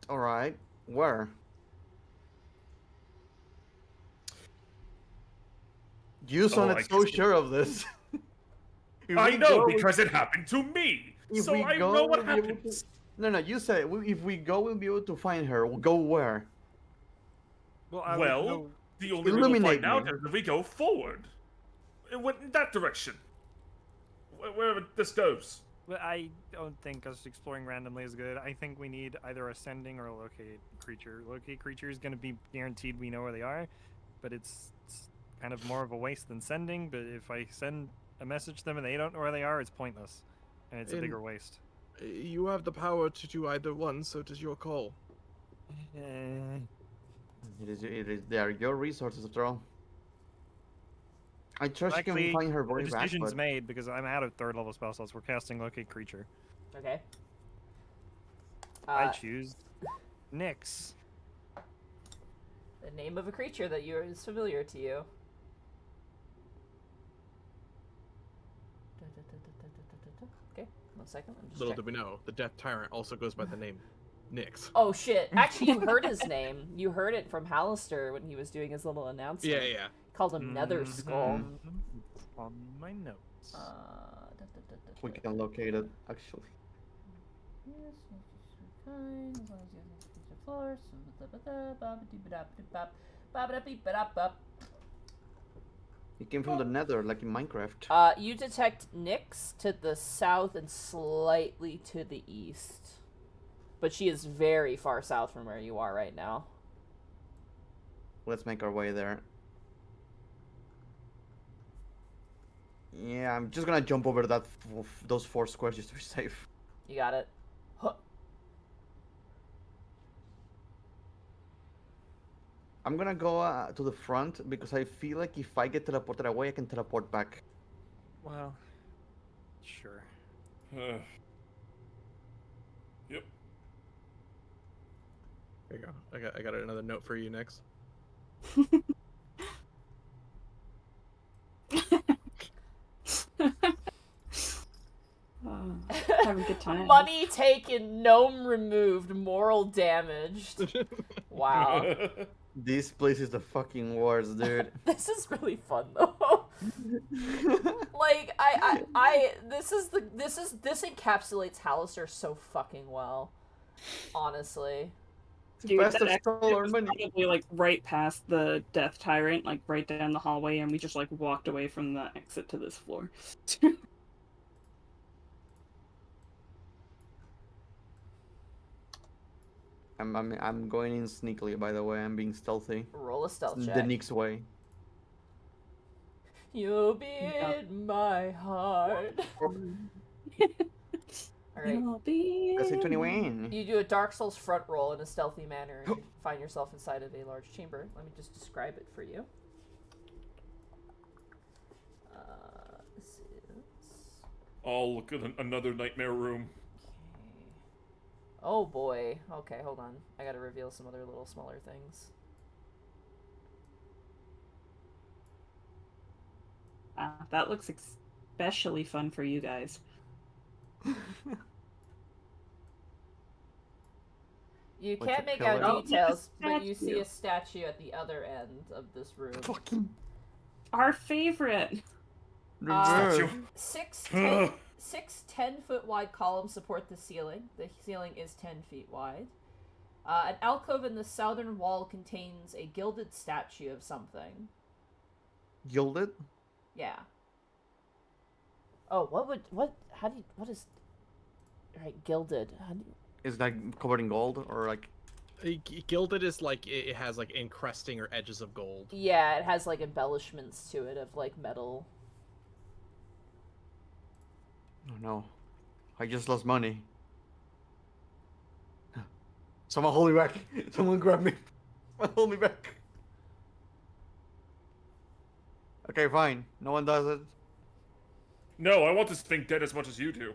All right. Where? You sounded I so guess- sure of this. If I we know go, we- because it happened to me. If So we I go, know what we'll be able to- happens. No, you said if we go, we'll be able to find her. We'll go where? Well, I would Well, know- the only way we'll Illuminate find out me. is if we go forward. It went in that direction. Wherever this goes. But I don't think us exploring randomly is good. I think we need either a Sending or a Locate Creature. Locate Creature is going to be guaranteed we know where they are, but it's kind of more of a waste than Sending. But if I send a message to them and they don't know where they are, it's pointless. And it's a bigger waste. You have the power to do either one, so it is your call. It is. They are your resources after all. I trust you Actually, can find her the very fast, decision's but made because I'm out of third level spell slots. We're casting Locate Creature. Okay. I choose Nyx. The name of a creature that is familiar to you. Okay, 1 second. I'm just Little checking. did we know, the Death Tyrant also goes by the name Nyx. Oh shit! Actually, you heard his name. You heard it from Hallister when he was doing his little announcement. Yeah. Called him Nether Skull. On my notes. we can locate it actually. It came from the Nether, like in Minecraft. You detect Nyx to the south and slightly to the east. But she is very far south from where you are right now. Let's make our way there. Yeah, I'm just gonna jump over that those 4 squares just to be safe. You got it. Huh. I'm gonna go to the front because I feel like if I get teleported away, I can teleport back. Well, sure. Yep. There you go. I got another note for you next. Having a good time. Money taken, gnome removed, moral damaged. Wow. This place is the fucking worst, dude. This is really fun though. Like this encapsulates Hallister so fucking well. Honestly. Dude, Best that of exit Solar was Money. probably like right past the Death Tyrant, like right down the hallway, and we just like walked away from the exit to this floor. I'm going in sneakily, by the way. I'm being stealthy. Roll a stealth The check. Nyx way. You'll be in my heart. Alright. You'll be That's a in 21. You do a Dark Souls front roll in a stealthy manner and you find yourself inside of a large chamber. Let me just describe it for you. This is... Oh, look at another nightmare room. Okay. Oh boy. Okay, hold on. I gotta reveal some other little smaller things. That looks especially fun for you guys. You What's can't a make pillar? out Oh, details, it's a but you see statue. a statue at the other end of this room. Fucking. Our favorite. Statue. Six Ugh. 10-foot wide columns support the ceiling. The ceiling is 10 feet wide. An alcove in the southern wall contains a gilded statue of something. Gilded? Yeah. Oh, what is... Right, gilded. How do you... Is that covered in gold or like? Gilded is like it has like encrusting or edges of gold. Yeah, it has like embellishments to it of like metal. Oh no, I just lost money. Someone hold me back. Someone grab me. Someone hold me back. Okay, fine. No one does it. No, I want this thing dead as much as you do.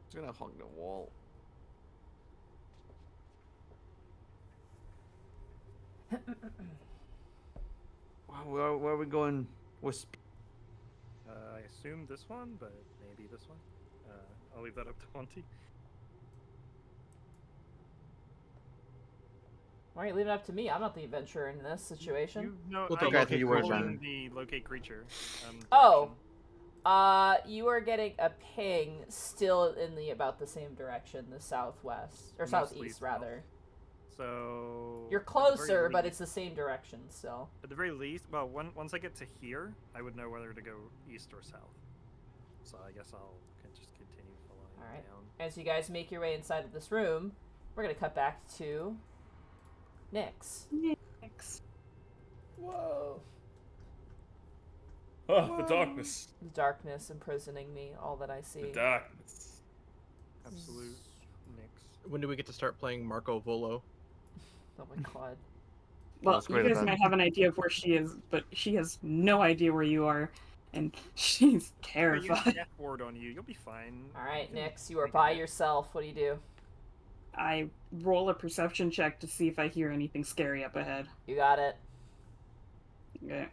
It's gonna hug the wall. Where are we going? Wisp. I assume this one, but maybe this one. I'll leave that up to Monty. Why are you leaving it up to me? I'm not the adventurer in this situation. You know, Well, I'm okay, I think you were controlling done. the locate creature. Oh. Direction. You are getting a ping still in the about the same direction, the southwest or Mostly southeast south. rather. So You're at the very closer, but least- it's the same direction still. at the very least. Well, once I get to here, I would know whether to go east or south. So I guess I'll just continue following All right. down. As you guys make your way inside of this room, we're gonna cut back to Nyx. Thanks. Whoa. Ah, the darkness. The darkness imprisoning me, all that I see. The darkness. Absolute Nix. When do we get to start playing Marco Volo? Oh my god. Well, That's you great guys about might it. have an idea of where she is, but she has no idea where you are, and she's But use terrified. death ward on you. You'll be fine. Alright, You can Nyx, you are make by it. yourself. What do you do? I roll a perception check to see if I hear anything scary up ahead. You got it. Okay.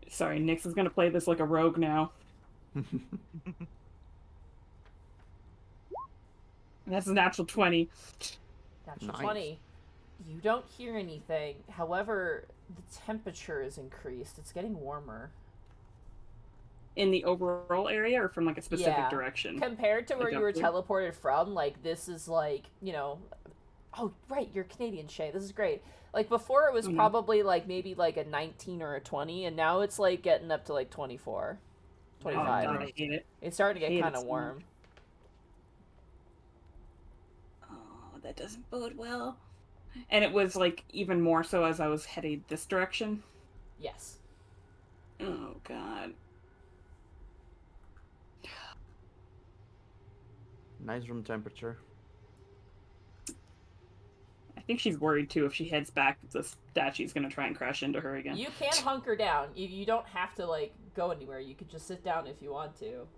Sorry, Nyx is gonna play this like a rogue now. That's a natural 20. Natural Nice. 20. You don't hear anything. However, the temperature is increased. It's getting warmer. In the overall area or from like a specific Yeah. direction? Compared to where Like you were up there? teleported from, like, this is like, you know... Oh, right, you're Canadian, Shay. This is great. Like, before it was Mhm. probably, like, maybe, like, a 19 or a 20, and now it's, like, getting up to, like, 24. Oh, 25. God, I hate it. It's starting to hate get it kind of so warm. Oh, that doesn't bode well. And it was like even more so as I was heading this direction. Yes. Oh god. Nice room temperature. I think she's worried too. If she heads back, the statue's gonna try and crash into her again. You can hunker down. You don't have to, like, go anywhere. You could just sit down if you want to.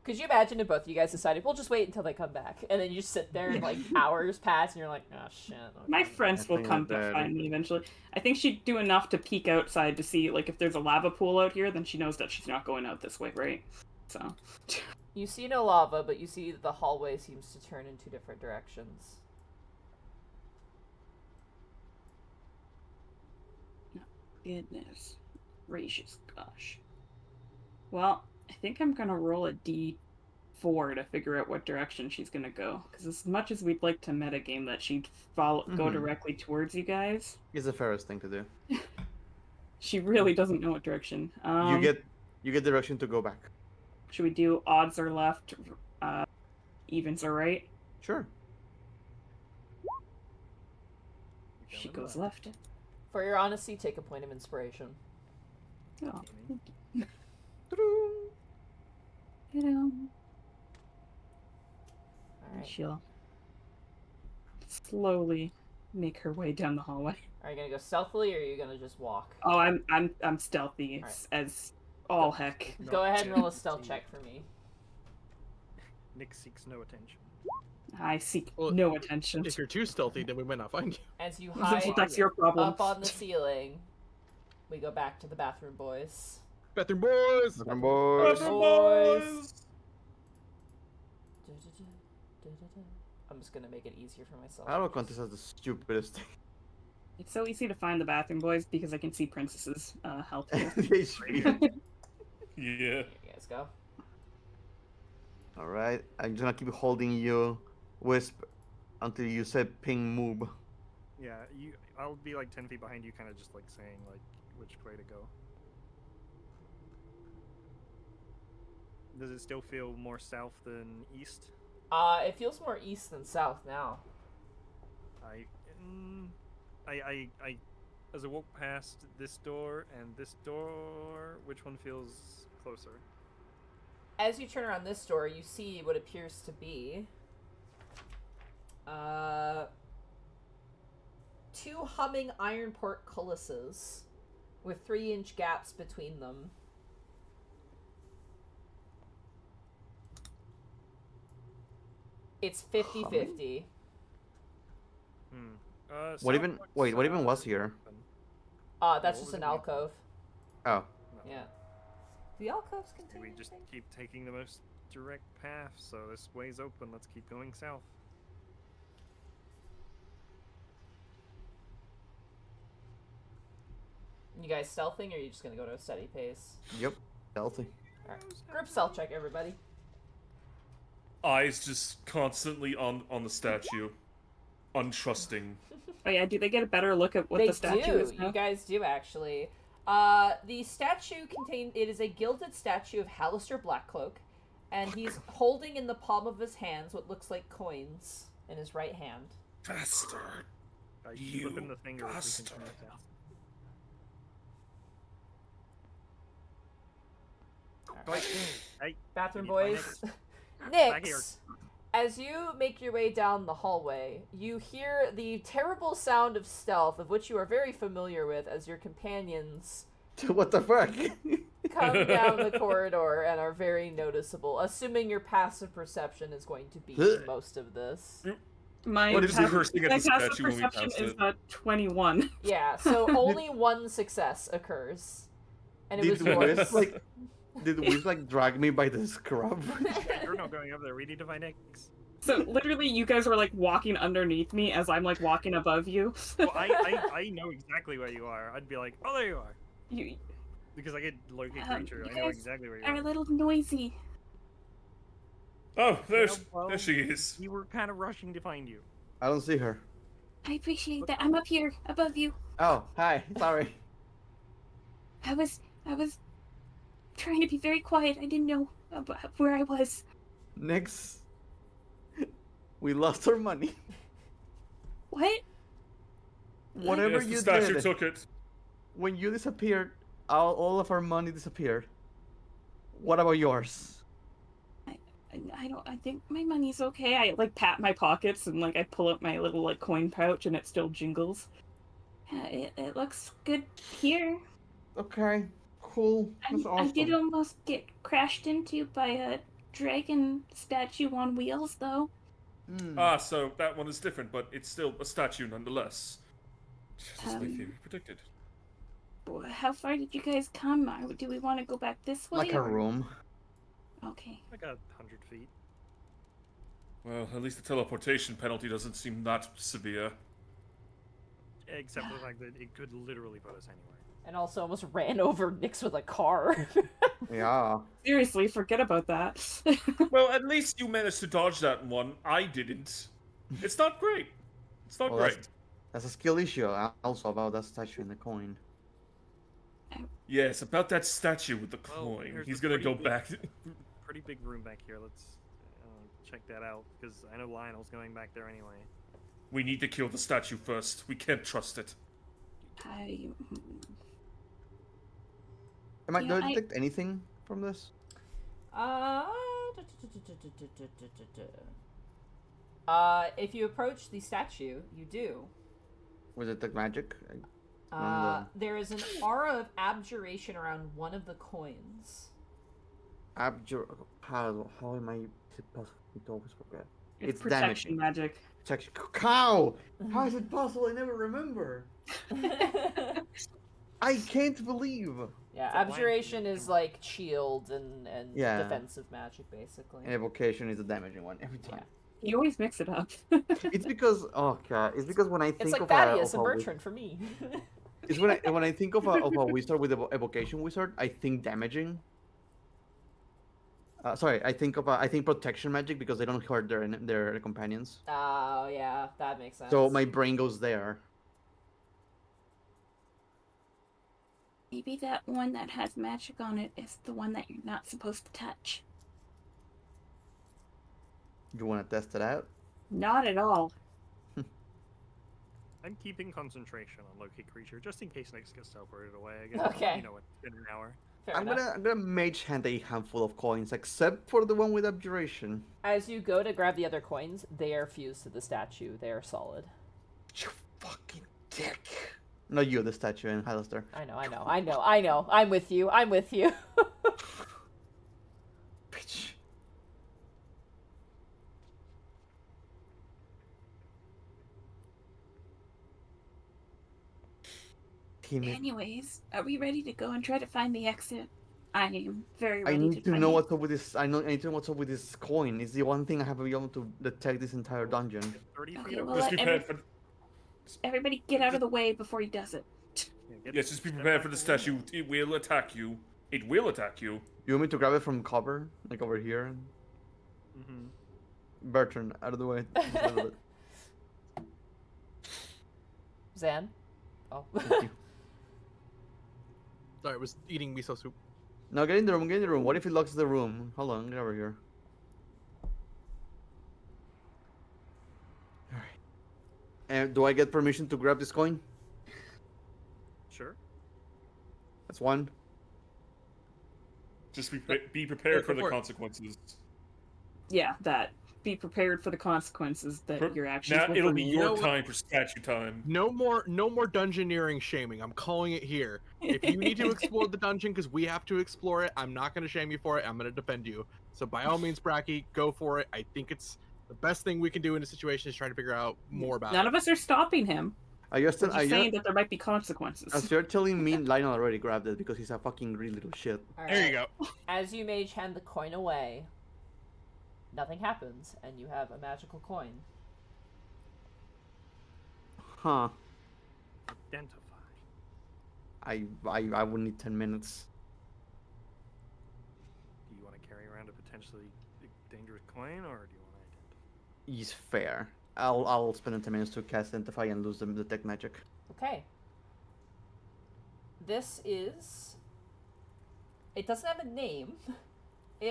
Could you imagine if both of you guys decided, we'll just wait until they come back, and then you just sit there and, like, hours pass, and you're like, oh, shit. Okay. My friends will think come like to that. find me eventually. I think she'd do enough to peek outside to see, like, if there's a lava pool out here, then she knows that she's not going out this way, right? So. You see no lava, but you see that the hallway seems to turn in two different directions. Goodness gracious, gosh. Well, I think I'm gonna roll a d4 to figure out what direction she's gonna go. Because as much as we'd like to metagame that she'd go Mhm. directly towards you guys, It's the fairest thing to do. she really doesn't know what direction. You get direction to go back. Should we do odds are left, evens are right? Sure. She goes left. For your honesty, take a point of inspiration. Oh, You know, Alright. she'll slowly make her way down the hallway. Are you gonna go stealthily, or are you gonna just walk? Oh, I'm stealthy as all heck. Go ahead and roll a Not stealth to- check for me. Nick seeks no attention. I seek Well, no attention. If you're too stealthy, then we might not find you. As you hide That's your problem. up on the ceiling, we go back to the bathroom, boys. Bathroom boys! Bathroom boys. Boys. I'm just gonna make it easier for myself. I don't contest as the stupidest thing. It's so easy to find the bathroom, boys, because I can see Princess's health. here. Yeah. Here you guys go. All right, I'm just gonna keep holding you, Wisp, until you say ping move. Yeah, I'll be like 10 feet behind you, kind of just like saying like which way to go. Does it still feel more south than east? It feels more east than south now. As I walk past this door and this door, which one feels closer? As you turn around this door, you see what appears to be two humming iron portcullises with 3-inch gaps between them. It's 50-50. What even? Wait, what even was here? That's what just was an it? alcove. Oh, Yeah. The alcoves Do contain we just anything? keep taking the most direct path? So this way's open. Let's keep going south. You guys stealthing, or are you just gonna go to a steady pace? yep, stealthy. Alright. Group stealth check, everybody. Eyes just constantly on the statue, untrusting. Oh yeah, do they get a better look at what the statue is now? You guys do, actually. The statue it is a gilded statue of Hallister Blackcloak, and he's holding in the palm of his hands what looks like coins in his right hand. Bastard. Slip in the finger if we bastard. continue south. Alright. Hey, Bathroom you need to boys. find Back here. Nyx, as you make your way down the hallway, you hear the terrible sound of stealth, of which you are very familiar with, as your companions What the fuck? come down the corridor and are very noticeable, assuming your passive perception is going to be most of this. My What is passive- cursing at my the passive statue when we perception pass is it? 21. Yeah, so only one success occurs. And it was Did yours. Wiz drag me by the scrub? You're not going up there. We need to find X. So literally, you guys are like walking underneath me as I'm like walking above you. Well, I know exactly where you are. I'd be like, oh, there you are. You Because I get locate You creature. I know guys exactly where you are a are. little noisy. Oh, Yeah, there she is. We were kind of rushing to find you. I don't see her. I appreciate that. I'm up here above you. Oh, hi. Sorry. I was trying to be very quiet. I didn't know where I was. Next, we lost our money. What? Whatever Yes, the you statue did, took it. when you disappeared, all of our money disappeared. What about yours? I think my money's okay? I like pat my pockets and like I pull up my little like coin pouch and it still jingles. it looks good here. Okay, cool. That's awesome. I did almost get crashed into by a dragon statue on wheels, though. Ah, so that one is different, but it's still a statue nonetheless. Just as my Um, theory predicted. How far did you guys come? Do we want to go back this way? Like a or- room. Okay. Like 100 feet. Well, at least the teleportation penalty doesn't seem that severe. Except for the fact that it could literally put us anywhere. And also almost ran over Nyx with a car. Yeah. Seriously, forget about that. Well, at least you managed to dodge that one. I didn't. It's not great. It's not Well, great. That's a skill issue. Also about that statue and the coin. Yes, about that statue with the Well, coin. here's He's the gonna pretty go big- back. Pretty big room back here. Let's check that out because I know Lionel's going back there anyway. We need to kill the statue first. We can't trust it. Do I Yeah, detect anything from this? If you approach the statue, you do. Was it detect magic? There is an aura of abjuration around one of the coins. How am I supposed to always forget? It's damaging. protection magic. Protection. Cow! How is it possible? I never remember. I can't believe. Yeah, It's a blind abjuration thing. is like shield and Yeah. defensive magic, basically. And evocation is a damaging one every time. You always mix it up. It's because it's because when I It's think like of Thaddeus a and Bertrand for me. it's when I think of a wizard with evocation wizard, I think damaging. Sorry, I think protection magic because they don't hurt their companions. Oh, yeah, that makes sense. So my brain goes there. Maybe that one that has magic on it is the one that you're not supposed to touch. You want to test it out? Not at all. I'm keeping concentration on locate creature just in case Nyx gets teleported away again. Okay. You know what? In an hour. Fair I'm enough. gonna mage hand a handful of coins, except for the one with abjuration. As you go to grab the other coins, they are fused to the statue. They are solid. You fucking dick. Not you, the statue, and Alistair. I know. I'm with you. Bitch. Damn it. Anyways, are we ready to go and try to find the exit? I am very I ready need to find know the- what's up with this. I need to know what's up with this coin. It's the one thing I have been able to detect this entire dungeon. 30 Okay, feet away. well, Just let be prepared for. everybody get out of the way before he does it. Yes, just be prepared for the statue. It will attack you. It will attack you. You want me to grab it from cover, like over here? Mm-hmm. Bertrand, out of the way. Just a little bit. Zan? Oh. Thank you. Sorry, I was eating miso soup. Now get in the room. Get in the room. What if he locks the room? Hold on, get over here. All right. And do I get permission to grab this coin? Sure. That's one. Just be prepared for the Before- consequences. Yeah, that. Be prepared for the consequences that your actions Now will it'll be bring. your know what? time for statue time. No more dungeoneering shaming. I'm calling it here. If you need to explore the dungeon because we have to explore it, I'm not going to shame you for it. I'm going to defend you. So by all means, Bracky, go for it. I think it's the best thing we can do in a situation is try to figure out more about None it. of us are stopping him. Are you We're still? just saying that there might be consequences. As you're telling me, Lionel already grabbed it because he's a fucking greedy little shit. There you go. As you mage hand the coin away, nothing happens, and you have a magical coin. Huh. Identify. I would need 10 minutes. Do you want to carry around a potentially dangerous coin, or do you want to identify? He's fair. I'll spend the 10 minutes to cast Identify and lose the detect magic. Okay. This is... It doesn't have a name.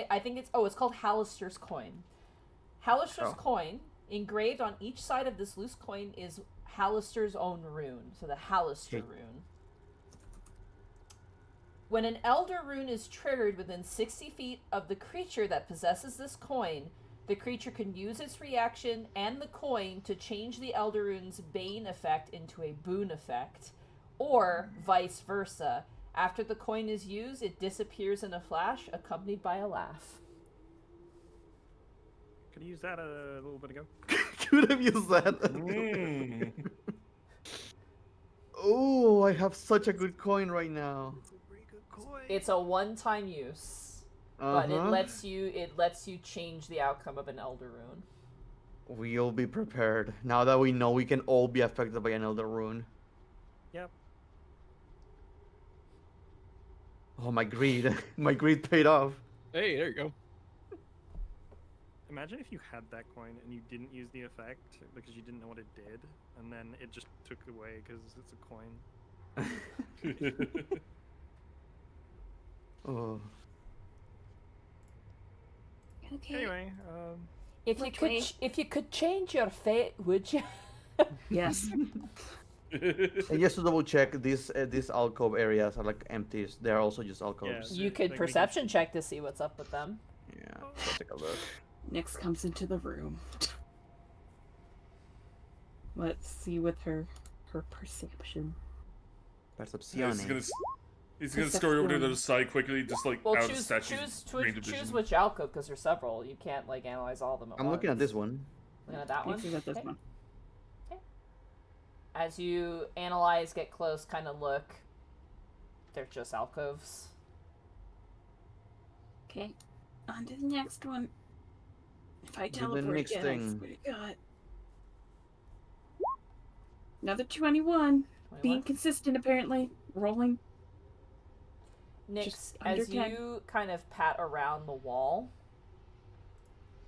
I think it's... Oh, it's called Hallister's Coin. Hallister's Oh. Coin, engraved on each side of this loose coin, is Hallister's own rune. So the Hallister Okay. rune. When an Elder rune is triggered within 60 feet of the creature that possesses this coin, the creature can use its reaction and the coin to change the Elder rune's Bane effect into a boon effect, or vice versa. After the coin is used, it disappears in a flash, accompanied by a laugh. Could have used that a little bit ago. Could have used that. Mm. Oh, I have such a good coin right now. It's a pretty good coin. It's a one-time use, but it lets you change the outcome of an Elder rune. We'll be prepared. Now that we know we can all be affected by an Elder Rune. Yep. Oh, my greed. My greed paid off. Hey, there you go. Imagine if you had that coin and you didn't use the effect because you didn't know what it did, and then it just took it away because it's a coin. Oh. Okay. Anyway, If you could change your fate, would you? Yes. And just to double check, these alcove areas are like empty. They're also just alcoves. You could Like, perception check to see what's up with them. Yeah, let's take a look. Nyx comes into the room. Let's see with her perception. Percepcione. He's gonna scurry over to the other side quickly, just like Well, out of choose statue's range of choose vision. which alcove because there's several. You can't like analyze all of them at I'm looking at once. this one. Looking at that one. Nyx is at this Okay. one. As you analyze, get close, kind of look, they're just alcoves. Okay. On to the next one. If I Do the teleport next again, thing. I swear to God. Another 21. Being 21? consistent, apparently. Rolling. Nyx, Just under as 10. you kind of pat around the wall,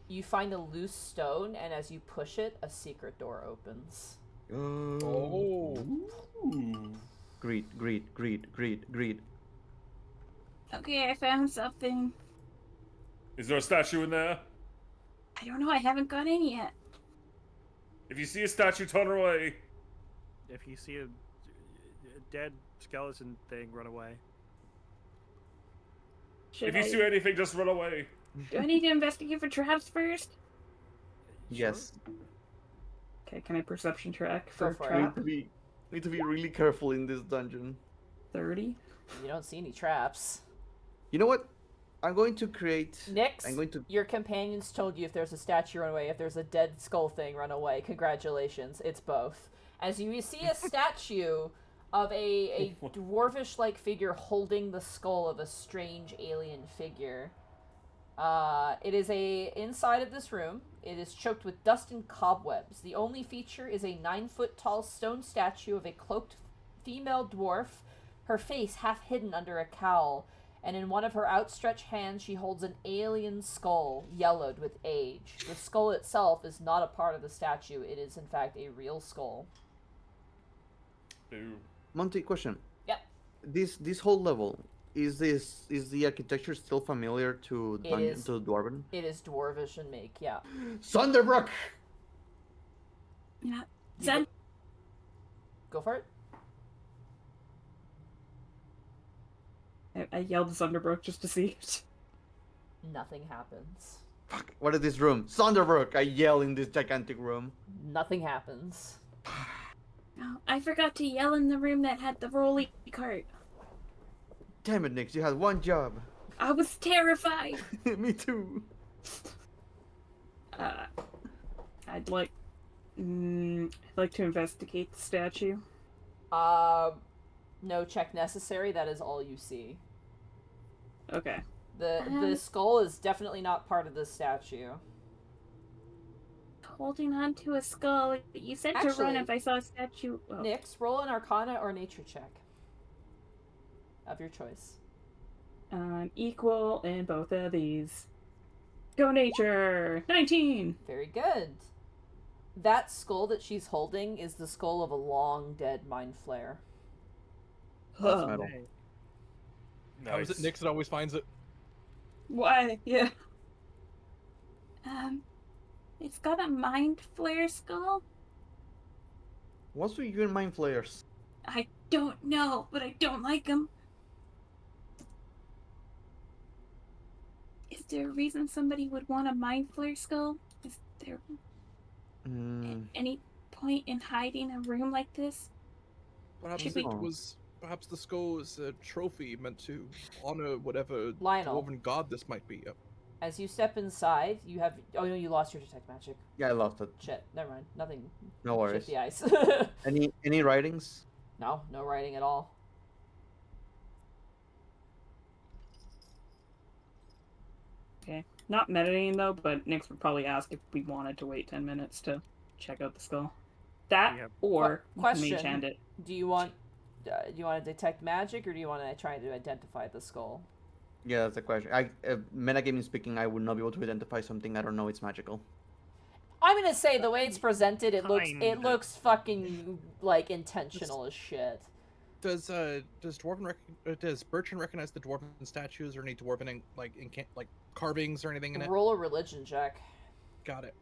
you find a loose stone, and as you push it, a secret door opens. Oh. Greed. Okay, I found something. Is there a statue in there? I don't know, I haven't got in yet. If you see a statue, turn away. If you see a dead skeleton thing, run away. If you see anything, just run away. Do I need to investigate for traps first? Yes. Okay, can I perception track Go for for it. trap? Need to be really careful in this dungeon. 30. You don't see any traps. You know what? I'm going to create. Nyx, I'm going to. your companions told you if there's a statue, run away. If there's a dead skull thing, run away. Congratulations, it's both. As you see a statue of a dwarvish-like figure holding the skull of a strange alien figure. It is inside of this room. It is choked with dust and cobwebs. The only feature is a 9-foot-tall stone statue of a cloaked female dwarf, her face half hidden under a cowl, and in one of her outstretched hands she holds an alien skull, yellowed with age. The skull itself is not a part of the statue. It is, in fact, a real skull. Ew. Monty, question. Yep. This whole level, is the architecture still familiar to It dungeon, is. to Dwarven? It is dwarvish and make, yeah. Sunderbrook! Yeah. You Zen. Go for it. I yelled Sunderbrook just to see. Nothing happens. Fuck, what is this room? Sunderbrook! I yell in this gigantic room. Nothing happens. Oh, I forgot to yell in the room that had the rolly cart. Damn it, Nix, you had one job. I was terrified. Me too. I'd like to investigate the statue. No check necessary. That is all you see. Okay. The skull is definitely not part of the statue. Holding on to a skull. You said to run Actually, if I saw a statue. Oh. Nyx, roll an Arcana or Nature check. Of your choice. I'm equal in both of these. Go nature! 19! Very good. That skull that she's holding is the skull of a long dead mind flayer. That's Oh, metal. How is it Nyx that always finds it? why? Yeah. It's got a mind flare skull. What's with you and mind flayers? I don't know, but I don't like them. Is there a reason somebody would want a mind flare skull? Is there any point in hiding a room like this? Perhaps Should it we- was. Perhaps the skull is a trophy meant to honor whatever Lionel. dwarven god this might be. As you step inside, you have... Oh, no, you lost your detect magic. Yeah, I lost it. Shit, never mind. Nothing. No worries. Shift the ice. Any writings? No writing at all. Okay. Not meditating though, but Nyx would probably ask if we wanted to wait 10 minutes to check out the skull. That, Yeah. or Question. mage hand it. Do you want to detect magic, or do you want to try to identify the skull? Yeah, that's the question. Metagaming speaking, I would not be able to identify something I don't know it's magical. I'm gonna say the way it's presented, it Kinda. looks fucking like intentional as shit. Does Bertrand recognize the dwarven statues or any dwarven like carvings or anything in it? Roll a religion check. Got it.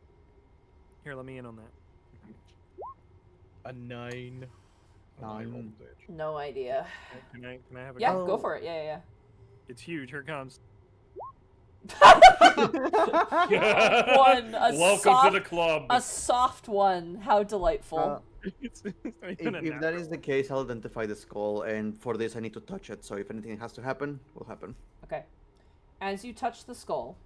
Here, let me in on that. A 9. Oh, I rolled Nine. it. No idea. Can I have a Yeah, go? go for it. Yeah. It's huge. Here it comes. One, a Welcome soft, to the club. a soft one. How delightful. It's not even a If that is natural. the case, I'll identify the skull, and for this I need to touch it, so if anything has to happen, will happen. Okay. As you touch the skull,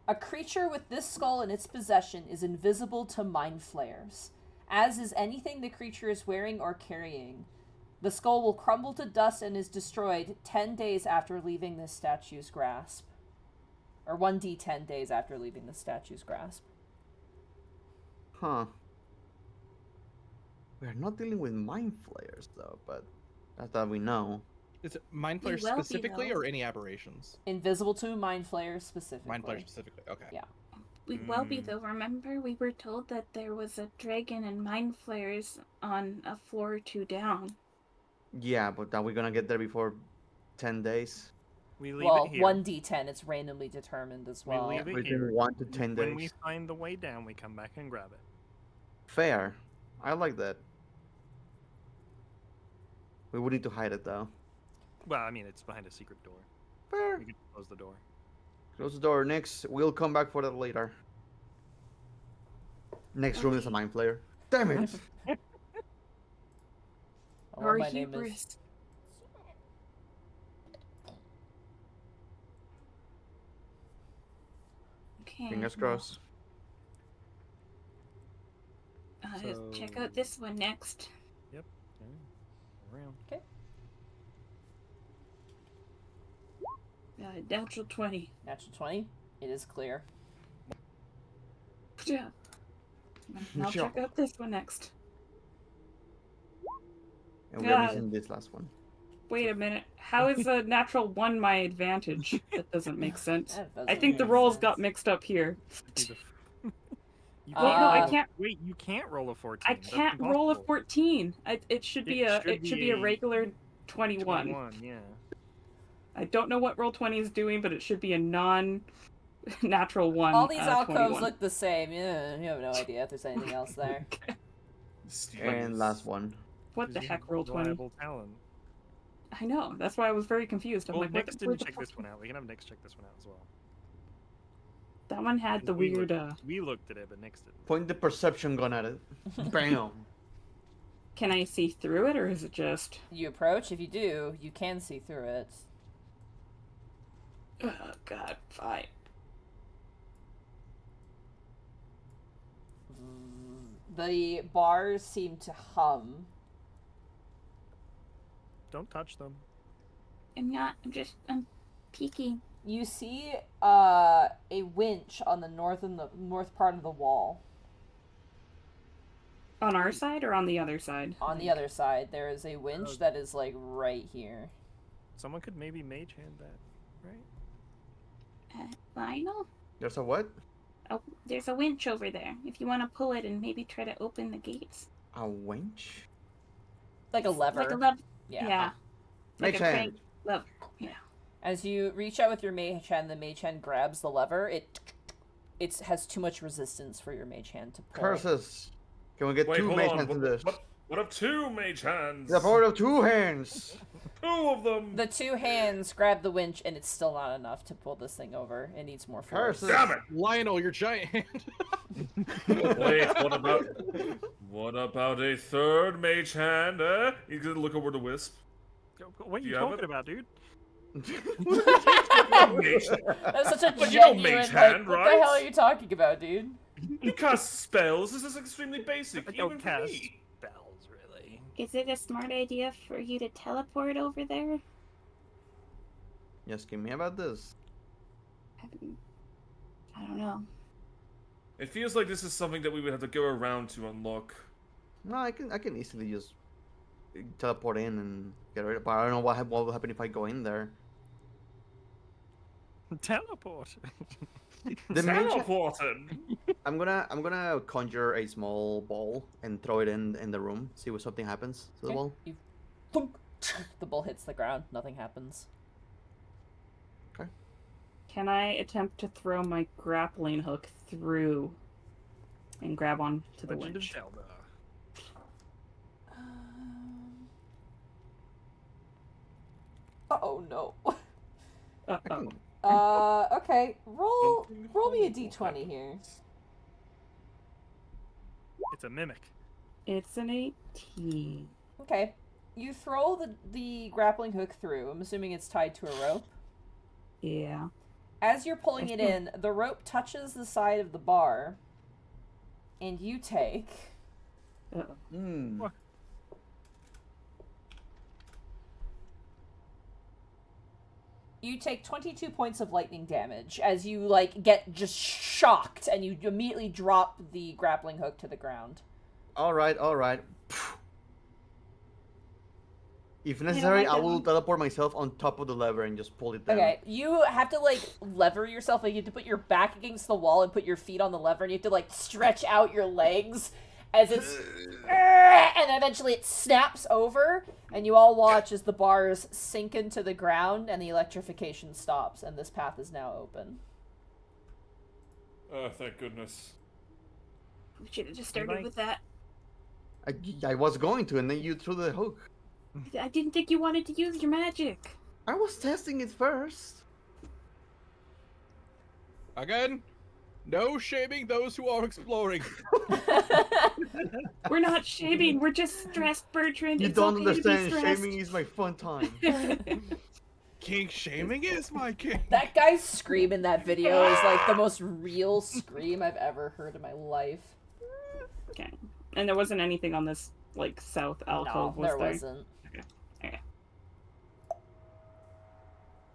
a creature with this skull in its possession is invisible to mind flayers, as is anything the creature is wearing or carrying. The skull will crumble to dust and is destroyed 10 days after leaving this statue's grasp. Or 1d10 days after leaving the statue's grasp. Huh. We're not dealing with mind flayers though, but that's that we know. Is it Mind We Flayer will be, specifically though. or any aberrations? Invisible to Mind Flayer specifically. Mind Flayer specifically, okay. Yeah. We will be, though. Remember, we were told that there was a dragon and mind flayers on a floor or 2 down. Yeah, but are we gonna get there before 10 days? We leave Well, it here. 1d10, it's randomly determined as We well. leave it Within here. 1 to 10 When days. we find the way down, we come back and grab it. Fair. I like that. We would need to hide it though. Well, I mean, it's behind a secret door. Fair. We can close the door. Close the door. Next, we'll come back for that later. Next room is a Okay. mind flayer. Damn it! Oh, Or my name is... hubris. Okay. Fingers well, crossed. Check So- out this one next. Around. Natural 20. Natural 20. It is clear. Yeah. I'll Sure. check out this one next. And we're God. missing this last one. Wait a minute. How is a natural 1 my advantage? That doesn't make sense. That I doesn't think the make rolls sense. got mixed up here. You Wait, no, I Uh, can't. Wait, you can't roll a 14. I That's can't roll a impossible. 14. It should be It it should be a regular 21. 21, yeah. I don't know what roll 20 is doing, but it should be a non-natural 1. All these alcoves 21. look the same. Yeah, you have no idea if there's anything else there. And last one. What the 'Cause you heck, have roll 20? reliable talent. I know. That's why I was very confused. I'm Well, like, Nix what, didn't the check fuck? this one out. We can have Nix check this one out as well. That one had the We weird. looked- We looked at it, but Nix didn't. Point the perception gun at it. Bam! Can I see through it, or is it just? You approach. If you do, you can see through it. Oh God, fine. The bars seem to hum. Don't touch them. I'm not. I'm peeking. You see a winch on the north part of the wall. On our side or on the other side? On the other side, there is a winch that is like right here. Someone could maybe mage hand that, right? Lionel? There's a what? Oh, there's a winch over there. If you want to pull it and maybe try to open the gates. A winch? Like a lever. Like a lever. Yeah. Yeah. Like Mage a hand. crank lever. Yeah. As you reach out with your mage hand, the mage hand grabs the lever. It has too much resistance for your mage hand to pull. Curses! Can we get Wait, two hold mage on. hands in this? What of 2 mage hands? The power of 2 hands! 2 of them! The 2 hands grab the winch, and it's still not enough to pull this thing over. It needs more force. Curses! Damn it! Lionel, your giant hand. Wait, what about a 3rd mage hand, eh? You can look over the wisp. What are you You have talking it? about, dude? Mage. That's such a But you know genuine, mage like, hand, what right? the hell are you talking about, dude? You cast spells. This is extremely basic, I don't even for cast me. spells, really. Is it a smart idea for you to teleport over there? You asking me about this? I don't know. It feels like this is something that we would have to go around to unlock. No, I can easily just teleport in and get rid of it, but I don't know what will happen if I go in there. Teleport. The mage, Teleported! I'm gonna conjure a small ball and throw it in the room. See if something happens to the Okay. ball. You thunk. The ball hits the ground. Nothing happens. Can I attempt to throw my grappling hook through and grab on to the Legend of winch? Zelda. Oh no. Uh-oh. Okay. Roll me a d20 here. It's a mimic. It's an 18. Okay. You throw the grappling hook through. I'm assuming it's tied to a rope. Yeah. As you're pulling it in, the rope touches the side of the bar, and you take Uh-oh. Hmm. You take 22 points of lightning damage as you, like, get just shocked, and you immediately drop the grappling hook to the ground. Alright. If necessary, I will teleport myself on top of the lever and just pull it down. Okay, you have to, like, lever yourself. Like, you have to put your back against the wall and put your feet on the lever, and you have to, like, stretch out your legs as it's... and eventually it snaps over, and you all watch as the bars sink into the ground, and the electrification stops, and this path is now open. Oh, thank goodness. We should have just started with that. I was going to, and then you threw the hook. I didn't think you wanted to use your magic. I was testing it first. Again, no shaming those who are exploring. We're not shaming. We're just stressed, Bertrand. You It's don't okay to be understand. stressed. Shaming is my fun time. Kink shaming is my king. That guy's scream in that video is, like, the most real scream I've ever heard in my life. Okay. And there wasn't anything on this, like, south alcove, No, was there there? wasn't. Okay.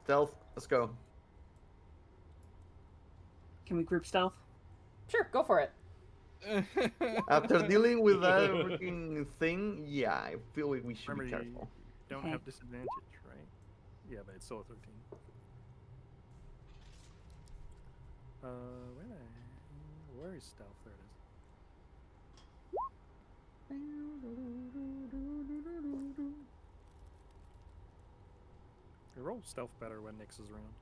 Stealth. Let's go. Can we group stealth? Sure, go for it. After dealing with that freaking thing, yeah, I feel like we should Remember, be you careful. don't Okay. have disadvantage, right? Yeah, but it's still a 13. Where is stealth? There it is. You roll stealth better when Nyx is around.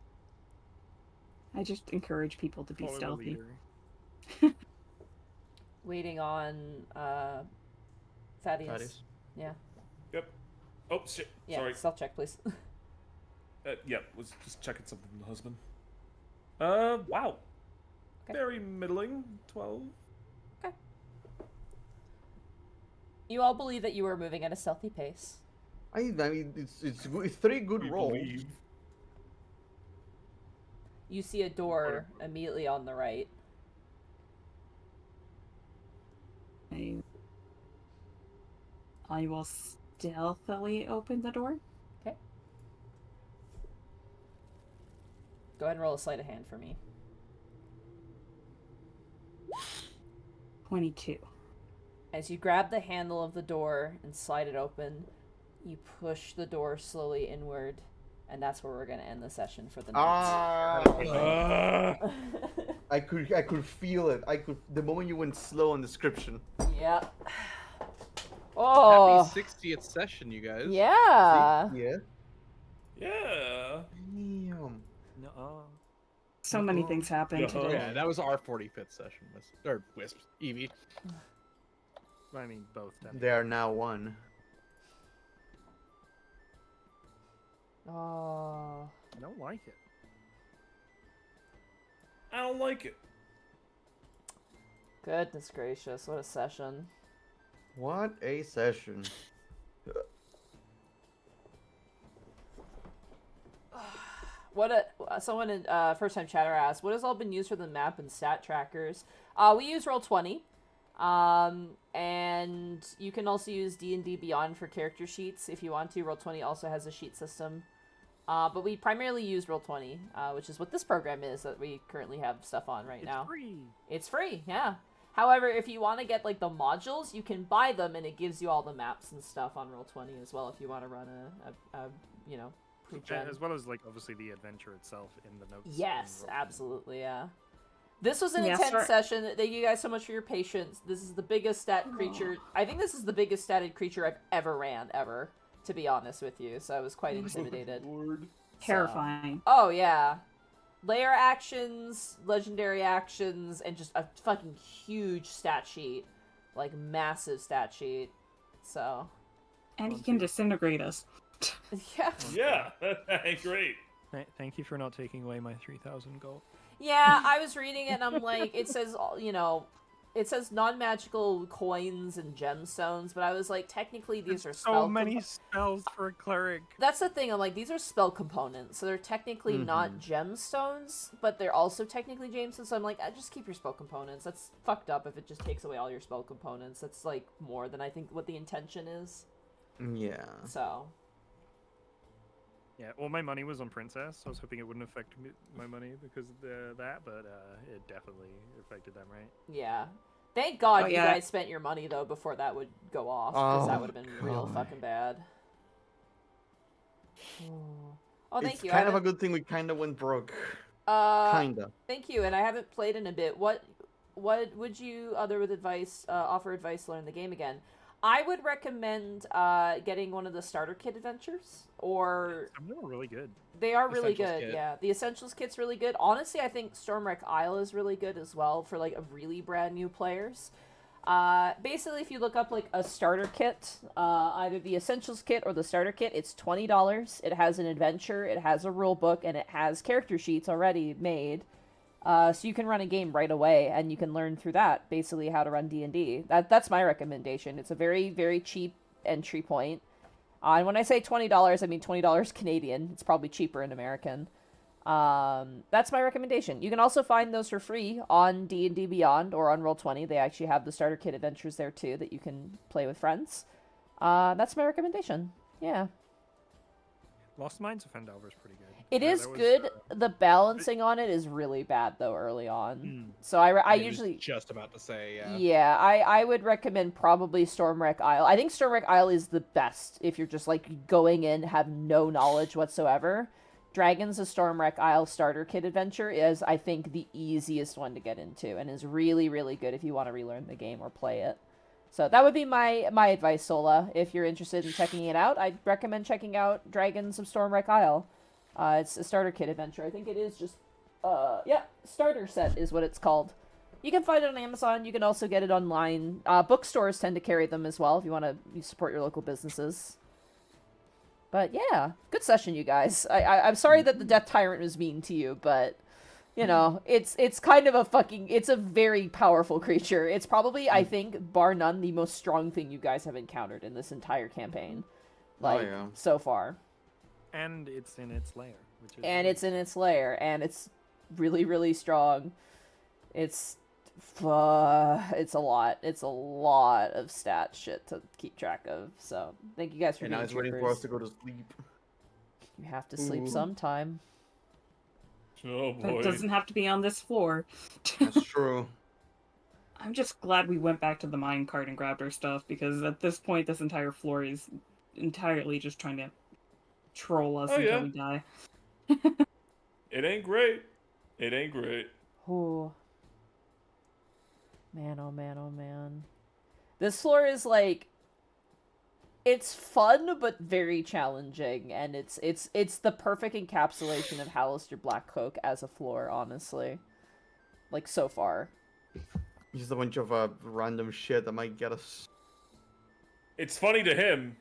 I just encourage people to be Follow the stealthy. leader. Waiting on, Thaddeus. Thaddeus. Yeah. Yep. Oh, shit. Yeah, Sorry. self check, please. Yeah, was just checking something from the husband. Wow. Okay. Very middling. 12. You all believe that you are moving at a stealthy pace. I mean, it's 3 good We rolls. believe. You see a door immediately on the right. I will stealthily open the door. Okay. Go ahead and roll a sleight of hand for me. 22. As you grab the handle of the door and slide it open, you push the door slowly inward, and that's where we're gonna end the session for the night. I could feel it. The moment you went slow on description. Yep. Oh. Happy 60th session, you guys. Yeah. Yeah. Yeah. Damn. No. So many things happened Yeah. today. Yeah, that was our 45th session. Or Wisp. Evie. I mean, both. Definitely. They are now 1. Oh. I don't like it. I don't like it. Goodness gracious, what a session. What a session. Someone in first time chatter asked, what has all been used for the map and stat trackers? We use Roll20. And you can also use D&D Beyond for character sheets if you want to. Roll20 also has a sheet system. But we primarily use Roll20, which is what this program is that we currently have stuff on right now. It's free. It's free, yeah. However, if you want to get like the modules, you can buy them, and it gives you all the maps and stuff on Roll20 as well. If you want to run a you know, pre-gen. As well as, like, obviously the adventure itself in the notes. Yes, in Roll20. absolutely, yeah. This was an Yeah, intense session. Thank you guys so much for your patience. This is the biggest stat creature. I think this is the biggest statted creature I've ever ran, ever, to be honest with you. So I was quite intimidated. Terrifying. Oh, yeah. Layer actions, legendary actions, and just a fucking huge stat sheet. Like, massive stat sheet. So. And he can disintegrate us. Yeah. Yeah. Great. Thank you for not taking away my 3,000 gold. Yeah, I was reading it and I'm like, it says, you know, it says non-magical coins and gemstones, but I was like, technically these are spell So many spells for a cleric. That's the thing, I'm like, these are spell components, so they're technically not gemstones, but they're also technically gemstones, so I'm like, just keep your spell components. That's fucked up if it just takes away all your spell components. That's, like, more than I think what the intention is. Yeah. So. Yeah, well, my money was on Princess, so I was hoping it wouldn't affect my money because of that, but it definitely affected them, right? Yeah. Thank God Oh, you yeah. guys spent your money though before that would go off, because that Oh, would have been real God. fucking bad. Oh, thank It's you. kind of a good thing we kind of went broke. Kinda. Thank you. And I haven't played in a bit. What would you, other with advice, offer advice to learn the game again? I would recommend getting one of the starter kit adventures, or Some of them are really good. they are really Essentials good. kit. Yeah, the essentials kit's really good. Honestly, I think Stormwreck Isle is really good as well for like a really brand new players. Basically, if you look up like a starter kit, either the essentials kit or the starter kit, it's $20. It has an adventure, it has a rule book, and it has character sheets already made. So you can run a game right away, and you can learn through that basically how to run D&D. That's my recommendation. It's a very, very cheap entry point. And when I say $20, I mean $20 Canadian. It's probably cheaper in American. That's my recommendation. You can also find those for free on D&D Beyond or on Roll20. They actually have the starter kit adventures there too that you can play with friends. That's my recommendation. Yeah. Lost Mines of Fendelver is pretty good. It is that was, good. The balancing on it is really bad though early on. Hmm. So I was usually just about to say, yeah. yeah, I would recommend probably Stormwreck Isle. I think Stormwreck Isle is the best if you're just like going in, have no knowledge whatsoever. Dragons of Stormwreck Isle starter kit adventure is, I think, the easiest one to get into and is really, really good if you want to relearn the game or play it. So that would be my advice, Sola. If you're interested in checking it out, I'd recommend checking out Dragons of Stormwreck Isle. It's a starter kit adventure. I think it is just, starter set is what it's called. You can find it on Amazon. You can also get it online. Bookstores tend to carry them as well if you want to support your local businesses. But yeah, good session, you guys. I'm sorry that the Death Tyrant was mean to you, but you know, it's kind of it's a very powerful creature. It's probably, I think, bar none, the most strong thing you guys have encountered in this entire campaign, so far. And it's in its lair. It's in its lair, and it's really, really strong. It's a lot. It's a lot of stat shit to keep track of. So thank you guys for And now being it's waiting for us to go to sleep. You have to sleep Ooh. sometime. Oh boy. It doesn't have to be on this floor. That's true. I'm just glad we went back to the mine cart and grabbed our stuff, because at this point, this entire floor is entirely just trying to troll us until we die. It ain't great. It ain't great. Ooh. Man, oh man, oh man. This floor is like, it's fun but very challenging, and it's the perfect encapsulation of Halaster Blackcloak as a floor, honestly. Like, so far. Just a bunch of random shit that might get us. It's funny to him,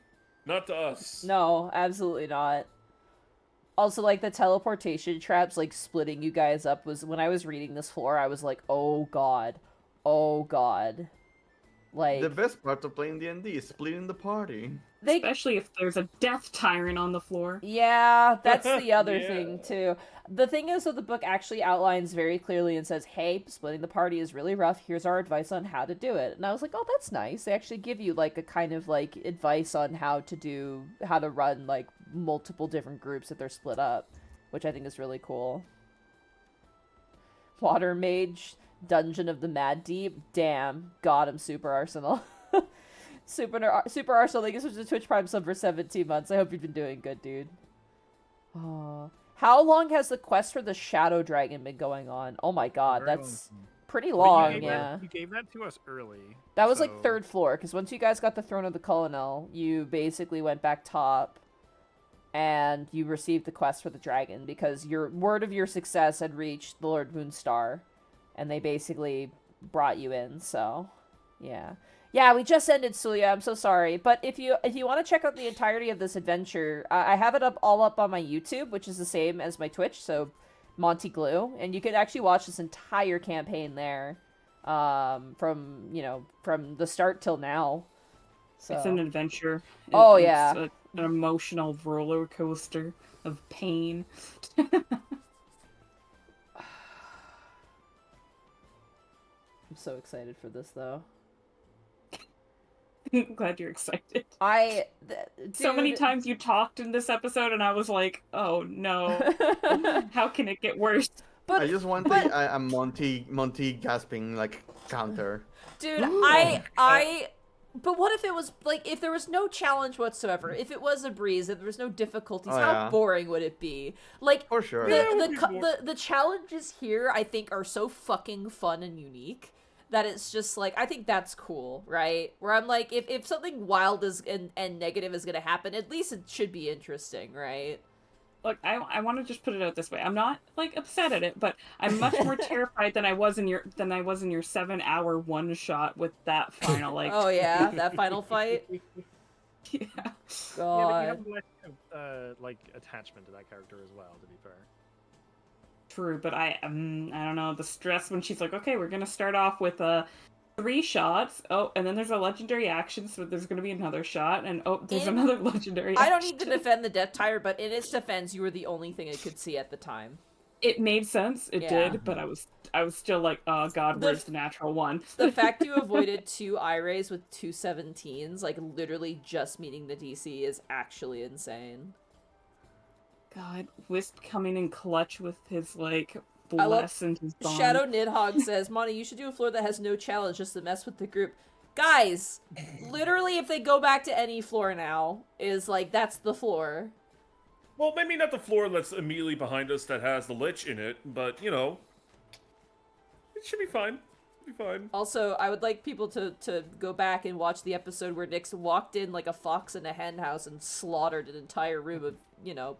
not to us. No, absolutely not. Also, like, the teleportation traps, like, splitting you guys up was, when I was reading this floor, I was like, oh god. Oh god. Like, The best part of playing D&D is splitting the party. Especially if there's a death tyrant on the floor. yeah, that's the other Yeah. thing, too. The thing is that the book actually outlines very clearly and says, hey, splitting the party is really rough. Here's our advice on how to do it. And I was like, oh, that's nice. They actually give you, like, a kind of, like, advice on how to run, like, multiple different groups if they're split up, which I think is really cool. Water Mage, Dungeon of the Mad Deep. Damn. Got him, Super Arsenal. Super Arsenal, thank you so much to Twitch Prime sub for 17 months. I hope you've been doing good, dude. Oh. How long has the quest for the Shadow Dragon been going on? Oh my god, Very that's long. pretty But long, you gave yeah. You gave that to us early. That was so- like 3rd floor, because once you guys got the Throne of the Colonel, you basically went back top, and you received the quest for the dragon, because your word of your success had reached the Lord Moonstar, and they basically brought you in, so, yeah. Yeah, we just ended, Sulia, I'm so sorry, but if you want to check out the entirety of this adventure, I have it all up on my YouTube, which is the same as my Twitch, so Monty Glue, and you can actually watch this entire campaign there, from the start till now. So. It's an adventure. Oh, It's yeah. an emotional roller coaster of pain. I'm so excited for this, though. I'm glad you're excited. So many Dude. times you talked in this episode, and I was like, "Oh no, how can it get worse?" But I just want a Monty gasping like counter. dude, but what if it was like if there was no challenge whatsoever? If it was a breeze, if there was no difficulties, Oh, how yeah. boring would it be? Like For sure. the challenges here, I think, are so fucking fun and unique that it's just like I think that's cool, right? Where I'm like, if something wild and negative is gonna happen, at least it should be interesting, right? Look, I want to just put it out this way. I'm not like upset at it, but I'm much more terrified than I was in your 7-hour one shot with that final like. Oh yeah, that final fight. Yeah. Yeah, but God. you have less like attachment to that character as well. To be fair. True, but I don't know, the stress when she's like, okay, we're gonna start off with 3 shots. Oh, and then there's a legendary action, so there's gonna be another shot, and oh, there's another legendary I action. don't need to defend the Death Tyrant, but in its defense, you were the only thing it could see at the time. It made sense, it Yeah. did, but I was still like, oh god, where's the natural one? The fact you avoided 2 I-rays with 2 17s, like literally just meeting the DC, is actually insane. God, Wisp coming in clutch with his like I love- bless and his bond. Shadow Nidhogg says, Monty, you should do a floor that has no challenge just to mess with the group. Guys, literally if they go back to any floor now, is like, that's the floor. Well, maybe not the floor that's immediately behind us that has the Lich in it, but, you know, it should be fine. It'll be fine. Also, I would like people to go back and watch the episode where Nyx walked in like a fox in a hen house and slaughtered an entire room of,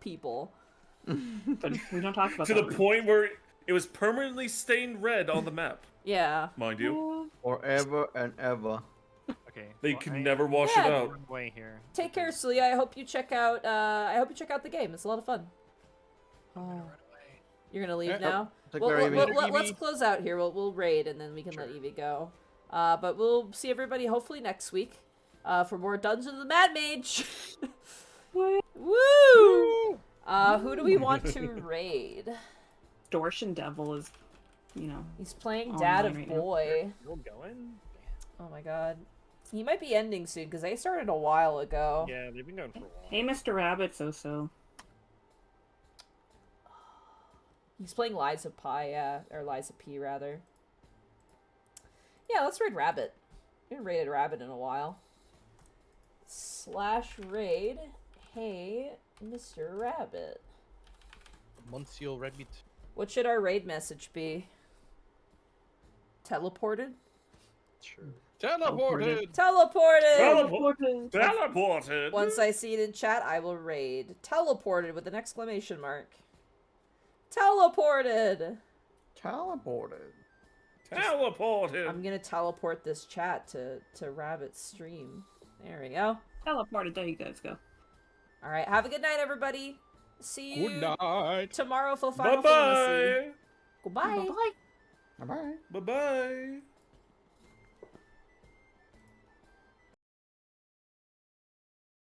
people. But we don't talk about To that. the point where it was permanently stained red on the map, Yeah. mind you. Forever and ever. Okay. They well, can I never wash Yeah. it out. run away here. Take care, Celia. I hope you check out the game. It's a lot of fun. Run away. You're gonna leave Yeah. now? Take Well, care, Evie. let's close out here. We'll raid and then we can let Evie go. But we'll see everybody hopefully next week for more Dungeons of the Mad Mage. Woo! Who do we want to raid? Distortion Devil is, He's playing Oh, Dad mine of right now. Boy. We're going. Oh my god. He might be ending soon because they started a while ago. Yeah, they've been going for a while. hey, Mr. Rabbit, so. He's playing Lies of Pi, yeah. Or Lies of P, rather. Yeah, let's raid Rabbit. We haven't raided Rabbit in a while. /raid. Hey, Mr. Rabbit. Monsieur Rabbit. What should our raid message be? Teleported? Sure. Teleported! Teleported! Teleported! Once I see it in chat, I will raid. Teleported with an exclamation mark. Teleported! Teleported. Teleported! I'm gonna teleport this chat to Rabbit's stream. There we go. Teleported, there you guys go. Alright, have a good night, everybody. See you Good night! tomorrow for Final Fantasy. Bye-bye! Goodbye. Bye. Bye bye. Bye-bye!